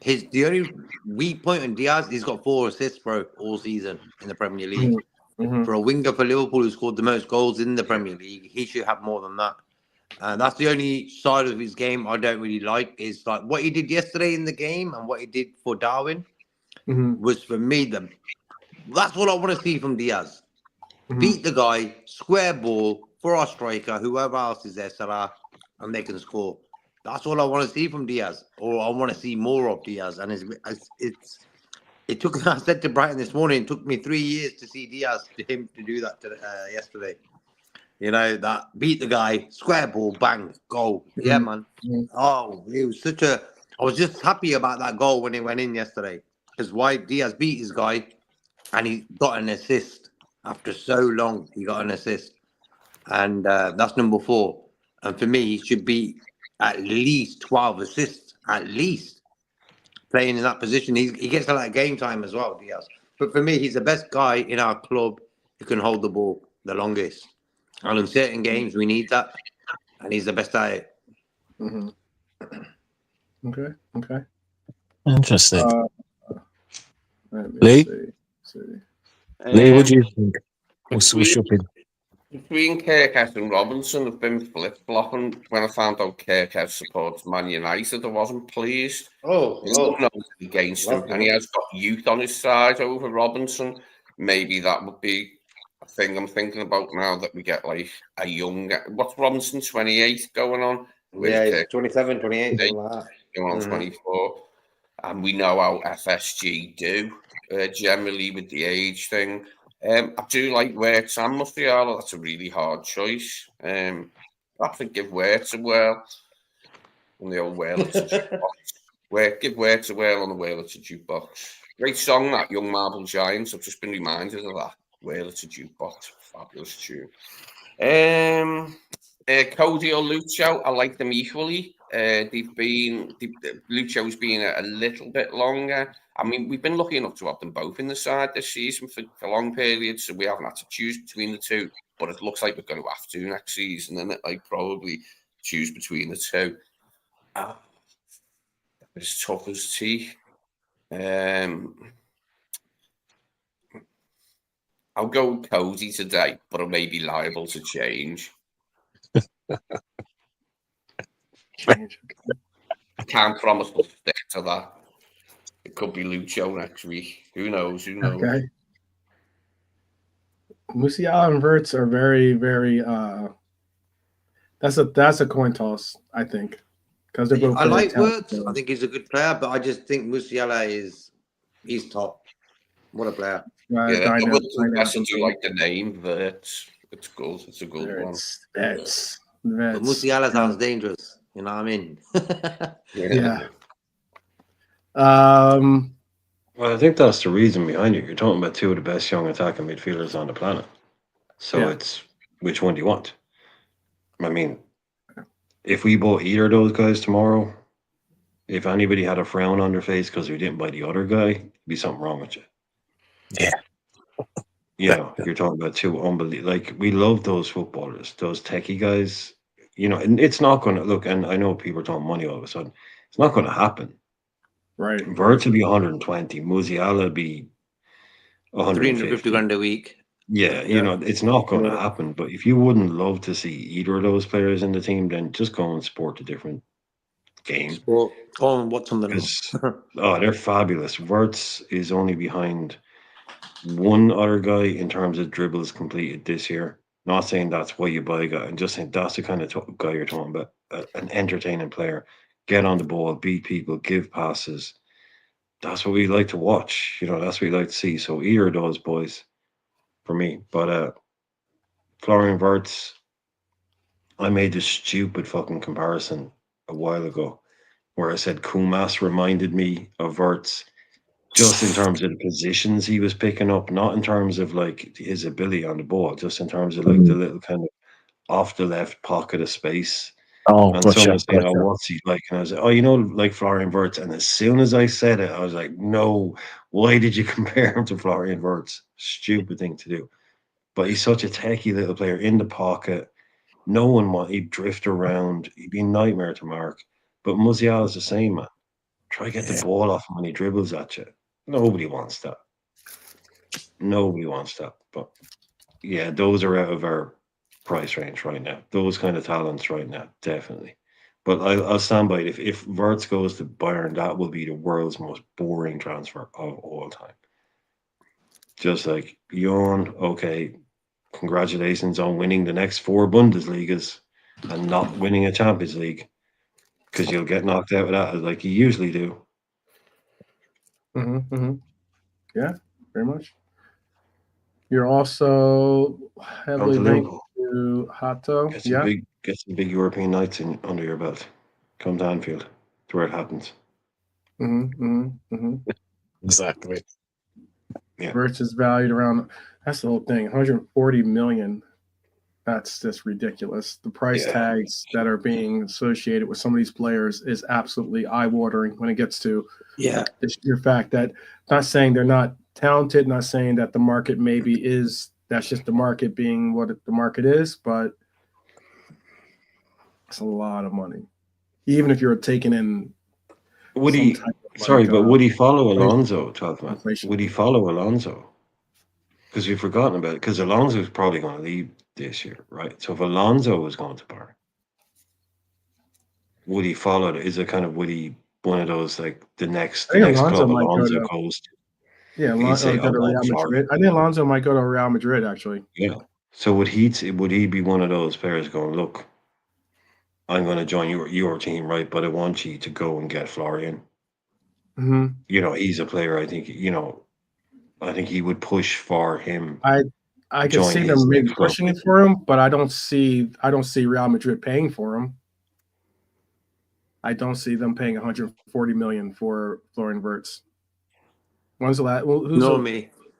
[SPEAKER 2] The only weak point on Diaz, he's got 4 assists, bro, all season in the Premier League. For a winger for Liverpool who scored the most goals in the Premier League, he should have more than that. And that's the only side of his game I don't really like, is like what he did yesterday in the game and what he did for Darwin was, for me, that's what I want to see from Diaz. Beat the guy, square ball for our striker, whoever else is there, Salah, and they can score. That's all I want to see from Diaz, or I want to see more of Diaz. And it took. I said to Brighton this morning, it took me 3 years to see Diaz to do that yesterday. That beat the guy, square ball, bang, goal. Yeah, man. Oh, it was I was just happy about that goal when it went in yesterday, because Diaz beat his guy, and he got an assist after so long. He got an assist, and that's number 4. And for me, he should be at least 12 assists, at least, playing in that position. He gets a lot of game time as well, Diaz. But for me, he's the best guy in our club who can hold the ball the longest. And in certain games, we need that. And he's the best at it.
[SPEAKER 1] Okay.
[SPEAKER 5] Interesting.
[SPEAKER 1] Lee?
[SPEAKER 5] Lee, what do you think? What's your opinion?
[SPEAKER 4] Between Kirkhouse and Robinson, have been flip-flopping. When I found out Kirkhouse supports Man United, I wasn't pleased. Against him, and he has got youth on his side over Robinson. Maybe that would be a thing I'm thinking about now, that we get like a young. What's Robinson, 28 going on?
[SPEAKER 2] Yeah, 27, 28, something like that.
[SPEAKER 4] Going on 24. And we know how FSG do generally with the age thing. I do like Wirtz and Musiala. That's a really hard choice. I have to give Wirtz a whirl on the old Whale It's a Jukebox. Give Wirtz a whirl on the Whale It's a Jukebox. Great song, that, Young Marble Giants. I've just been reminded of that. Whale It's a Jukebox. Fabulous tune. Cody or Lucho, I like them equally. Lucho's been a little bit longer. I mean, we've been lucky enough to have them both in the side this season for long periods, so we haven't had to choose between the two. But it looks like we're going to have to next season, and like probably choose between the two. It's tough as tea. I'll go with Cody today, but it may be liable to change. I can't promise we'll stick to that. It could be Lucho next week. Who knows?
[SPEAKER 1] Okay. Musiala and Verts are very, very. That's a coin toss, I think, because they're both.
[SPEAKER 2] I like Wirtz. I think he's a good player, but I just think Musiala he's top. What a player!
[SPEAKER 4] I do like the name, but it's good. It's a good one.
[SPEAKER 1] But
[SPEAKER 2] Musiala sounds dangerous. You know what I mean?
[SPEAKER 1] Yeah.
[SPEAKER 3] Well, I think that's the reason behind it. You're talking about two of the best young attacking midfielders on the planet. So it's which one do you want? I mean, if we bought either of those guys tomorrow, if anybody had a frown on their face because we didn't buy the other guy, there'd be something wrong with you.
[SPEAKER 5] Yeah.
[SPEAKER 3] You know, you're talking about two unbelievable. Like, we love those footballers, those techie guys. You know, and it's not going to look. And I know people are talking money all of a sudden. It's not going to happen.
[SPEAKER 1] Right.
[SPEAKER 3] Verts will be 120. Musiala will be
[SPEAKER 2] 350 grand a week.
[SPEAKER 3] Yeah, you know, it's not going to happen. But if you wouldn't love to see either of those players in the team, then just go and support a different game.
[SPEAKER 2] Go and watch something else.
[SPEAKER 3] They're fabulous. Verts is only behind one other guy in terms of dribbles completed this year. Not saying that's why you buy a guy. I'm just saying that's the kind of guy you're talking about. An entertaining player. Get on the ball, beat people, give passes. That's what we like to watch. You know, that's what we like to see. So either of those boys for me. But Florian Wirtz, I made this stupid fucking comparison a while ago where I said Kumas reminded me of Wirtz just in terms of the positions he was picking up, not in terms of like his ability on the ball, just in terms of like the little kind of off the left pocket of space. And someone was saying, what's he like? And I was like, like Florian Wirtz. And as soon as I said it, I was like, no, why did you compare him to Florian Wirtz? Stupid thing to do. But he's such a techie little player in the pocket. No one he'd drift around. He'd be a nightmare to mark. But Musiala's the same, man. Try to get the ball off him when he dribbles at you. Nobody wants that. Nobody wants that. But yeah, those are out of our price range right now. Those kind of talents right now, definitely. But I'll stand by it. If Wirtz goes to Bayern, that will be the world's most boring transfer of all time. Just like, yawn, okay, congratulations on winning the next 4 Bundesligas and not winning a Champions League, because you'll get knocked out of that like you usually do.
[SPEAKER 1] Yeah, very much. You're also heavily linked to Hato.
[SPEAKER 3] Get some big European nights under your belt. Come to Anfield. It's where it happens.
[SPEAKER 5] Exactly.
[SPEAKER 1] Yeah. Versus valued around. That's the whole thing. 140 million. That's just ridiculous. The price tags that are being associated with some of these players is absolutely eye-watering when it gets to the sheer fact that, not saying they're not talented, not saying that the market maybe is, that's just the market being what the market is, but it's a lot of money. Even if you're taking in
[SPEAKER 3] would he follow Alonso, Talkman? Would he follow Alonso? Because you've forgotten about it, because Alonso's probably going to leave this year, right? So if Alonso was going to Bayern, would he follow it? Is it kind of, would he one of those like the next club Alonso goes to?
[SPEAKER 1] Yeah, Alonso go to Real Madrid. I think Alonso might go to Real Madrid actually.
[SPEAKER 3] Yeah. So would he be one of those players going, look, I'm going to join your team, right? But I want you to go and get Florian. You know, he's a player. I think I think he would push for him.
[SPEAKER 1] I can see them maybe pushing it for him, but I don't see Real Madrid paying for him. I don't see them paying 140 million for Florian Wirtz. When's the last?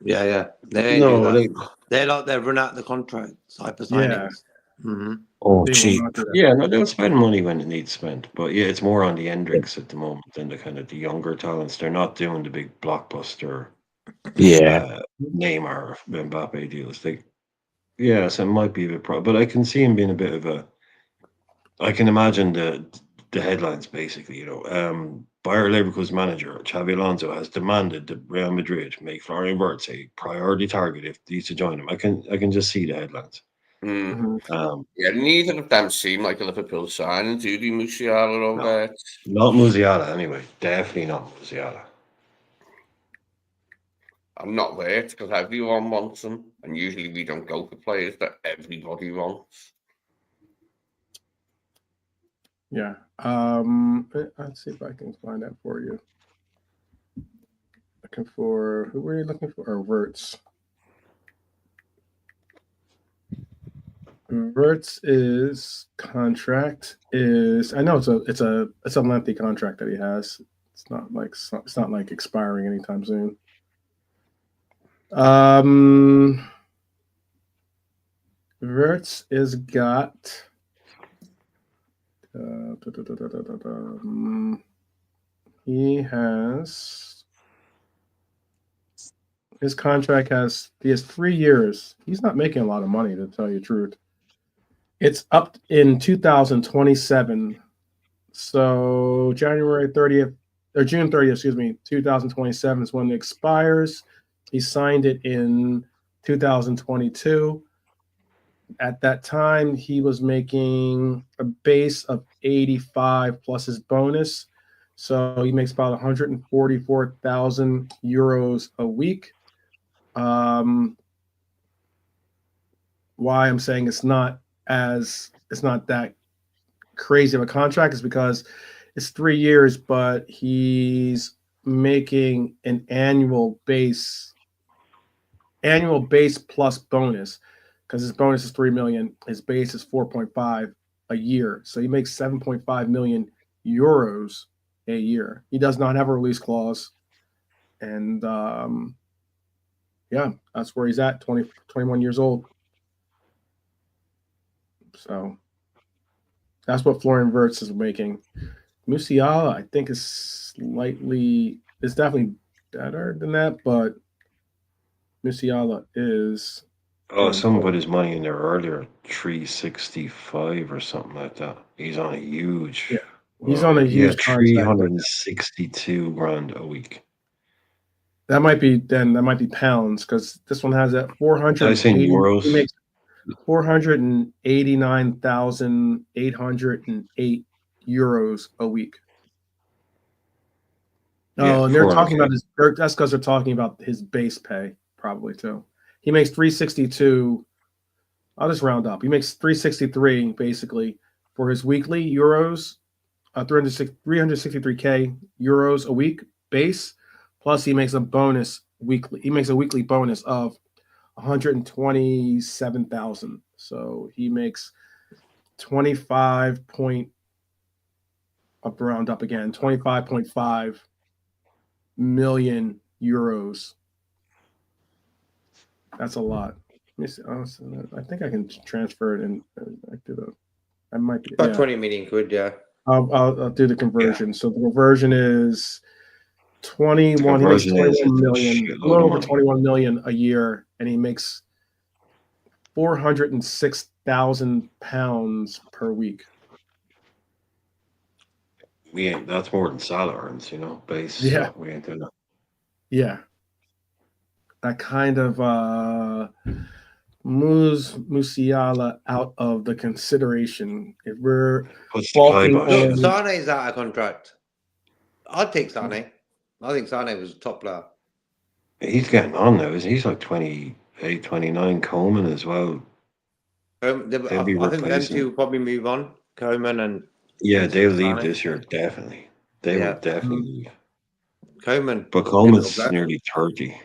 [SPEAKER 2] Yeah. They
[SPEAKER 3] No,
[SPEAKER 2] do that.
[SPEAKER 3] like,
[SPEAKER 2] They're like they run out the contract type of
[SPEAKER 1] Yeah.
[SPEAKER 2] signings. Mm-hmm.
[SPEAKER 5] Oh,
[SPEAKER 1] They will
[SPEAKER 5] cheap.
[SPEAKER 1] not do that.
[SPEAKER 3] yeah, no, they'll spend money when it needs spent. But yeah, it's more on the Hendricks at the moment than the kind of the younger talents. They're not doing the big blockbuster
[SPEAKER 5] Yeah.
[SPEAKER 3] Neymar, Mbappe deals. Yeah, so it might be a bit but I can see him being a bit of a. I can imagine the headlines basically. Bayer Leverkusen's manager Xabi Alonso has demanded that Real Madrid make Florian Wirtz a priority target if he's to join him. I can just see the headlines.
[SPEAKER 4] Yeah, neither of them seem like a Liverpool signing, do they, Musiala or Wirtz?
[SPEAKER 3] Not Musiala anyway. Definitely not Musiala.
[SPEAKER 4] I'm not Wirtz because everyone wants them, and usually we don't go for players that everybody wants.
[SPEAKER 1] Yeah. Let's see if I can find that for you. Looking for who were you looking for? Or Wirtz. Wirtz's contract is. I know it's a lengthy contract that he has. It's not like expiring anytime soon. Wirtz is got. He has his contract he has 3 years. He's not making a lot of money, to tell you the truth. It's up in 2027. So January 30th or June 30th, 2027 is when it expires. He signed it in 2022. At that time, he was making a base of 85 plus his bonus. So he makes about 144,000 euros a week. Why I'm saying it's not that crazy of a contract is because it's 3 years, but he's making an annual base plus bonus, because his bonus is 3 million, his base is 4.5 a year, so he makes 7.5 million euros a year. He does not have a release clause, and yeah, that's where he's at, 21 years old. So that's what Florian Wirtz is making. Musiala, I think, is definitely better than that, but Musiala is.
[SPEAKER 3] Oh, someone put his money in there earlier, 365 or something like that. He's on a huge.
[SPEAKER 1] Yeah, he's on a huge contract.
[SPEAKER 3] 362 grand a week.
[SPEAKER 1] That might be pounds, because this one has that 400.
[SPEAKER 3] I think euros.
[SPEAKER 1] He makes 489,808 euros a week. Oh, and they're talking about that's because they're talking about his base pay, probably too. He makes 362. I'll just round up. He makes 363 basically for his weekly euros, 363k euros a week base. Plus, he makes a bonus weekly. He makes a weekly bonus of 127,000. So he makes 25.5 million euros. That's a lot. Let me see. I think I can transfer it in. I might be
[SPEAKER 2] about 20 million quid. Yeah.
[SPEAKER 1] I'll do the conversion. So the conversion is 21. He makes 21 million, a little over 21 million a year, and he makes 406,000 pounds per week.
[SPEAKER 3] That's more than Salah earns, base.
[SPEAKER 1] Yeah,
[SPEAKER 3] so we ain't doing that.
[SPEAKER 1] Yeah, that kind of moves Musiala out of the consideration. If we're
[SPEAKER 2] Sane's out of contract. I'd take Sane. I think Sane was a top player.
[SPEAKER 3] He's getting on now, isn't he? He's like 28, 29. Coleman as well.
[SPEAKER 2] I think them two will probably move on. Coleman and
[SPEAKER 3] they'll leave this year, definitely. They will definitely leave.
[SPEAKER 2] Coleman.
[SPEAKER 3] But Coleman's nearly 30.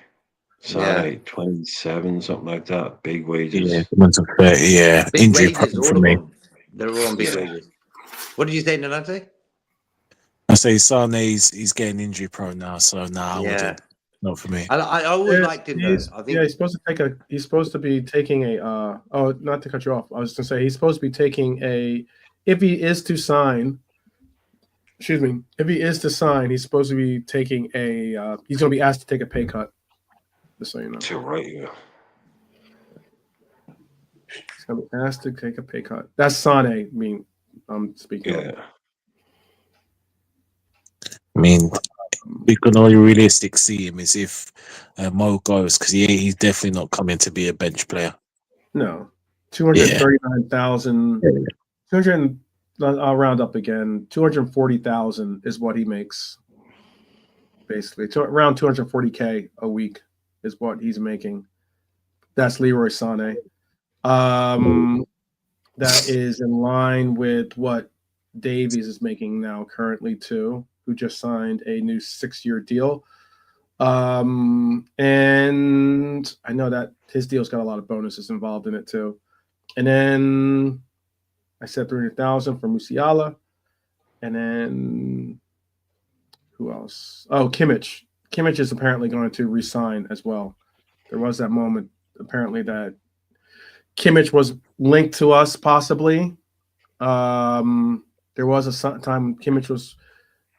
[SPEAKER 3] Sane, 27, something like that. Big wages.
[SPEAKER 5] Yeah,
[SPEAKER 2] big
[SPEAKER 5] injury
[SPEAKER 2] wages,
[SPEAKER 5] prone for me.
[SPEAKER 2] They're all on big wages. What did you say, Nunez?
[SPEAKER 5] I say Sane's he's getting injury prone now, so I wouldn't. Not for me.
[SPEAKER 2] And I always liked him. Though. I think
[SPEAKER 1] he's supposed to take a. He's supposed to be taking a. Oh, not to cut you off. I was going to say he's supposed to be taking a. If he is to sign. Excuse me. If he is to sign, he's supposed to be taking a. He's going to be asked to take a pay cut. Just so you know.
[SPEAKER 3] You're right. Yeah.
[SPEAKER 1] He's going to be asked to take a pay cut. That's Sane. I'm speaking.
[SPEAKER 3] Yeah.
[SPEAKER 5] I mean, we can only realistic see him is if Mo goes, because he's definitely not coming to be a bench player.
[SPEAKER 1] No, 239,000. 200. I'll round up again. 240,000 is what he makes. Basically, around 240K a week is what he's making. That's Leroy Sané. That is in line with what Davies is making now currently too, who just signed a new 6-year deal. And I know that his deal's got a lot of bonuses involved in it too. And then I said 300,000 for Musiala. And then who else? Oh, Kimmich. Kimmich is apparently going to resign as well. There was that moment apparently that Kimmich was linked to us possibly. There was a time Kimmich was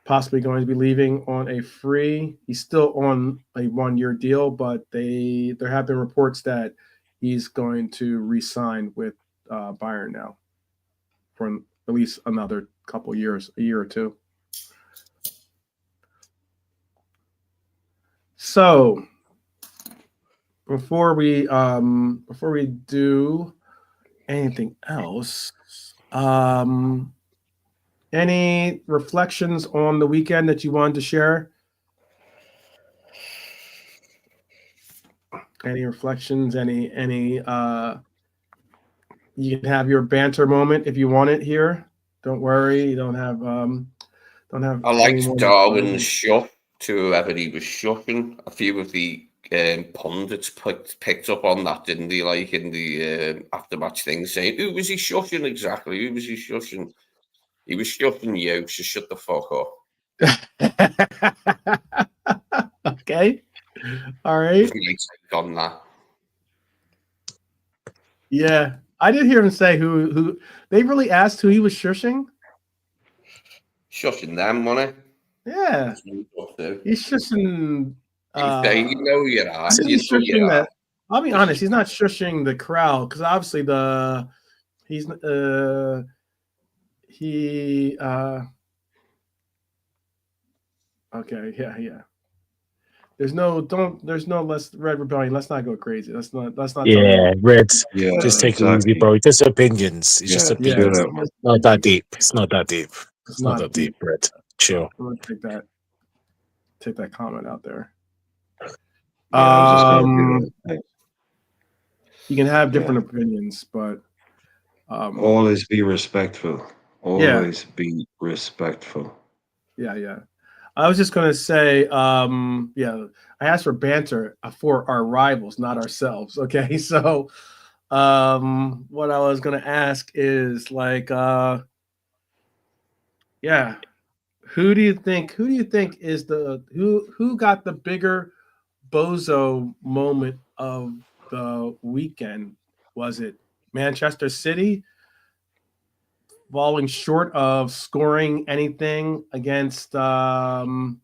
[SPEAKER 1] possibly going to be leaving on a free. He's still on a 1-year deal, but there have been reports that he's going to re-sign with Bayern now for at least another couple years, a year or two. So before we do anything else, any reflections on the weekend that you wanted to share? Any reflections? Any you can have your banter moment if you want it here. Don't worry, you don't have
[SPEAKER 4] I liked Darwin's shot to whoever he was shushing. A few of the pundits picked up on that, didn't they? Like in the after-match thing, saying, "Who was he shushing exactly? Who was he shushing?" He was shushing you, so shut the fuck
[SPEAKER 1] up. Okay. All right.
[SPEAKER 4] On that.
[SPEAKER 1] Yeah. I did hear him say who they really asked who he was shushing.
[SPEAKER 4] Shushing them, wasn't it?
[SPEAKER 1] Yeah. He's shushing.
[SPEAKER 4] You know you're right.
[SPEAKER 1] He's shushing that. I'll be honest. He's not shushing the crowd because obviously Okay. Yeah. There's no less Red Rebellion. Let's not go crazy. Let's not.
[SPEAKER 5] Yeah, Red.
[SPEAKER 3] Yeah,
[SPEAKER 5] just take it easy, bro. It's just opinions. It's just opinions. It's not that deep. It's not that deep. It's not that deep, Red. Chill.
[SPEAKER 1] I'm gonna take that comment out there. You can have different opinions, but
[SPEAKER 3] always be respectful. Always be respectful.
[SPEAKER 1] Yeah. I was just gonna say, I asked for banter for our rivals, not ourselves. Okay, so what I was gonna ask is like, who do you think is who got the bigger bozo moment of the weekend? Was it Manchester City falling short of scoring anything against scoring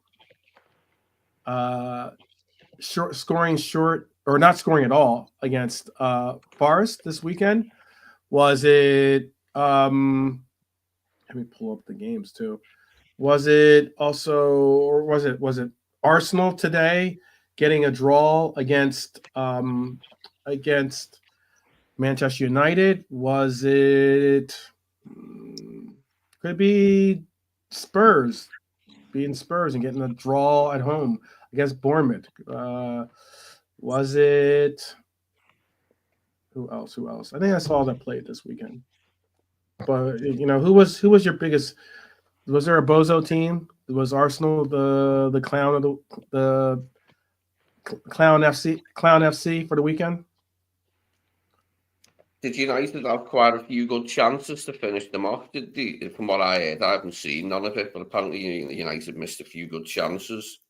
[SPEAKER 1] short or not scoring at all against Forest this weekend? Was it let me pull up the games too. Was it also, or was it Arsenal today getting a draw against Manchester United? Was it could be Spurs beating Spurs and getting a draw at home against Bournemouth? Was it who else? I think that's all that played this weekend. But who was your biggest? Was there a bozo team? Was Arsenal the clown of the clown FC for the weekend?
[SPEAKER 4] Did United have quite a few good chances to finish them off? Did they? From what I heard, I haven't seen none of it, but apparently United missed a few good chances.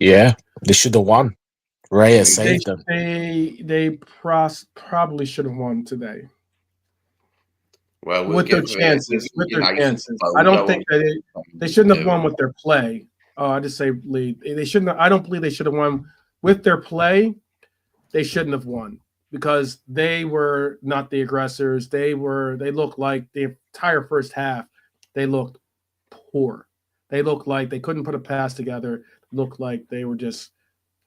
[SPEAKER 5] Yeah, they should have won. Raya saved them.
[SPEAKER 1] They probably should have won today.
[SPEAKER 4] Well,
[SPEAKER 1] With their chances. I don't think that they shouldn't have won with their play. I just say they shouldn't have, I don't believe they should have won with their play. They shouldn't have won because they were not the aggressors. They looked like the entire first half, they looked poor. They looked like they couldn't put a pass together. Looked like they were just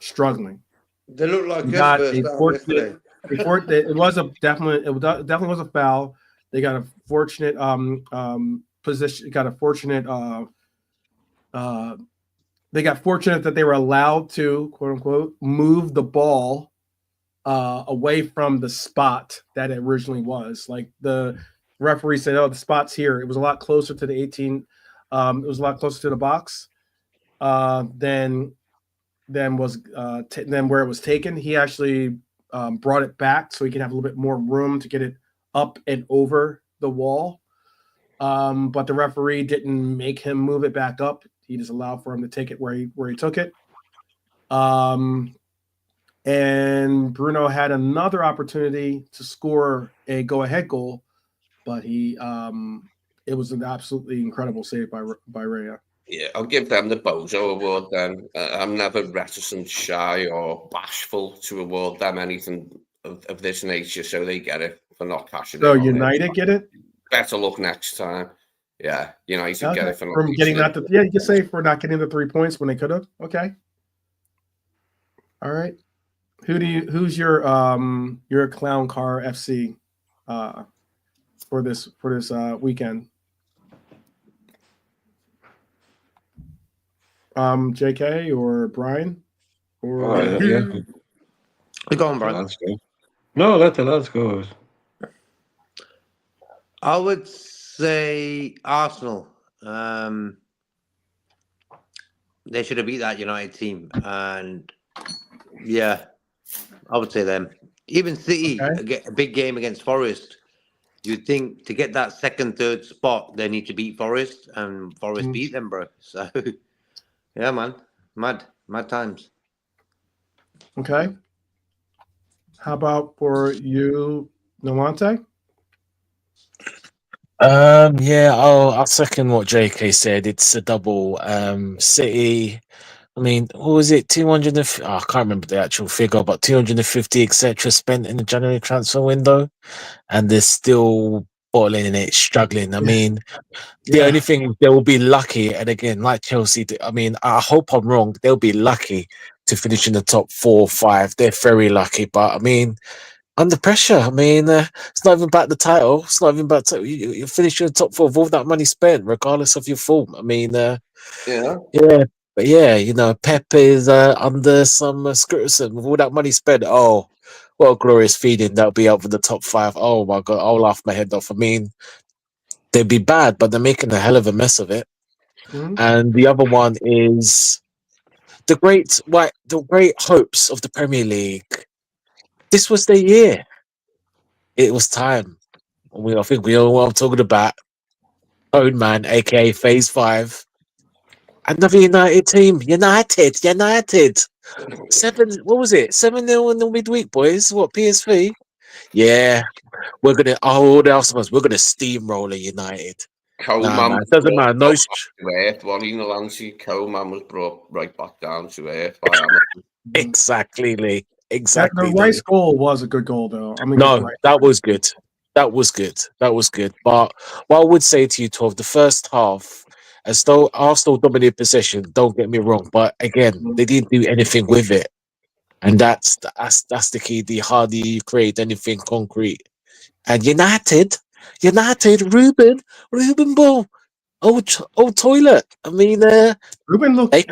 [SPEAKER 1] struggling.
[SPEAKER 2] They look like
[SPEAKER 1] yesterday. It definitely was a foul. They got a fortunate position. Got a fortunate. They got fortunate that they were allowed to, quote unquote, move the ball away from the spot that it originally was. Like the referee said, "Oh, the spot's here." It was a lot closer to the 18. It was a lot closer to the box than where it was taken. He actually brought it back so he can have a little bit more room to get it up and over the wall. But the referee didn't make him move it back up. He just allowed for him to take it where he took it. And Bruno had another opportunity to score a go-ahead goal, but it was an absolutely incredible save by Raya.
[SPEAKER 4] Yeah, I'll give them the Bozo award then. I'm never reticent, shy, or bashful to award them anything of this nature, so they get it for not cashing
[SPEAKER 1] So
[SPEAKER 4] in. So
[SPEAKER 1] United get it?
[SPEAKER 4] Better luck next time. Yeah, United get it
[SPEAKER 1] for getting that. You can say for not getting the 3 points when they could have. Okay. All right. Who's your clown car FC for this weekend? JK or Brian? Or
[SPEAKER 3] yeah.
[SPEAKER 2] Go on, Brian.
[SPEAKER 3] Let's go. No, let the lads go.
[SPEAKER 2] I would say Arsenal. They should have beat that United team, and yeah, I would say them. Even City, a big game against Forest. You'd think to get that second, third spot, they need to beat Forest, and Forest beat them, bro. So, yeah, man, mad times.
[SPEAKER 1] Okay. How about for you, Nawante?
[SPEAKER 5] Yeah, I'll second what JK said. It's a double. City. I mean, what was it? 200. I can't remember the actual figure, but 250 etc. spent in the January transfer window, and they're still bottling in it, struggling. I mean, the only thing they will be lucky, and again, like Chelsea, I mean, I hope I'm wrong. They'll be lucky to finish in the top 4 or 5. They're very lucky, but I mean, under pressure. I mean, it's not even about the title. It's not even about you finish in the top 4 with all that money spent, regardless of your form. I mean, yeah. But yeah, Pep is under some scrutiny with all that money spent. Oh, what a glorious feeling. That'll be up for the top 5. Oh my God, I'll laugh my head off. I mean, they'd be bad, but they're making a hell of a mess of it. Mm-hmm. And the other one is the great hopes of the Premier League. This was their year. It was time. I think we all know what I'm talking about. Own Man, aka Phase 5. Another United team. United. 7, what was it? 7-0 in the midweek, boys. What, PSV? Yeah. We're gonna steamroll United.
[SPEAKER 4] Coleman
[SPEAKER 5] it doesn't matter. No
[SPEAKER 4] Coleman was brought right back down to earth.
[SPEAKER 5] Exactly, Lee. Exactly.
[SPEAKER 1] The Rice goal was a good goal, though. I mean,
[SPEAKER 5] that was good. That was good. But what I would say to you, 12, the first half, as though Arsenal dominated possession, don't get me wrong, but again, they didn't do anything with it. And that's the key. The harder you create anything concrete. And United, Ruben Ball, old toilet. I mean,
[SPEAKER 1] Ruben looked a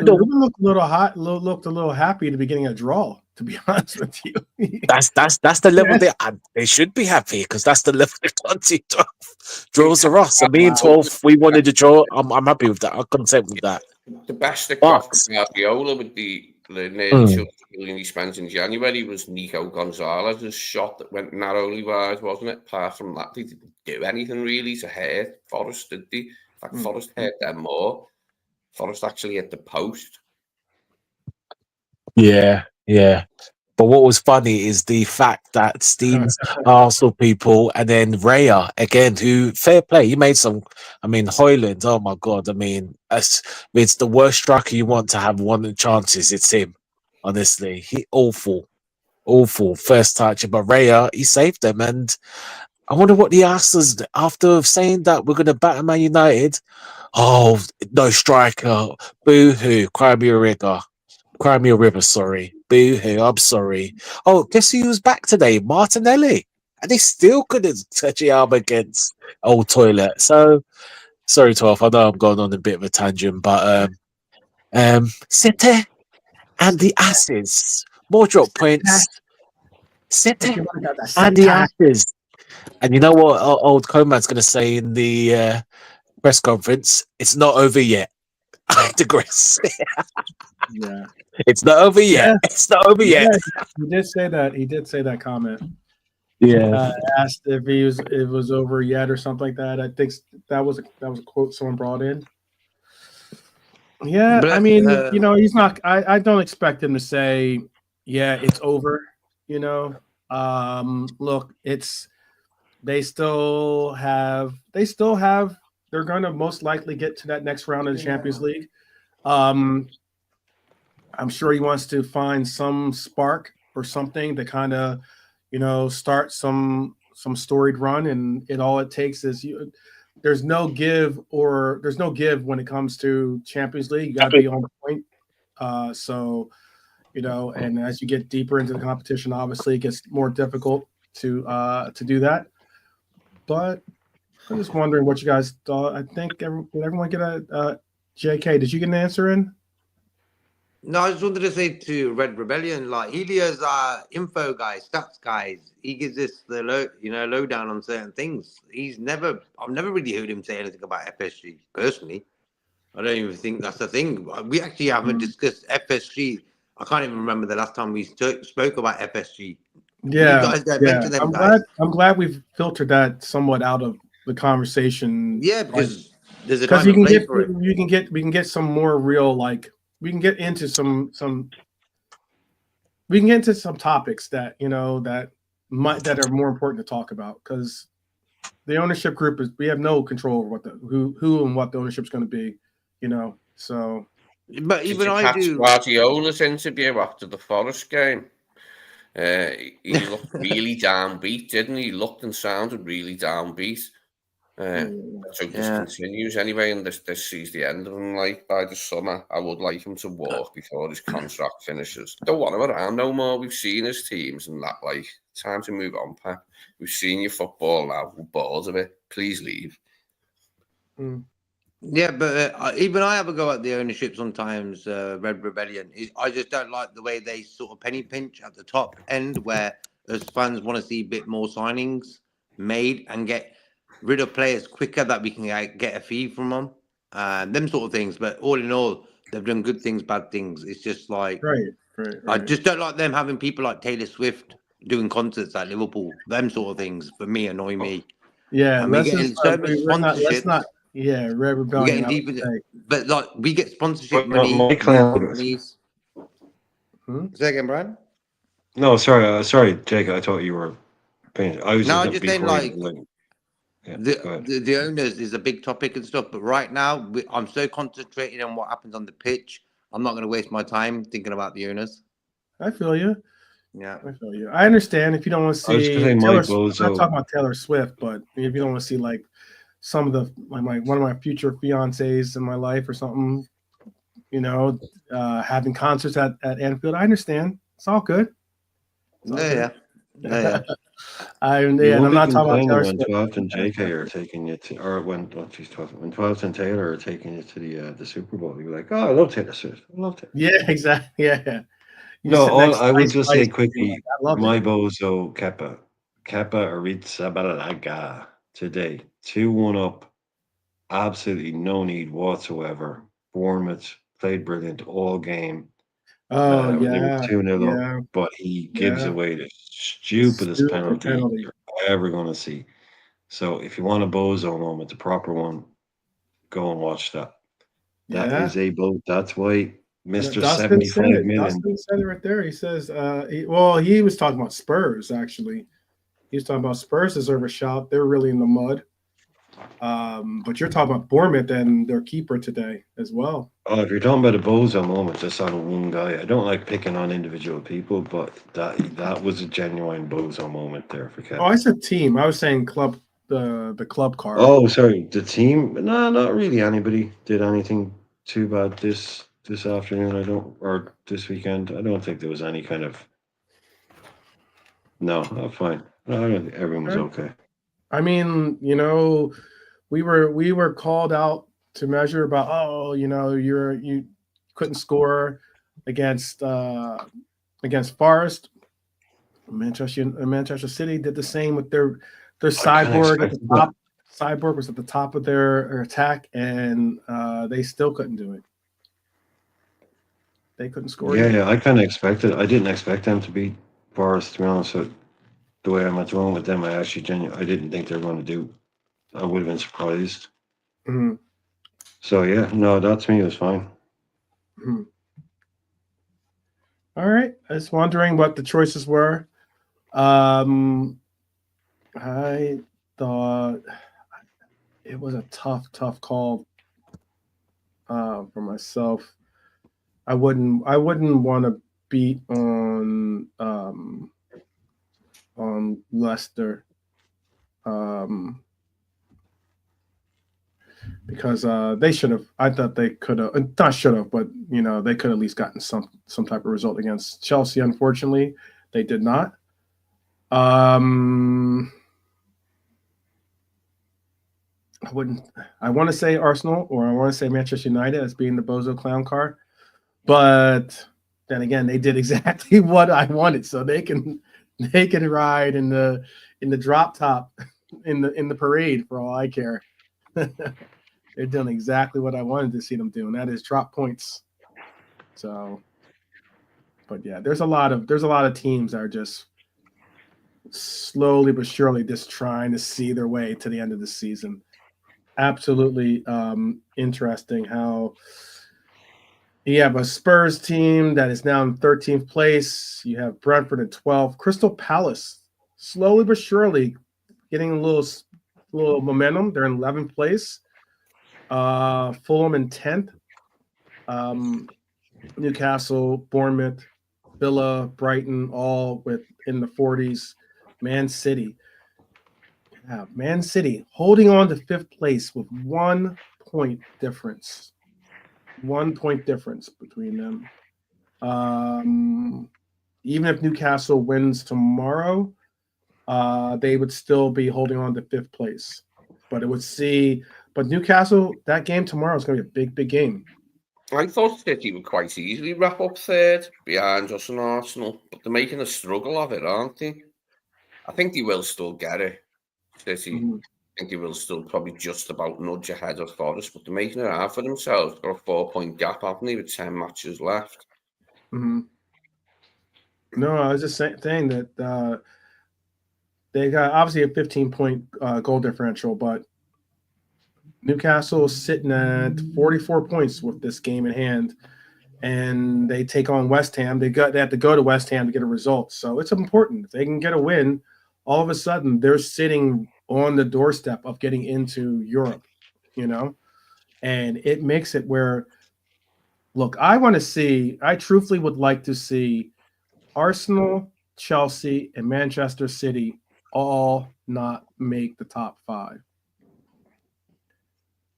[SPEAKER 1] little hot. Looked a little happy at the beginning of draw. To be honest with you,
[SPEAKER 5] that's the level they should be happy because that's the level they've done to 12. Draws are us. I mean, 12. We wanted to draw. I'm happy with that. I'm content with that.
[SPEAKER 4] The best that got from Guardiola with the nearly 2 million he spent in January was Nico Gonzalez's shot that went narrowly wide, wasn't it? Apart from that, they didn't do anything really to hurt Forest, did they? In fact, Forest hurt them more. Forest actually hit the post.
[SPEAKER 5] Yeah, yeah. But what was funny is the fact that Steen's Arsenal people and then Raya again, who fair play, he made some. I mean, Hoyland. Oh my god! I mean, it's the worst striker you want to have one of the chances. It's him. Honestly, he awful first touch. But Raya, he saved them, and I wonder what he asked us after saying that we're going to batter Man United. Oh, no striker. Boo hoo. Cry me a river. Cry me a river, sorry. Boo hoo. I'm sorry. Oh, guess who was back today? Martinelli. And he still couldn't touch the arm against Old Toilet. So, sorry, 12. I know I'm going on a bit of a tangent, but City and the Asses. More drop points. City and the Asses. And you know what old Coman's going to say in the press conference? It's not over yet. I digress.
[SPEAKER 1] Yeah,
[SPEAKER 5] It's not over yet.
[SPEAKER 1] Yeah.
[SPEAKER 5] It's not over yet.
[SPEAKER 1] he did say that. He did say that comment.
[SPEAKER 5] Yeah.
[SPEAKER 1] Asked if it was over yet or something like that. I think that was a quote someone brought in. Yeah, I mean, he's not. I don't expect him to say, "Yeah, it's over." Look, they still have. They're going to most likely get to that next round of the Champions League. I'm sure he wants to find some spark or something to kind of, start some storied run, and all it takes is there's no give when it comes to Champions League. You got to be on point. And as you get deeper into the competition, obviously it gets more difficult to do that. But I'm just wondering what you guys thought. I think did everyone get a JK? Did you get an answer in?
[SPEAKER 2] No, I just wanted to say to Red Rebellion, like Helios are info guys, stats guys. He gives us the lowdown on certain things. I've never really heard him say anything about FSG personally. I don't even think that's the thing. We actually haven't discussed FSG. I can't even remember the last time we spoke about FSG.
[SPEAKER 1] Yeah,
[SPEAKER 2] you guys don't mention them,
[SPEAKER 1] I'm glad we've filtered that somewhat out of the conversation.
[SPEAKER 2] Yeah, because there's a time and place for it.
[SPEAKER 1] We can get some more real, like, we can get into some topics that that are more important to talk about, because the ownership group we have no control over who and what the ownership's going to be, so.
[SPEAKER 2] But even I do.
[SPEAKER 4] Guardiola's interview after the Forest game. He looked really downbeat, didn't he? He looked and sounded really downbeat. So this continues anyway, and this sees the end of him. Like, by the summer, I would like him to walk before his contract finishes. Don't want him around no more. We've seen his teams and that. Like, time to move on, Pep. We've seen your football now. We're bored of it. Please leave.
[SPEAKER 2] Yeah, but even I have a go at the ownership sometimes, Red Rebellion. I just don't like the way they sort of penny pinch at the top end, where as fans want to see a bit more signings made and get rid of players quicker that we can get a fee from them sort of things. But all in all, they've done good things, bad things. It's just like,
[SPEAKER 1] right.
[SPEAKER 2] I just don't like them having people like Taylor Swift doing concerts at Liverpool. Them sort of things for me annoy me.
[SPEAKER 1] Yeah,
[SPEAKER 2] and we're getting so much sponsorship.
[SPEAKER 1] Yeah, Red Rebellion.
[SPEAKER 2] We're getting deeper, but like we get sponsorship money.
[SPEAKER 3] Companies.
[SPEAKER 2] Say again, Brian.
[SPEAKER 3] No, sorry, Jake. I thought you were. I was
[SPEAKER 2] just saying, like, the owners is a big topic and stuff. But right now, I'm so concentrated on what happens on the pitch. I'm not going to waste my time thinking about the owners.
[SPEAKER 1] I feel you.
[SPEAKER 2] Yeah,
[SPEAKER 1] I feel you. I understand if you don't want to see. I'm not talking about Taylor Swift, but if you don't want to see like some of the one of my future fiancés in my life or something, having concerts at Anfield, I understand. It's all good.
[SPEAKER 2] Yeah.
[SPEAKER 1] I'm not talking about Taylor
[SPEAKER 3] when 12 and JK are taking you to, or when 12 and Taylor are taking you to the Super Bowl, you're like, oh, I love Taylor Swift. I love Taylor.
[SPEAKER 1] Yeah, exactly. Yeah.
[SPEAKER 3] I would just say quickly, my bozo Kepa Arrizabalaga today, 2-1 up, absolutely no need whatsoever. Bournemouth played brilliant all game. They were 2-0 up, but he gives away the stupidest penalty you're ever going to see. So if you want a bozo moment, the proper one, go and watch that. That is a boat. That's why Mr.
[SPEAKER 1] Dustin said
[SPEAKER 3] 75
[SPEAKER 1] it.
[SPEAKER 3] million.
[SPEAKER 1] Dustin said it right there. He says, he was talking about Spurs, actually. He was talking about Spurs deserve a shout. They're really in the mud. But you're talking about Bournemouth and their keeper today as well.
[SPEAKER 3] Oh, if you're talking about a bozo moment just on one guy, I don't like picking on individual people, but that was a genuine bozo moment there for Kevin.
[SPEAKER 1] Oh, I said team. I was saying club, the club card.
[SPEAKER 3] Oh, sorry, the team. No, not really. Anybody did anything too bad this afternoon? Or this weekend. I don't think there was any kind of. No, fine. No, I don't think everyone was okay.
[SPEAKER 1] I mean, we were called out to measure about, you couldn't score against Forest. Manchester City did the same with their sideboard at the top. Sideboard was at the top of their attack, and they still couldn't do it. They couldn't score.
[SPEAKER 3] Yeah, I kind of expected. I didn't expect them to beat Forest, to be honest. So the way I'm at the moment with them, I didn't think they were going to do. I would have been surprised.
[SPEAKER 1] Mm-hmm.
[SPEAKER 3] So yeah, no, that to me was fine.
[SPEAKER 1] Mm-hmm. All right, I was wondering what the choices were. I thought it was a tough call for myself. I wouldn't want to beat on Leicester because they should have. I thought they could have, not should have, but they could have at least gotten some type of result against Chelsea. Unfortunately, they did not. I want to say Arsenal or I want to say Manchester United as being the bozo clown car, but then again, they did exactly what I wanted, so they can ride in the drop top in the parade for all I care. They're doing exactly what I wanted to see them do, and that is drop points. So, but yeah, there's a lot of teams that are just slowly but surely just trying to see their way to the end of the season. Absolutely interesting how you have a Spurs team that is now in 13th place. You have Brentford at 12th. Crystal Palace slowly but surely getting a little momentum. They're in 11th place. Fulham in 10th. Newcastle, Bournemouth, Villa, Brighton, all in the 40s. Man City holding on to 5th place with 1 point difference. 1 point difference between them. Even if Newcastle wins tomorrow, they would still be holding on to 5th place. But Newcastle, that game tomorrow is going to be a big game.
[SPEAKER 4] I thought City would quite easily wrap up 3rd behind us and Arsenal, but they're making a struggle of it, aren't they? I think they will still get it. City, I think they will still probably just about nudge ahead of Forest, but they're making it hard for themselves. Got a 4-point gap, haven't they, with 10 matches left?
[SPEAKER 1] Mm-hmm. No, I was just saying that they got obviously a 15-point goal differential, but Newcastle is sitting at 44 points with this game in hand, and they take on West Ham. They have to go to West Ham to get a result, so it's important. If they can get a win, all of a sudden they're sitting on the doorstep of getting into Europe, and it makes it where, look, I truthfully would like to see Arsenal, Chelsea, and Manchester City all not make the top 5.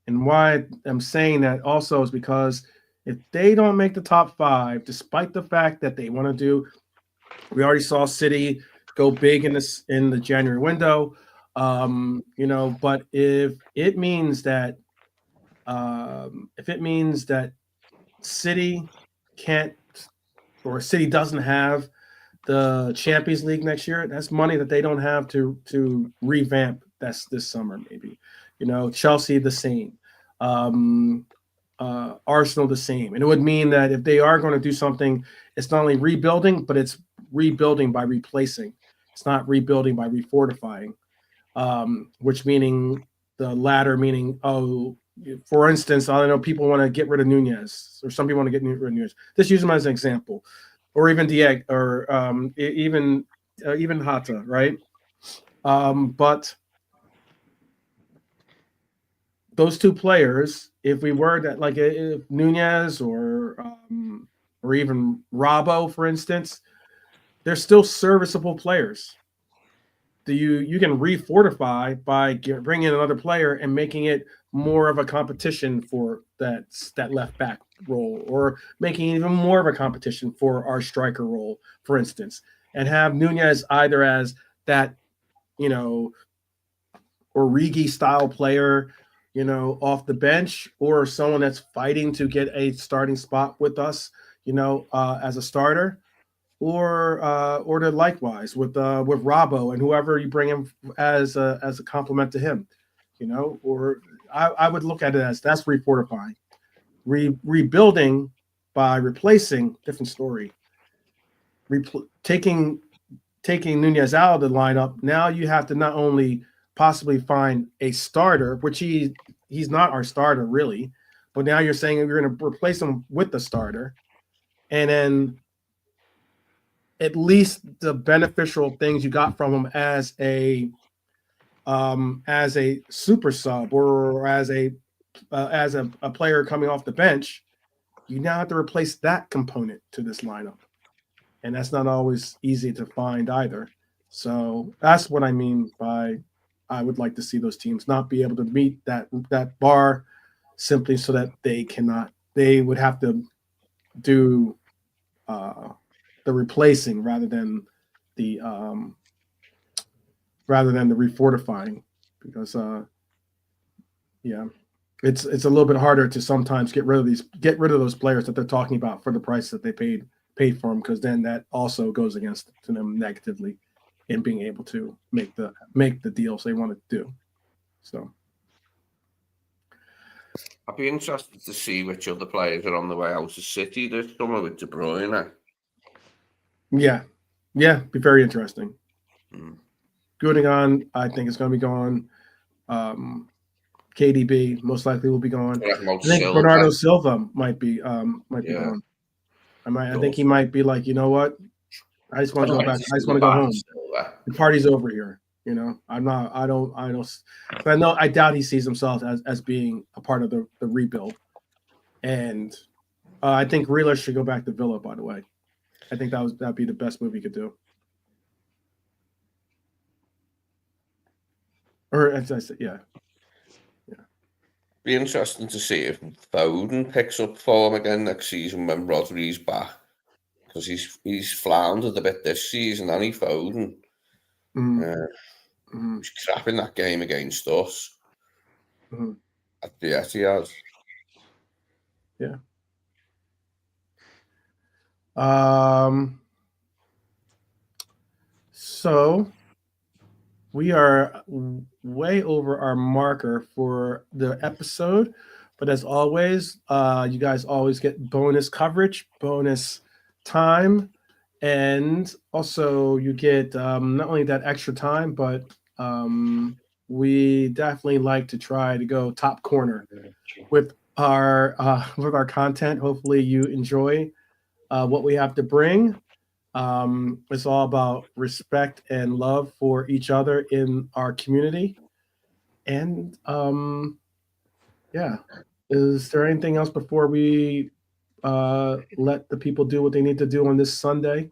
[SPEAKER 1] And why I'm saying that also is because if they don't make the top 5, despite the fact that they want to do, we already saw City go big in the January window, but if it means that City can't, or City doesn't have the Champions League next year, that's money that they don't have to revamp this summer, maybe. Chelsea the same, Arsenal the same. And it would mean that if they are going to do something, it's not only rebuilding, but it's rebuilding by replacing. It's not rebuilding by refortifying, which meaning the latter meaning, for instance, I know people want to get rid of Nunez, or some people want to get rid of Nunez. Just use him as an example, or even Dijk, or even Hata, right? But those two players, if we were that, like if Nunez or even Robbo, for instance, they're still serviceable players. You can refortify by bringing in another player and making it more of a competition for that left back role, or making it even more of a competition for our striker role, for instance, and have Nunez either as that, Origi style player, off the bench, or someone that's fighting to get a starting spot with us, as a starter, or to likewise with Robbo and whoever you bring him as a complement to him, or I would look at it as that's refortifying. Rebuilding by replacing, different story. Taking Nunez out of the lineup, now you have to not only possibly find a starter, which he's not our starter really, but now you're saying you're going to replace him with the starter, and then at least the beneficial things you got from him as a super sub, or as a player coming off the bench, you now have to replace that component to this lineup, and that's not always easy to find either. So that's what I mean by I would like to see those teams not be able to meet that bar, simply so that they would have to do the replacing rather than the refortifying, because it's a little bit harder to sometimes get rid of those players that they're talking about for the price that they paid for them, because then that also goes against them negatively in being able to make the deals they want to do. So
[SPEAKER 4] I'd be interested to see which other players are on the way out of City this summer with De Bruyne.
[SPEAKER 1] Yeah, be very interesting. Gundogan, I think, is going to be gone. KDB most likely will be gone. I think Bernardo Silva might be gone. I think he might be like, you know what? I just want to go back. I just want to go home. The party's over here. I doubt he sees himself as being a part of the rebuild. And I think Grealish should go back to Villa, by the way. I think that'd be the best move he could do. Or as I said, yeah.
[SPEAKER 4] Be interesting to see if Foden picks up form again next season when Rodri's back, because he's floundered a bit this season, and he Foden. He's crap in that game against us. At the Etihad.
[SPEAKER 1] Yeah. So we are way over our marker for the episode, but as always, you guys always get bonus coverage, bonus time, and also you get not only that extra time, but we definitely like to try to go top corner with our content. Hopefully you enjoy what we have to bring. It's all about respect and love for each other in our community. And is there anything else before we let the people do what they need to do on this Sunday?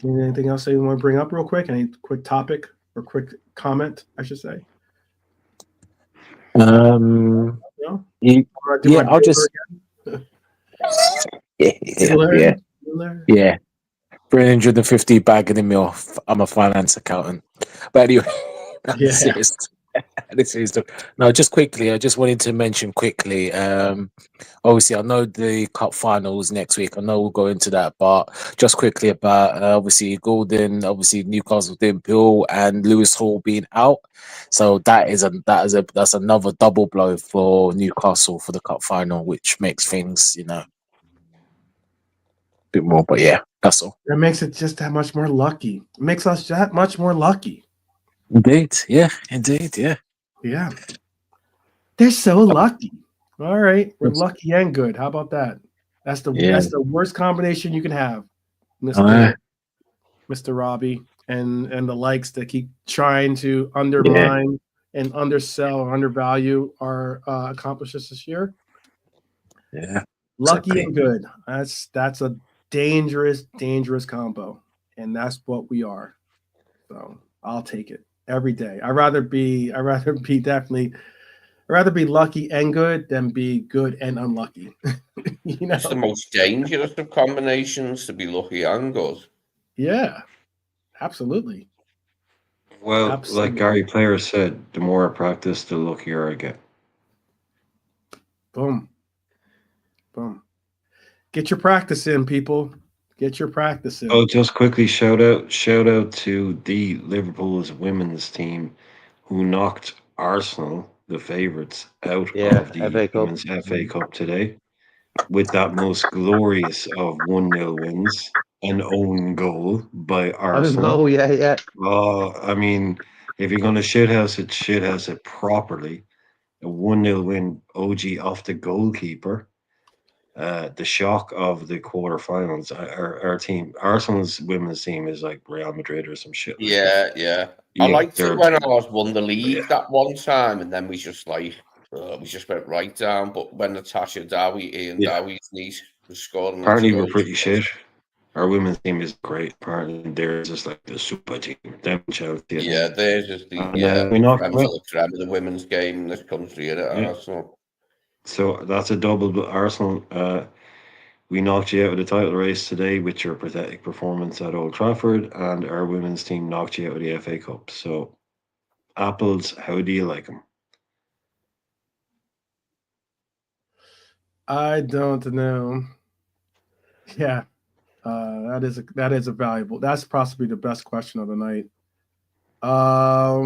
[SPEAKER 1] Anything else that you want to bring up real quick? Any quick topic or quick comment, I should say?
[SPEAKER 5] No? I'll just... Yeah. 350 bagging me off. I'm a finance accountant. But anyway, no, just quickly, I just wanted to mention quickly, obviously I know the cup finals next week, I know we'll go into that, but just quickly about obviously Gordon, obviously Newcastle didn't Bill and Lewis Hall being out, so that's another double blow for Newcastle for the cup final, which makes things a bit more, but yeah, that's all.
[SPEAKER 1] That makes it just that much more lucky. It makes us that much more lucky.
[SPEAKER 5] Indeed, yeah.
[SPEAKER 1] Yeah. They're so lucky. All right. We're lucky and good. How about that? That's the worst combination you can have, Mr. Robbie and the likes that keep trying to undermine and undersell or undervalue our accomplishments this year.
[SPEAKER 5] Yeah.
[SPEAKER 1] Lucky and good. That's a dangerous combo. And that's what we are. So I'll take it every day. I'd rather be lucky and good than be good and unlucky. You know?
[SPEAKER 4] It's the most dangerous of combinations to be lucky and good.
[SPEAKER 1] Yeah, absolutely.
[SPEAKER 3] Well, like Gary Player said, the more I practice, the luckier I get.
[SPEAKER 1] Boom. Boom. Get your practice in, people. Get your practice in.
[SPEAKER 3] Oh, just quickly, shout out to the Liverpool's women's team who knocked Arsenal, the favourites, out of the Women's FA Cup today with that most glorious of 1-0 wins, an own goal by Arsenal.
[SPEAKER 2] Oh, yeah.
[SPEAKER 3] I mean, if you're going to shithouse it properly. A 1-0 win, OG off the goalkeeper. The shock of the quarterfinals. Our team, Arsenal's women's team, is like Real Madrid or some shit. Like
[SPEAKER 4] yeah. I liked it when ours won the league that one time, and then we just went right down. But when Natasha Dowie's niece was scoring,
[SPEAKER 3] apparently we're pretty shit. Our women's team is great. Apparently they're just like the super team. Them Chelsea.
[SPEAKER 4] Yeah, they're just the creme of the women's game in this country. Arsenal.
[SPEAKER 3] So that's a double. Arsenal, we knocked you out of the title race today with your pathetic performance at Old Trafford, and our women's team knocked you out of the FA Cup. So, apples, how do you like them?
[SPEAKER 1] I don't know. Yeah, that is a valuable. That's possibly the best question of the night. I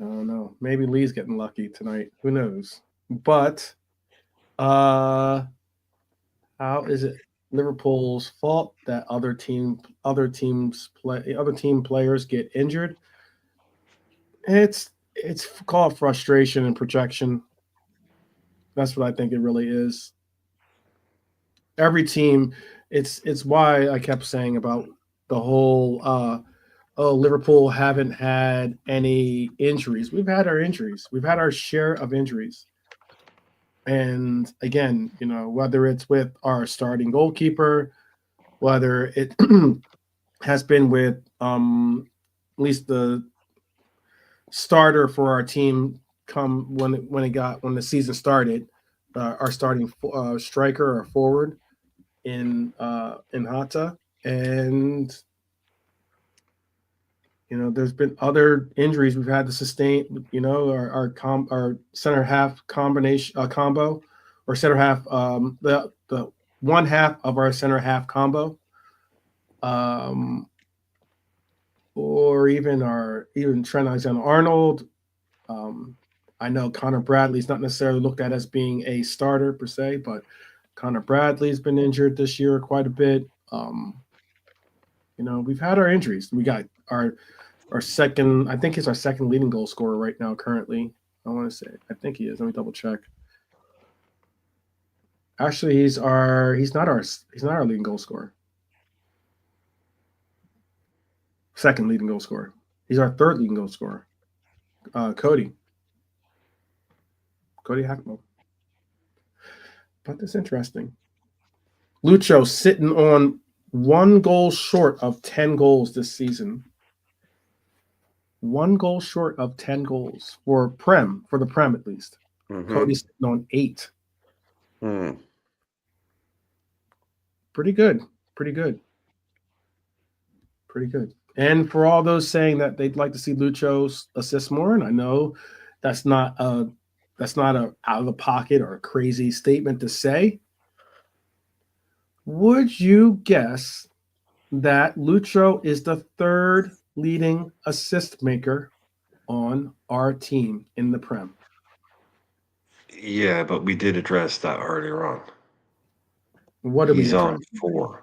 [SPEAKER 1] don't know. Maybe Lee's getting lucky tonight. Who knows? But how is it Liverpool's fault that other team players get injured? It's called frustration and projection. That's what I think it really is. Every team, it's why I kept saying about the whole Liverpool haven't had any injuries. We've had our injuries. We've had our share of injuries. And again, whether it's with our starting goalkeeper, whether it has been with at least the starter for our team when the season started, our starting striker or forward in Hata, and there's been other injuries we've had to sustain. Our center half combination combo, or center half the one half of our center half combo, or even Trent Alexander-Arnold. I know Connor Bradley's not necessarily looked at as being a starter per se, but Connor Bradley's been injured this year quite a bit. We've had our injuries. We got our second, I think he's our second leading goal scorer right now currently. I want to say, I think he is. Let me double check. Actually, he's not our leading goal scorer. Second leading goal scorer. He's our third leading goal scorer. Cody Hackmo. But that's interesting. Lucho sitting on 1 goal short of 10 goals this season. 1 goal short of 10 goals for the Prem at least. Mm-hmm. Cody's sitting on 8. Pretty good. And for all those saying that they'd like to see Lucho assist more, and I know that's not a out of the pocket or a crazy statement to say. Would you guess that Lucho is the third leading assist maker on our team in the Prem?
[SPEAKER 3] Yeah, but we did address that earlier on.
[SPEAKER 1] What are we?
[SPEAKER 3] He's on 4.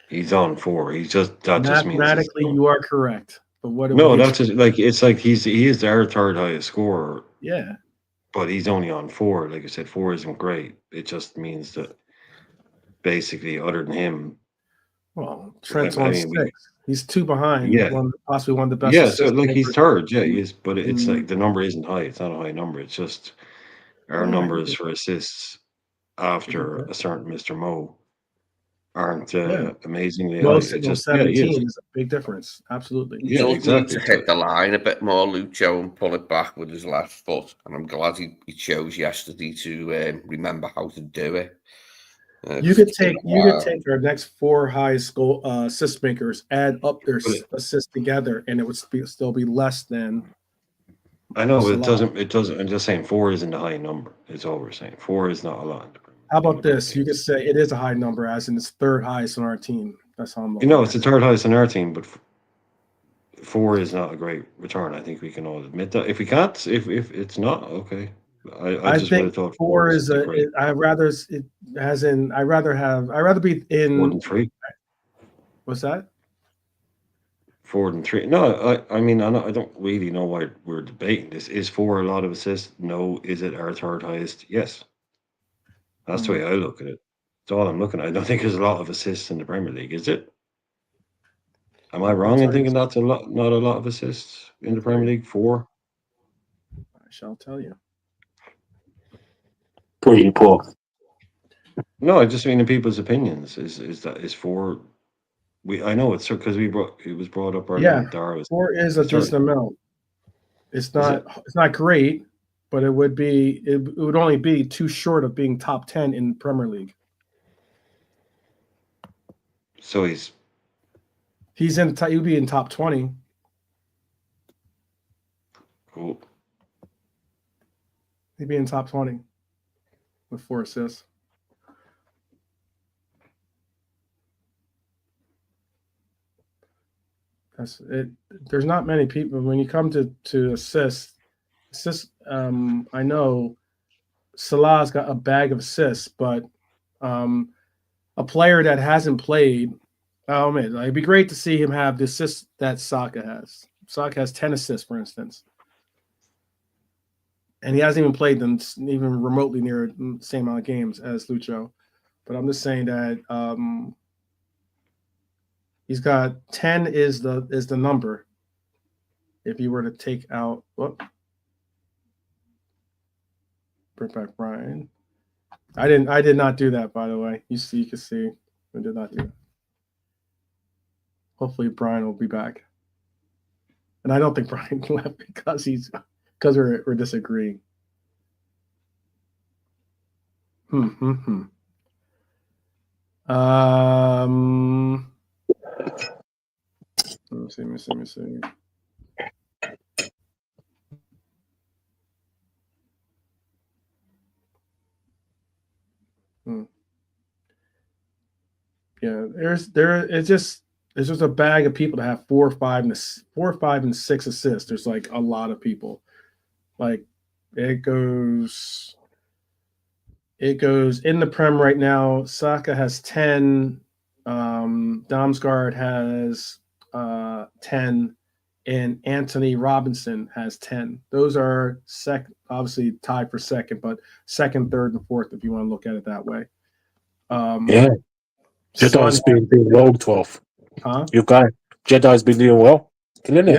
[SPEAKER 3] He's on 4. He's just that just means
[SPEAKER 1] mathematically you are correct. But what?
[SPEAKER 3] No, that's just, like it's like he is our third highest scorer.
[SPEAKER 1] Yeah.
[SPEAKER 3] But he's only on 4. Like I said, 4 isn't great. It just means that basically, other than him,
[SPEAKER 1] Well, Trent's
[SPEAKER 3] I
[SPEAKER 1] on
[SPEAKER 3] mean,
[SPEAKER 1] 6. He's 2 behind.
[SPEAKER 3] yeah,
[SPEAKER 1] Possibly one of the best.
[SPEAKER 3] yeah. So
[SPEAKER 1] assist
[SPEAKER 3] like he's
[SPEAKER 1] makers
[SPEAKER 3] third, yeah, he is. But it's
[SPEAKER 1] in-
[SPEAKER 3] like the number isn't high. It's not a high number. It's just our
[SPEAKER 1] Yeah,
[SPEAKER 3] numbers for assists after a certain Mr. Mo aren't amazingly high.
[SPEAKER 1] Mo
[SPEAKER 3] It's just
[SPEAKER 1] 17 is a big difference. Absolutely.
[SPEAKER 4] He
[SPEAKER 3] Yeah,
[SPEAKER 4] does
[SPEAKER 3] exactly.
[SPEAKER 4] need to hit the line a bit more, Lucho, and pull it back with his left foot. And I'm glad he chose yesterday to remember how to do it.
[SPEAKER 1] You could take our next 4 highest goal assist makers, add up their assists together, and it would still be less than.
[SPEAKER 3] I know, but it doesn't. I'm just saying 4 isn't a high number. It's all we're saying. 4 is not a lot.
[SPEAKER 1] How about this? You could say it is a high number, as in it's 3rd highest on our team. That's how I'm looking.
[SPEAKER 3] It's the 3rd highest on our team, but 4 is not a great return. I think we can all admit that. If we can't, if it's not, okay. I just would have thought
[SPEAKER 1] 4 is a. I'd rather be in
[SPEAKER 3] 4 than 3.
[SPEAKER 1] What's that?
[SPEAKER 3] 4 than 3. No, I mean, I don't really know why we're debating this. Is 4 a lot of assists? No. Is it our 3rd highest? Yes. That's the way I look at it. That's all I'm looking at. I don't think there's a lot of assists in the Premier League, is it? Am I wrong in thinking that's not a lot of assists in the Premier League? 4?
[SPEAKER 1] I shall tell you.
[SPEAKER 5] Pretty poor.
[SPEAKER 3] No, I just mean in people's opinions. Is 4? I know it's because it was brought up earlier.
[SPEAKER 1] Yeah, 4 is a decent amount. It's not great, but it would only be too short of being top 10 in the Premier League.
[SPEAKER 3] So
[SPEAKER 1] he'd be in top 20.
[SPEAKER 3] Cool.
[SPEAKER 1] He'd be in top 20 with 4 assists. That's it. There's not many people when you come to assists. I know Salah's got a bag of assists, but a player that hasn't played, oh man, it'd be great to see him have the assists that Saka has. Saka has 10 assists, for instance, and he hasn't even played them even remotely near the same amount of games as Lucho. But I'm just saying that he's got 10 is the number. If you were to take out, bring back Brian. I did not do that, by the way. You can see I did not do that. Hopefully Brian will be back. And I don't think Brian left because we're disagreeing. Let me see. Yeah, it's just a bag of people to have 4, 5, and 6 assists. There's like a lot of people. Like it goes in the Prem right now. Saka has 10. Damsgaard has 10, and Anthony Robinson has 10. Those are obviously tied for second, but second, third, and fourth if you want to look at it that way.
[SPEAKER 5] Jedah's been doing well, 12.
[SPEAKER 1] Huh?
[SPEAKER 5] You guys, Jedah's been doing well. Killing it.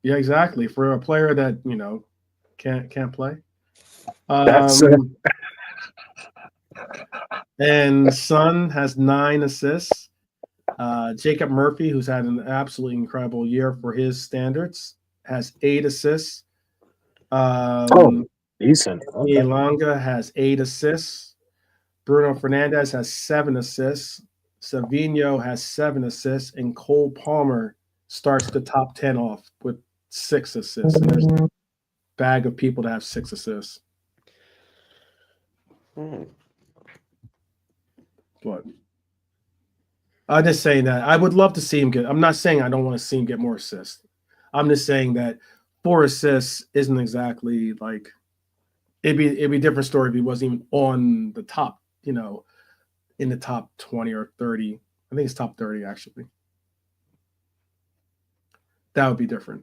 [SPEAKER 1] Yeah, exactly. For a player that can't play. And Son has 9 assists. Jacob Murphy, who's had an absolutely incredible year for his standards, has 8 assists.
[SPEAKER 5] Decent. Okay.
[SPEAKER 1] Elanga has 8 assists. Bruno Fernandes has 7 assists. Savinho has 7 assists, and Cole Palmer starts the top 10 off with 6 assists. And there's a bag of people that have 6 assists. But I'm just saying that I would love to see him get. I'm not saying I don't want to see him get more assists. I'm just saying that 4 assists isn't exactly like it'd be a different story if he wasn't even on the top, in the top 20 or 30. I think it's top 30 actually. that would be different.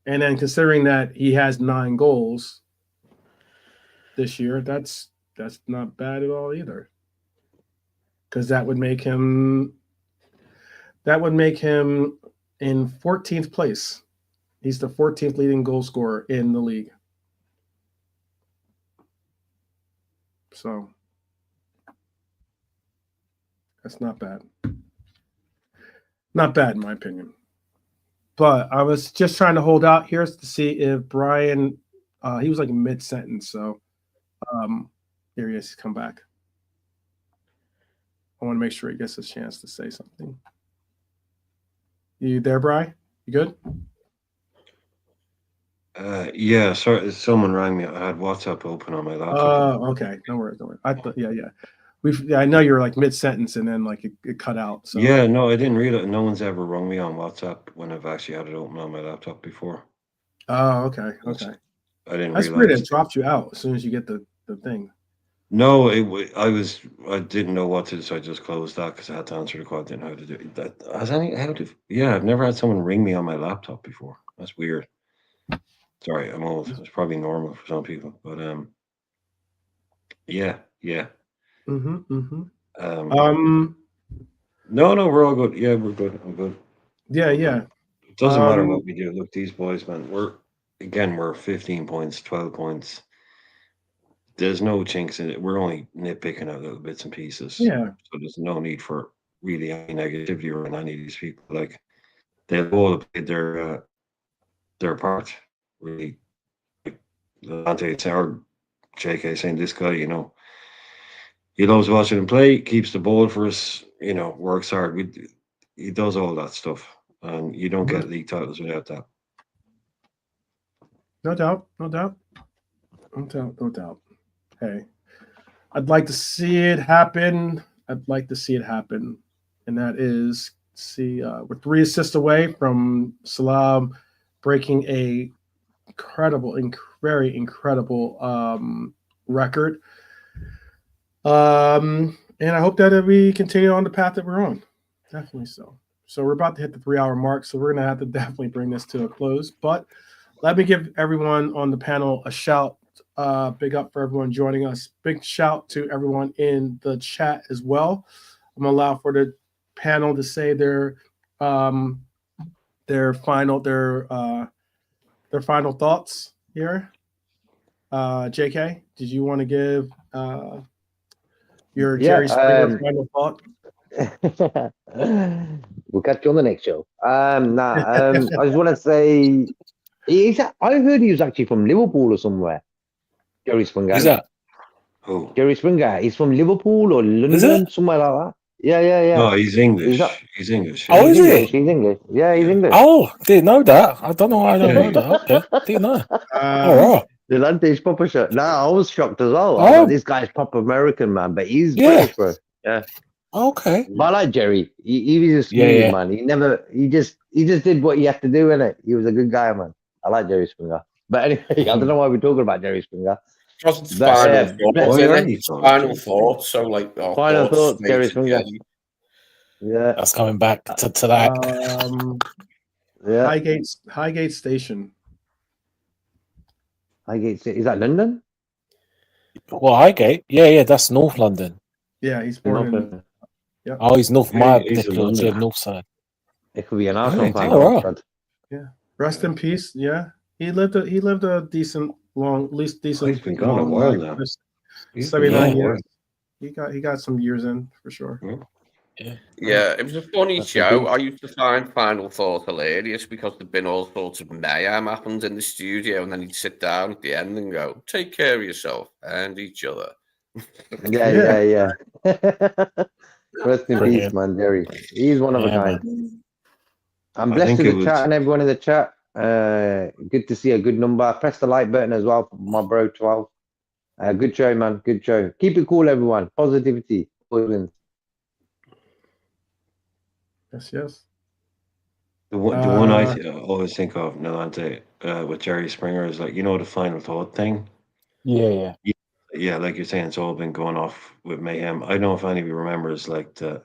[SPEAKER 1] And then considering that he has 9 goals this year, that's not bad at all either. Because that would make him in 14th place. He's the 14th leading goal scorer in the league. So that's not bad. Not bad in my opinion. But I was just trying to hold out here to see if Brian, he was like mid-sentence. So here he is, he's come back. I want to make sure he gets a chance to say something. You there, Brian? You good?
[SPEAKER 3] Yeah, sorry, someone rang me. I had WhatsApp open on my laptop.
[SPEAKER 1] Okay. No worries. I thought, yeah. I know you're like mid-sentence and then like it cut out. So
[SPEAKER 3] Yeah, no, I didn't realize. No one's ever rung me on WhatsApp when I've actually had it open on my laptop before.
[SPEAKER 1] Oh, okay.
[SPEAKER 3] I didn't
[SPEAKER 1] That's
[SPEAKER 3] realize.
[SPEAKER 1] weird. It drops you out as soon as you get the thing.
[SPEAKER 3] No, I didn't know what to do, so I just closed that because I had to answer the call. I didn't know how to do it. I've never had someone ring me on my laptop before. That's weird. Sorry, I'm old. It's probably normal for some people, but yeah. No, we're all good. Yeah, we're good. I'm good.
[SPEAKER 1] Yeah.
[SPEAKER 3] It doesn't matter what we do. Look, these boys, man, we're 15 points, 12 points. There's no chinks in it. We're only nitpicking out little bits and pieces.
[SPEAKER 1] Yeah.
[SPEAKER 3] So there's no need for really any negativity around any of these people. Like they've all played their part. Really, like Lante or JK saying this guy, he loves watching him play, keeps the ball for us, works hard. He does all that stuff, and you don't get league titles without that.
[SPEAKER 1] No doubt. Hey, I'd like to see it happen. And that is, we're 3 assists away from Salah breaking a very incredible record. And I hope that we continue on the path that we're on. Definitely so. So we're about to hit the 3-hour mark, so we're going to have to definitely bring this to a close. But let me give everyone on the panel a shout. Big up for everyone joining us. Big shout to everyone in the chat as well. I'm going to allow for the panel to say their final thoughts here. JK, did you want to give your Jerry Springer final thought?
[SPEAKER 6] We'll catch you on the next show. I just want to say, I heard he was actually from Liverpool or somewhere. Jerry Springer.
[SPEAKER 7] Is that?
[SPEAKER 3] Who?
[SPEAKER 6] Jerry Springer. He's from Liverpool or London, somewhere like that. Yeah.
[SPEAKER 3] No, he's English. He's English.
[SPEAKER 7] Oh, is he?
[SPEAKER 6] He's English. Yeah, he's English.
[SPEAKER 7] Oh, didn't know that. I don't know why I don't know that. Okay, didn't know. All right.
[SPEAKER 6] The Lante's proper shirt. No, I was shocked as well. I was like, this guy's proper American, man, but he's British, bro. Yeah.
[SPEAKER 7] Okay.
[SPEAKER 6] But I like Jerry. He was just smooth, man. He just did what he had to do, innit? He was a good guy, man. I like Jerry Springer. But anyway, I don't know why we're talking about Jerry Springer.
[SPEAKER 4] Final thoughts. So, like,
[SPEAKER 6] final thoughts, Jerry Springer. Yeah,
[SPEAKER 7] that's coming back to that.
[SPEAKER 6] Yeah,
[SPEAKER 1] Highgate Station.
[SPEAKER 6] Highgate, is that London?
[SPEAKER 7] Well, Highgate, yeah, that's North London.
[SPEAKER 1] Yeah, he's born in.
[SPEAKER 7] Yeah. Oh, he's North.
[SPEAKER 3] He's
[SPEAKER 7] North side.
[SPEAKER 6] It could be an Arsenal fan.
[SPEAKER 7] Right.
[SPEAKER 1] Yeah. Rest in peace. Yeah, he lived a decent. At least decent.
[SPEAKER 3] He's been gone a while now.
[SPEAKER 1] 79 years. He got some years in for sure.
[SPEAKER 4] Yeah, it was a funny show. I used to find Final Thought hilarious because there'd been all sorts of mayhem happened in the studio, and then he'd sit down at the end and go, "Take care of yourself and each other."
[SPEAKER 6] Yeah. Rest in peace, man, Jerry. He's one of a kind. I'm blessed with the chat and everyone in the chat. Good to see a good number. Press the like button as well for my bro 12. Good show, man. Good show. Keep it cool, everyone. Positivity.
[SPEAKER 1] Yes.
[SPEAKER 3] The one I always think of, Nolante, with Jerry Springer is like, the final thought thing.
[SPEAKER 7] Yeah.
[SPEAKER 3] Yeah, like you're saying, it's all been going off with mayhem. I don't know if any of you remembers like the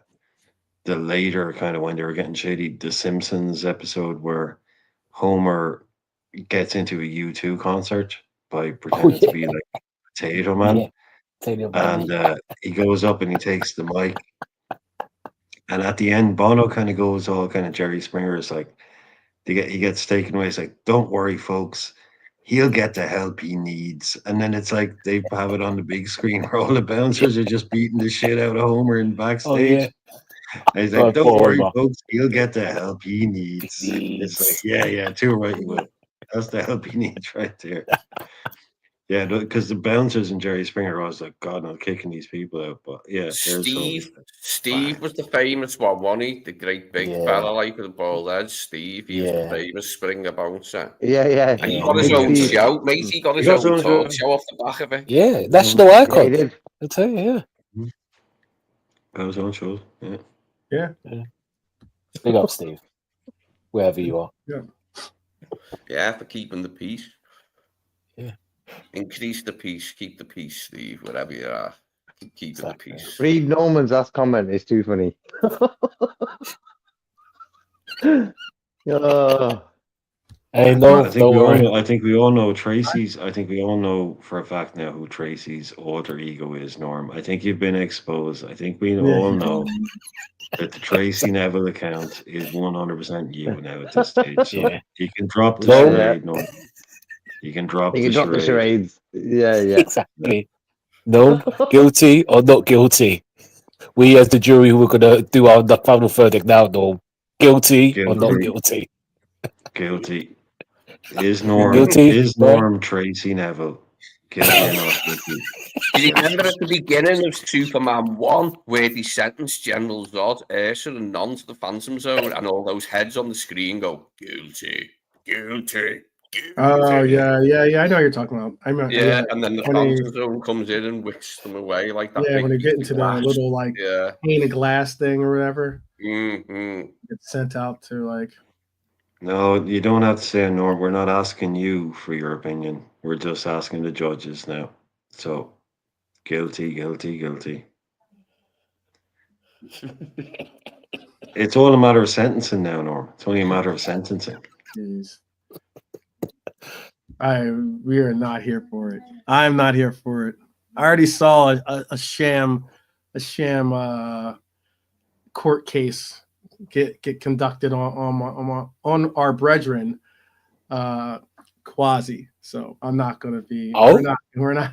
[SPEAKER 3] later kind of when they were getting shady, the Simpsons episode where Homer gets into a U2 concert by pretending to be like Potato Man. And he goes up and he takes the mic. And at the end, Bono kind of goes all kind of Jerry Springer. It's like, he gets taken away. It's like, don't worry, folks. He'll get the help he needs. And then it's like they have it on the big screen where all the bouncers are just beating the shit out of Homer in backstage. And he's like, don't worry, folks. He'll get the help he needs. It's like, yeah, too right, you will. That's the help he needs right there. Yeah, because the bouncers and Jerry Springer are always like, God, I'm kicking these people out. But yeah,
[SPEAKER 4] Steve was the famous one, wasn't he? The great big fella like with the bald head. Steve, he was the famous Springer bouncer.
[SPEAKER 6] Yeah.
[SPEAKER 4] And he got his own show, mate. He got his own talk show off the back of it.
[SPEAKER 7] Yeah, national icon.
[SPEAKER 6] Yeah, he did.
[SPEAKER 7] I tell you,
[SPEAKER 3] Got his own shows.
[SPEAKER 1] Yeah.
[SPEAKER 7] Big up, Steve. Wherever you are.
[SPEAKER 4] Yeah, for keeping the peace.
[SPEAKER 7] Yeah.
[SPEAKER 4] Increase the peace, keep the peace, Steve, wherever you are. Keep the peace.
[SPEAKER 6] Read Norman's last comment. It's too funny.
[SPEAKER 3] I think we all know Tracy's. I think we all know for a fact now who Tracy's alter ego is, Norm. I think you've been exposed. I think we all know that the Tracy Neville account is 100% you now at this stage. So you can drop the charade, Norm. You can drop the
[SPEAKER 6] charades. Yeah.
[SPEAKER 7] Exactly. No, guilty or not guilty. We as the jury who are going to do the final verdict now, Norm. Guilty or not guilty?
[SPEAKER 3] Guilty. Is Norm Tracy Neville? Guilty or not guilty?
[SPEAKER 4] Do you remember at the beginning of Superman 1 where they sentenced General Zod, Ursa and Non to the Phantom Zone and all those heads on the screen go, guilty.
[SPEAKER 1] Oh, yeah. I know what you're talking about. And
[SPEAKER 4] then the Phantom Zone comes in and whisks them away like that.
[SPEAKER 1] Yeah, when they get into the little pane of glass thing or whatever.
[SPEAKER 4] Mm-hmm.
[SPEAKER 1] It's sent out to like.
[SPEAKER 3] No, you don't have to say it, Norm. We're not asking you for your opinion. We're just asking the judges now. So, guilty. It's all a matter of sentencing now, Norm. It's only a matter of sentencing.
[SPEAKER 1] Jeez. We are not here for it. I'm not here for it. I already saw a sham court case get conducted on our brethren, Quasi. So I'm not going to be. We're not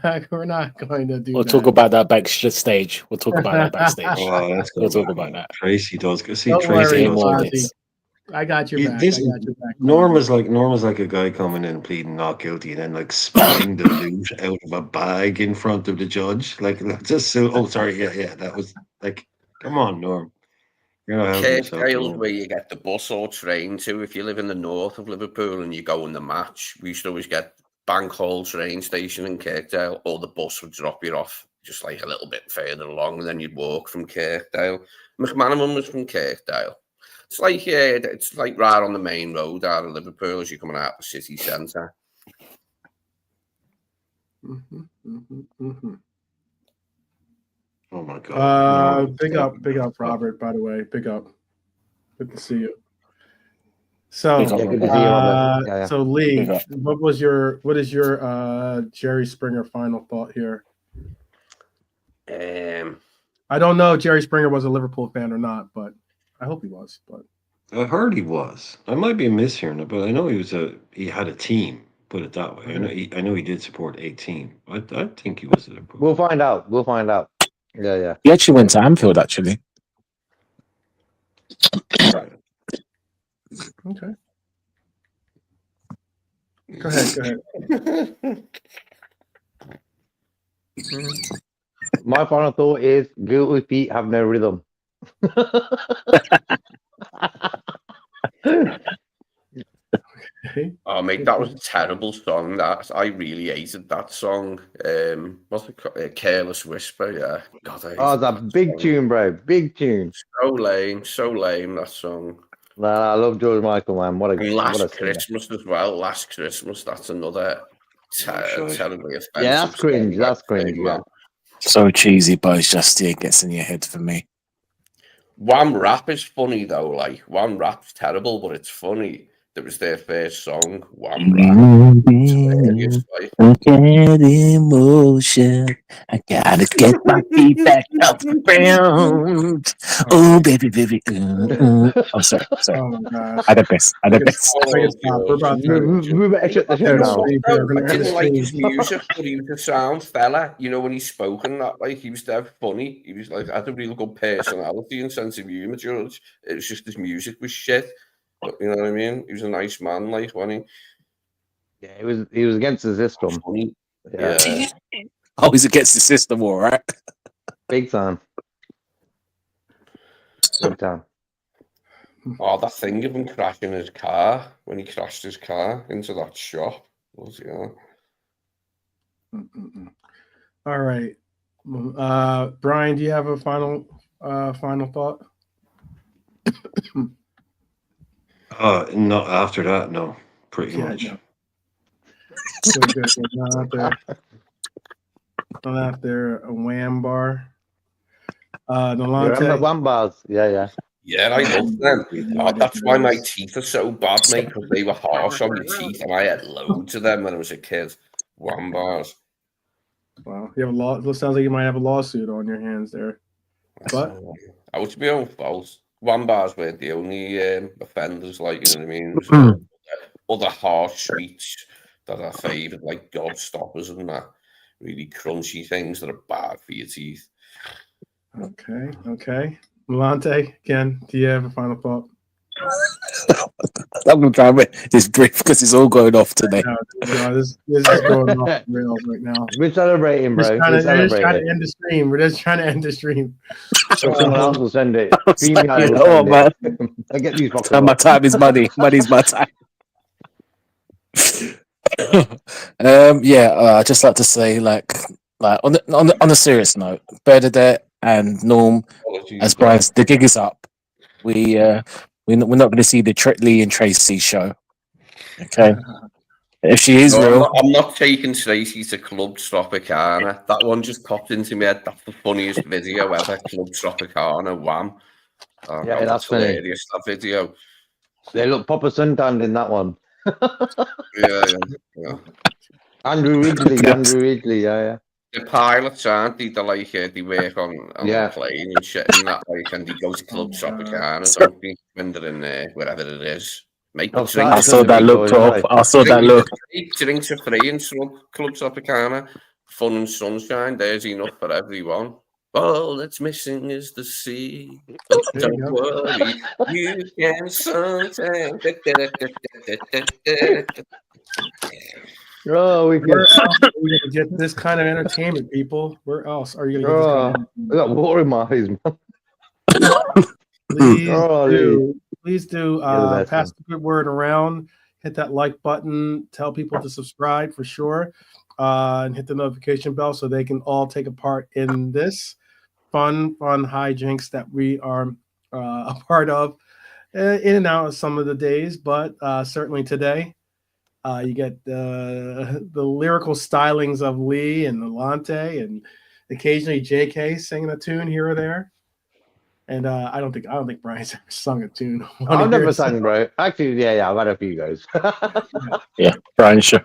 [SPEAKER 1] going to do.
[SPEAKER 7] We'll talk about that backstage. We'll talk about that backstage. We'll talk about that.
[SPEAKER 3] Tracy does. See,
[SPEAKER 1] Don't
[SPEAKER 3] Tracy
[SPEAKER 1] worry, I got your back.
[SPEAKER 3] Norm is like a guy coming in and pleading not guilty and then like spitting the loot out of a bag in front of the judge. Like just so. Oh, sorry. Yeah. That was like, come on, Norm.
[SPEAKER 4] Kirkdale's where you get the bus or train to. If you live in the north of Liverpool and you go in the match, we used to always get Bank Hall train station in Kirkdale, or the bus would drop you off just like a little bit further along, and then you'd walk from Kirkdale. McManaman was from Kirkdale. It's like right on the main road out of Liverpool as you're coming out of the city centre.
[SPEAKER 3] Oh my God!
[SPEAKER 1] Big up, Robert. By the way, big up. Good to see you. So, so Lee, what is your Jerry Springer final thought here? I don't know if Jerry Springer was a Liverpool fan or not, but I hope he was. But
[SPEAKER 3] I heard he was. I might be mishearing it, but I know he had a team. Put it that way. I know he did support a team. I think he was a Liverpool.
[SPEAKER 6] We'll find out. Yeah.
[SPEAKER 5] He actually went to Anfield, actually.
[SPEAKER 1] Okay. Go ahead.
[SPEAKER 6] My final thought is guilty feet have no rhythm.
[SPEAKER 4] Oh, mate, that was a terrible song. I really hated that song. What's it called? Careless Whisper. Yeah. God,
[SPEAKER 6] it's a big tune, bro. Big tune.
[SPEAKER 4] So lame, that song.
[SPEAKER 6] Nah, I love George Michael, man. What a
[SPEAKER 4] Christmas as well. Last Christmas. That's another terribly offensive.
[SPEAKER 6] Yeah, that's cringe. That's cringe. Yeah.
[SPEAKER 5] So cheesy, but it's just it gets in your head for me.
[SPEAKER 4] One Rap is funny though. Like One Rap's terrible, but it's funny. That was their first song. Wham rap. Hilarious, like.
[SPEAKER 7] Get emotion. I gotta get my feet back up the ground. Oh, baby, baby. Oh, sorry.
[SPEAKER 1] Oh my gosh.
[SPEAKER 7] I digress.
[SPEAKER 1] We're about to.
[SPEAKER 6] We better shut the show now.
[SPEAKER 4] I didn't like his music, but he was a sound fella. You know, when he spoke and that, like, he was dead funny. He was like, had a real good personality and sense of humour, George. It was just his music was shit. But you know what I mean? He was a nice man, like, wasn't he?
[SPEAKER 6] Yeah, he was against the system.
[SPEAKER 4] Funny.
[SPEAKER 6] Yeah.
[SPEAKER 7] Oh, he's against the system, all right.
[SPEAKER 6] Big time. Big time.
[SPEAKER 4] Oh, that thing of him crashing his car when he crashed his car into that shop.
[SPEAKER 1] All right. Brian, do you have a final thought?
[SPEAKER 3] Not after that, no. Pretty much.
[SPEAKER 1] No. Good. Not after a wham bar. Nolante.
[SPEAKER 6] Remember wham bars? Yeah.
[SPEAKER 4] Yeah, I love them. Oh, that's why my teeth are so bad, mate, because they were harsh on your teeth, and I had loads of them when I was a kid. Wham bars.
[SPEAKER 1] Wow, you have a law. It sounds like you might have a lawsuit on your hands there. But
[SPEAKER 4] I was my own fault. Wham bars were the only offenders, like, you know what I mean? So, other harsh sweets that are favoured, like Gobstoppers and that, really crunchy things that are bad for your teeth.
[SPEAKER 1] Okay. Nolante, again, do you have a final thought?
[SPEAKER 7] I'm going to try and make this brief because it's all going off today.
[SPEAKER 1] No, this is going off the rails right now.
[SPEAKER 6] We're celebrating, bro.
[SPEAKER 1] We're just trying to end the stream. We're just trying to end the stream.
[SPEAKER 6] Someone else will send it.
[SPEAKER 7] Man.
[SPEAKER 6] I get these.
[SPEAKER 7] My time is money. Money's my time. I'd just like to say, like on a serious note, Bernadette and Norm, as Brian's, the gig is up. We're not going to see the Lee and Tracy show. Okay, if she is real,
[SPEAKER 4] I'm not taking Tracy to Club Tropicana. That one just popped into my head. That's the funniest video ever. Club Tropicana, wham!
[SPEAKER 6] Yeah, that's
[SPEAKER 4] hilarious. That video.
[SPEAKER 6] They look proper suntanned in that one.
[SPEAKER 4] Yeah.
[SPEAKER 6] Andrew Ridgely, yeah.
[SPEAKER 4] The pilots, aren't they? They're like, they work on the plane and shit and that, like, and they go to Club Tropicana, don't they, when they're in there, wherever it is.
[SPEAKER 7] I saw that look, Top. I saw that look.
[SPEAKER 4] Drinks are free in Club Tropicana. Fun and sunshine, there's enough for everyone. All that's missing is the sea. But don't worry, you can suntan.
[SPEAKER 6] Oh, we
[SPEAKER 1] Where else are we gonna get this kind of entertainment, people? Where else are you gonna get this kind of
[SPEAKER 6] I got water in my eyes,
[SPEAKER 1] man. Please do pass the good word around. Hit that like button. Tell people to subscribe for sure, and hit the notification bell so they can all take a part in this fun hijinks that we are a part of, in and out of some of the days, but certainly today. You get the lyrical stylings of Lee and Nolante, and occasionally JK singing a tune here or there. And I don't think Brian's ever sung a tune.
[SPEAKER 6] I've never sung, bro. Actually, yeah, I've had a few guys.
[SPEAKER 7] Yeah, Brian Shy,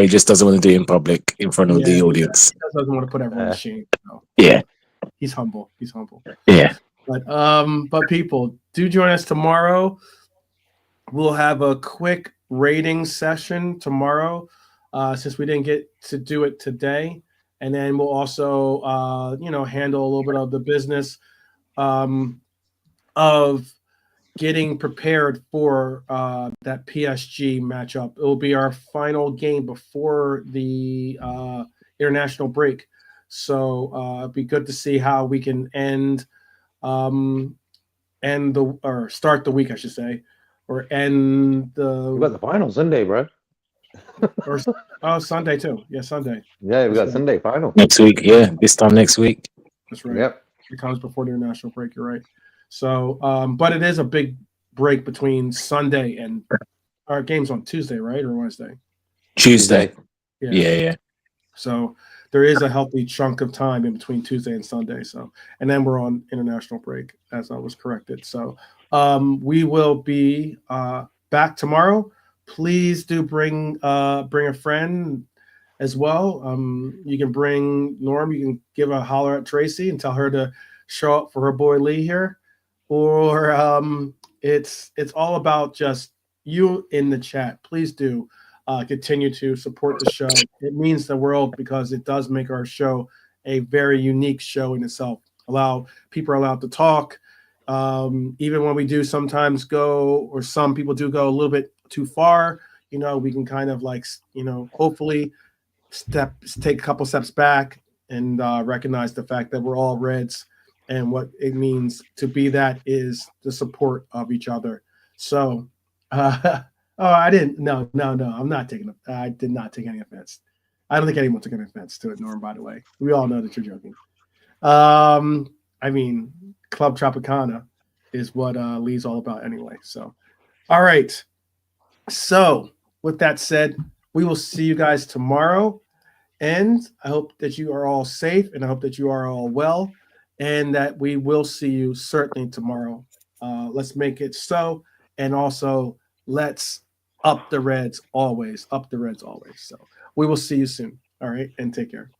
[SPEAKER 7] he just doesn't want to do it in public in front of the audience.
[SPEAKER 1] He doesn't want to put everyone to shame. So.
[SPEAKER 7] Yeah,
[SPEAKER 1] he's humble.
[SPEAKER 7] Yeah,
[SPEAKER 1] but people, do join us tomorrow. We'll have a quick rating session tomorrow, since we didn't get to do it today, and then we'll also handle a little bit of the business of getting prepared for that PSG matchup. It will be our final game before the international break, so it'd be good to see how we can start the week, I should say. Or end
[SPEAKER 6] we got the final Sunday, bro.
[SPEAKER 1] Sunday too. Yeah, Sunday.
[SPEAKER 6] Yeah, we got Sunday final
[SPEAKER 7] next week. Yeah, this time next week.
[SPEAKER 1] That's right.
[SPEAKER 6] Yep.
[SPEAKER 1] It comes before the international break. You're right. So, but it is a big break between Sunday and our games on Tuesday, right, or Wednesday?
[SPEAKER 7] Tuesday. Yeah.
[SPEAKER 1] So there is a healthy chunk of time in between Tuesday and Sunday. So, and then we're on international break, as I was corrected. So. We will be back tomorrow. Please do bring a friend as well. You can bring Norm. You can give a holler at Tracy and tell her to show up for her boy Lee here. Or it's all about just you in the chat. Please do continue to support the show. It means the world because it does make our show a very unique show in itself. People are allowed to talk. Even when we do sometimes go, or some people do go a little bit too far, we can kind of hopefully take a couple steps back and recognize the fact that we're all Reds, and what it means to be that is the support of each other. So, I did not take any offense. I don't think anyone took any offense to it, Norm, by the way. We all know that you're joking. I mean, Club Tropicana is what Lee's all about anyway. So, all right. So, with that said, we will see you guys tomorrow. And I hope that you are all safe, and I hope that you are all well, and that we will see you certainly tomorrow. Let's make it so. And also, let's up the Reds always. Up the Reds always. So, we will see you soon. All right. And take care.